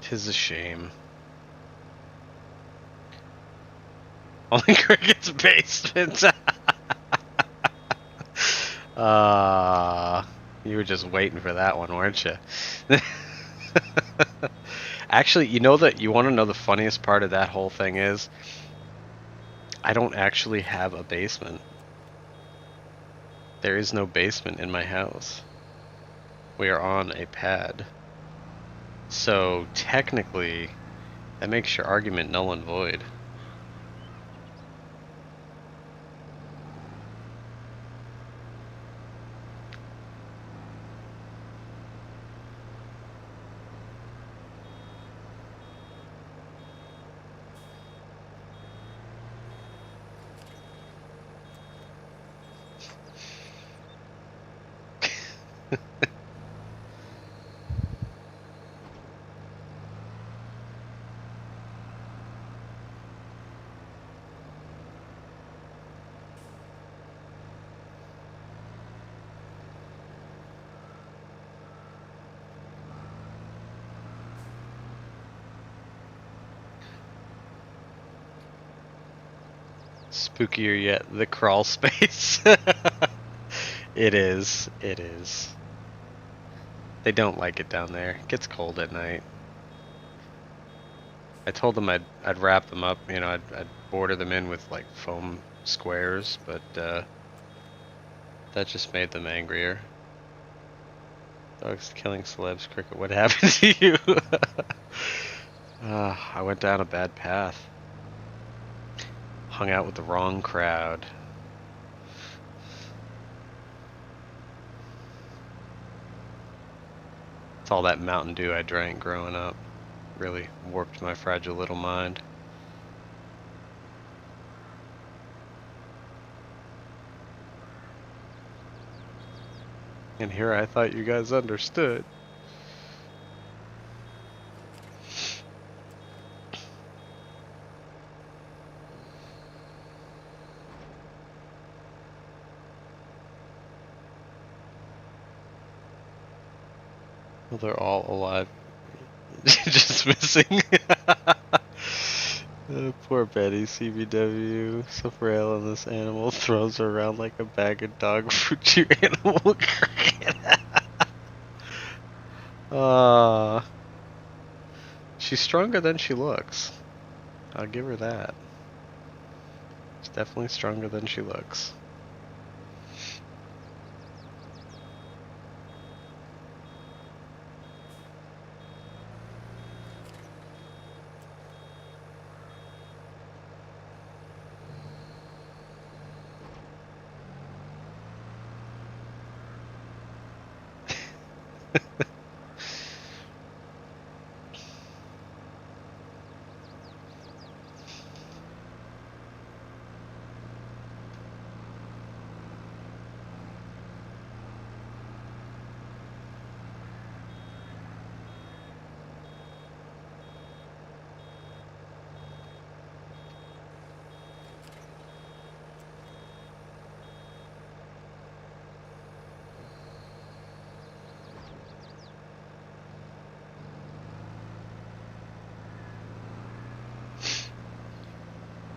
Tis a shame. Only Cricket's basement. You were just waiting for that one, weren't you? Actually, you want to know the funniest part of that whole thing is, I don't actually have a basement. There is no basement in my house. We are on a pad. So technically, that makes your argument null and void. Spookier yet, the crawl space. It is. It is. They don't like it down there. It gets cold at night. I told them I'd wrap them up. I'd border them in with like foam squares, but that just made them angrier. Dogs killing celebs. Cricket, what happened to you? I went down a bad path. Hung out with the wrong crowd. It's all that Mountain Dew I drank growing up. Really warped my fragile little mind. And here I thought you guys understood. Well, they're all alive. Just missing. Poor Betty, CBW. So frail and this animal throws her around like a bag of dog food. Your animal cricket. She's stronger than she looks. I'll give her that. She's definitely stronger than she looks.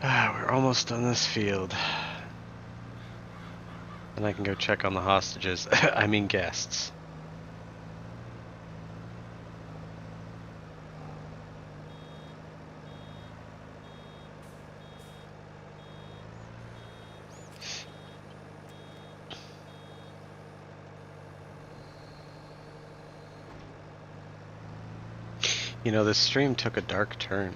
We're almost done this field. And I can go check on the hostages. I mean guests. You know, this stream took a dark turn.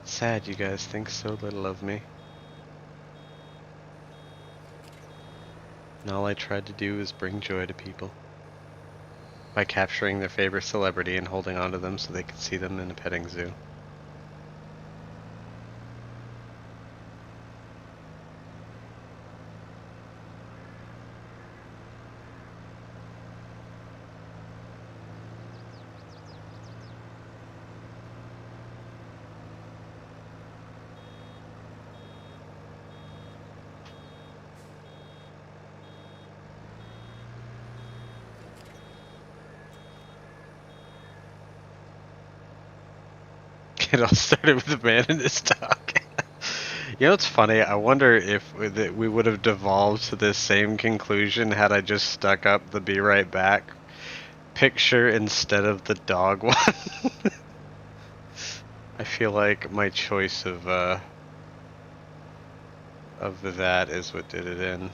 Sad you guys think so little of me. And all I tried to do was bring joy to people. By capturing their favorite celebrity and holding on to them so they could see them in a petting zoo. It all started with a man in his dog. You know what's funny? I wonder if we would have devolved to this same conclusion had I just stuck up the "be right back" picture instead of the dog one. I feel like my choice of that is what did it in.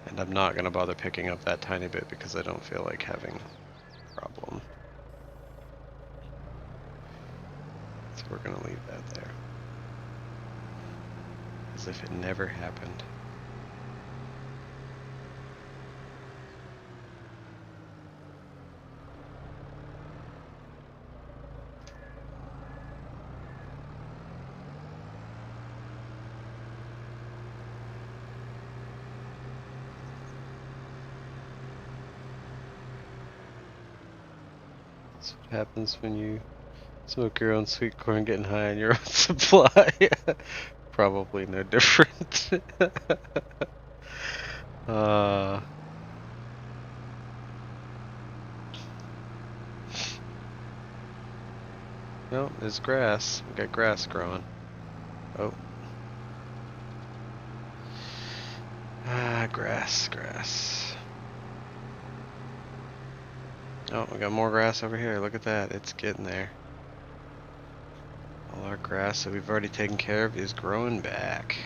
And I'm not gonna bother picking up that tiny bit because I don't feel like having a problem. So we're gonna leave that there. As if it never happened. That's what happens when you smoke your own sweet corn, getting high on your own supply. Probably no different. uh, no, there's grass. We got grass growing. Oh. Grass. Oh, we got more grass over here. Look at that. It's getting there. All our grass that we've already taken care of is growing back.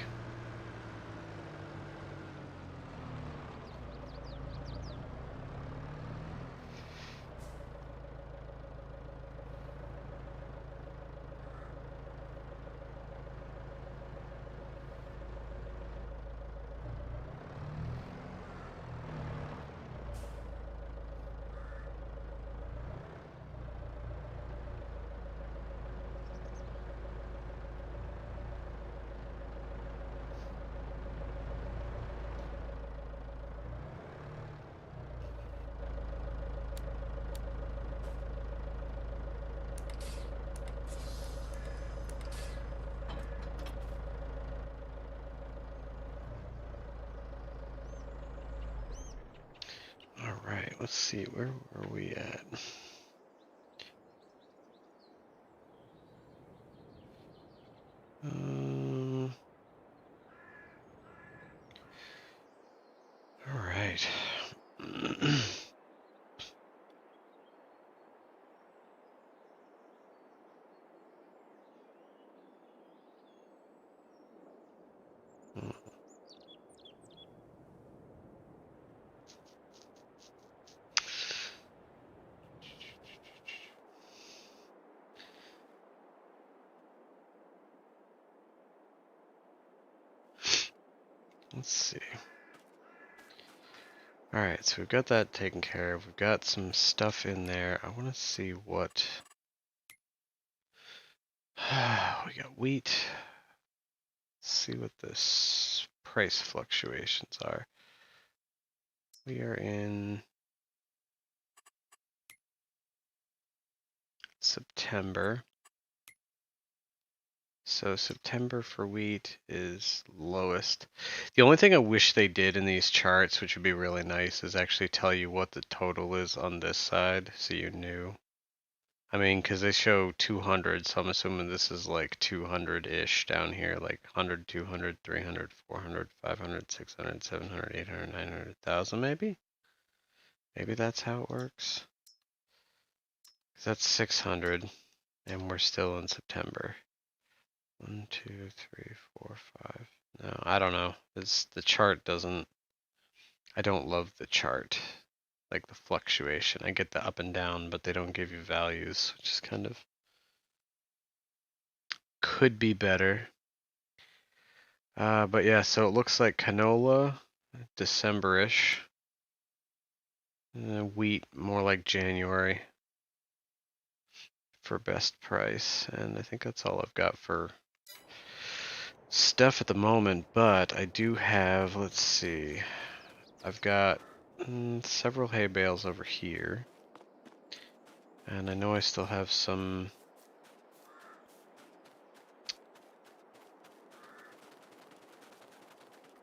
Alright, let's see, where are we at? Alright. Let's see. Alright, so we've got that taken care of. We've got some stuff in there. I want to see what... we got wheat. Let's see what this price fluctuations are. We are in September. So September for wheat is lowest. The only thing I wish they did in these charts, which would be really nice, is actually tell you what the total is on this side, so you knew. I mean, because they show 200, so I'm assuming this is like 200-ish down here, like 100, 200, 300, 400, 500, 600, 700, 800, 900, 1,000 maybe? Maybe that's how it works. 'Cause that's 600, and we're still in September. 1, 2, 3, 4, 5. No, I don't know. The chart doesn't. I don't love the chart, like the fluctuation. I get the up and down, but they don't give you values, which is kind of could be better. But yeah, so it looks like canola, December-ish. Wheat, more like January for best price. And I think that's all I've got for stuff at the moment, but I do have, let's see, I've got several hay bales over here. And I know I still have some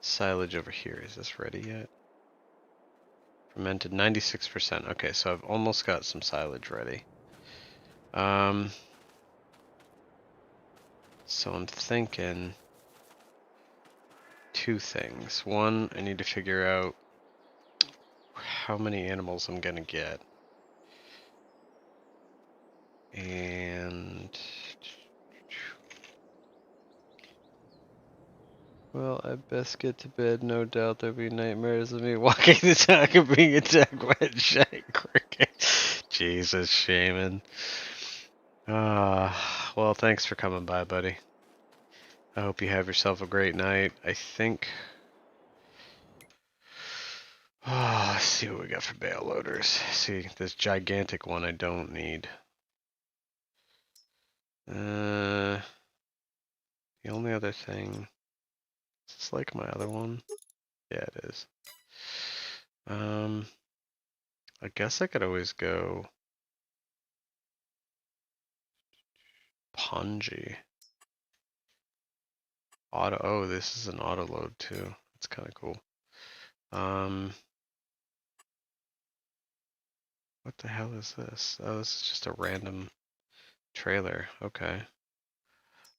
silage over here. Is this ready yet? Fermented 96%. Okay, so I've almost got some silage ready. So I'm thinking two things. One, I need to figure out how many animals I'm gonna get. And well, I best get to bed. No doubt there'll be nightmares of me walking the dog and being attacked by a giant cricket. Jesus, Shaman. Well, thanks for coming by, buddy. I hope you have yourself a great night. I think... let's see what we got for bale loaders. See, this gigantic one I don't need. The only other thing... Is this like my other one? Yeah, it is. I guess I could always go... Ponji. Auto. Oh, this is an auto load too. That's kind of cool. What the hell is this? Oh, this is just a random trailer. Okay.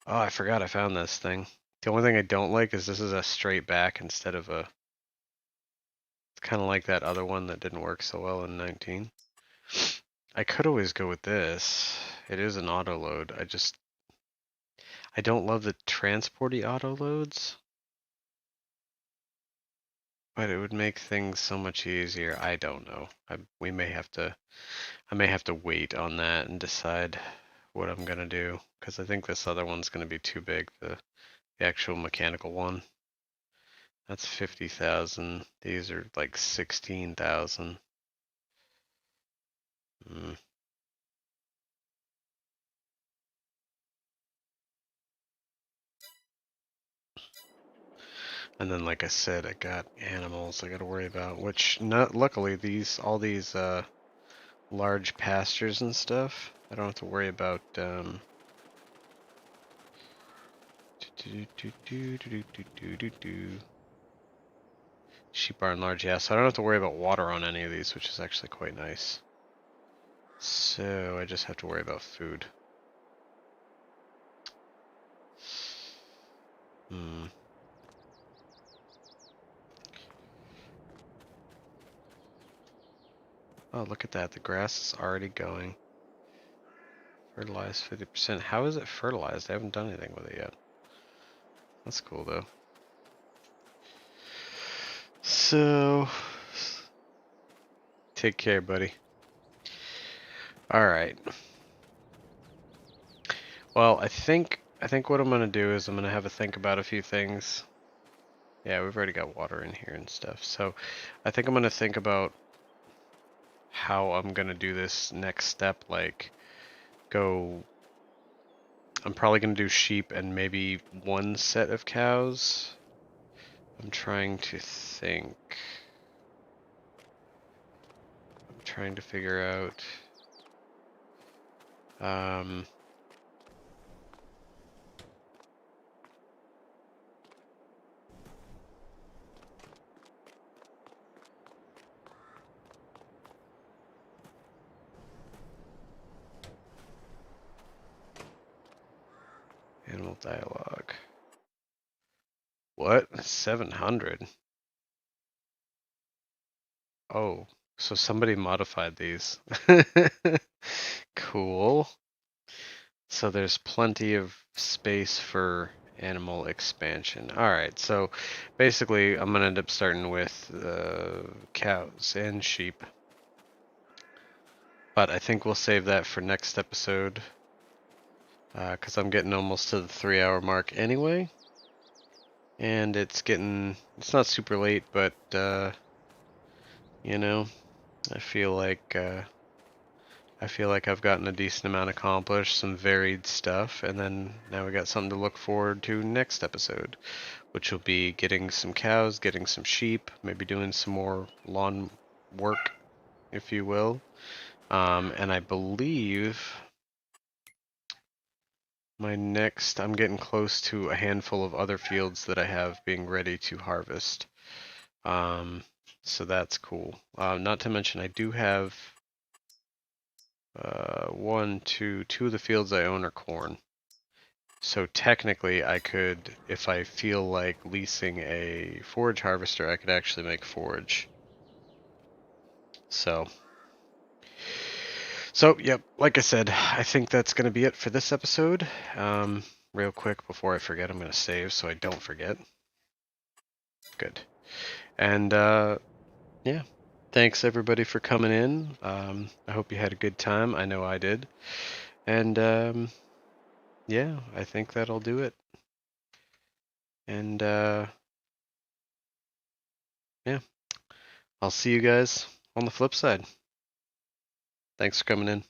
Oh, I forgot I found this thing. The only thing I don't like is this is a straight back instead of a... It's kind of like that other one that didn't work so well in 19. I could always go with this. It is an auto load. I don't love the transporty auto loads. But it would make things so much easier. I don't know. I may have to wait on that and decide what I'm gonna do, because I think this other one's gonna be too big, the actual mechanical one. That's 50,000. These are like 16,000. And then, like I said, I got animals I got to worry about, which luckily all these large pastures and stuff, I don't have to worry about. Sheep are large, yeah, so I don't have to worry about water on any of these, which is actually quite nice. So I just have to worry about food. Oh, look at that. The grass is already going. Fertilized 50%. How is it fertilized? I haven't done anything with it yet. That's cool, though. So, take care, buddy. Alright. Well, I think what I'm gonna do is I'm gonna have a think about a few things. Yeah, we've already got water in here and stuff. So I think I'm gonna think about how I'm gonna do this next step. Like, I'm probably gonna do sheep and maybe one set of cows. I'm trying to think. I'm trying to figure out. Animal dialogue. What? 700? Oh, so somebody modified these. Cool. So there's plenty of space for animal expansion. Alright, so basically I'm gonna end up starting with cows and sheep. But I think we'll save that for next episode. Because I'm getting almost to the 3-hour mark anyway. And it's not super late, but, you know, I feel like, I've gotten a decent amount accomplished, some varied stuff, and then now we got something to look forward to next episode, which will be getting some cows, getting some sheep, maybe doing some more lawn work, if you will. And I believe I'm getting close to a handful of other fields that I have being ready to harvest. So that's cool. Not to mention I do have two of the fields I own are corn. So technically I could, if I feel like leasing a forage harvester, I could actually make forage. So yep, like I said, I think that's going to be it for this episode. Real quick before I forget, I'm going to save so I don't forget. Good. And yeah, thanks everybody for coming in. I hope you had a good time. I know I did. And yeah, I think that'll do it. And yeah, I'll see you guys on the flip side. Thanks for coming in.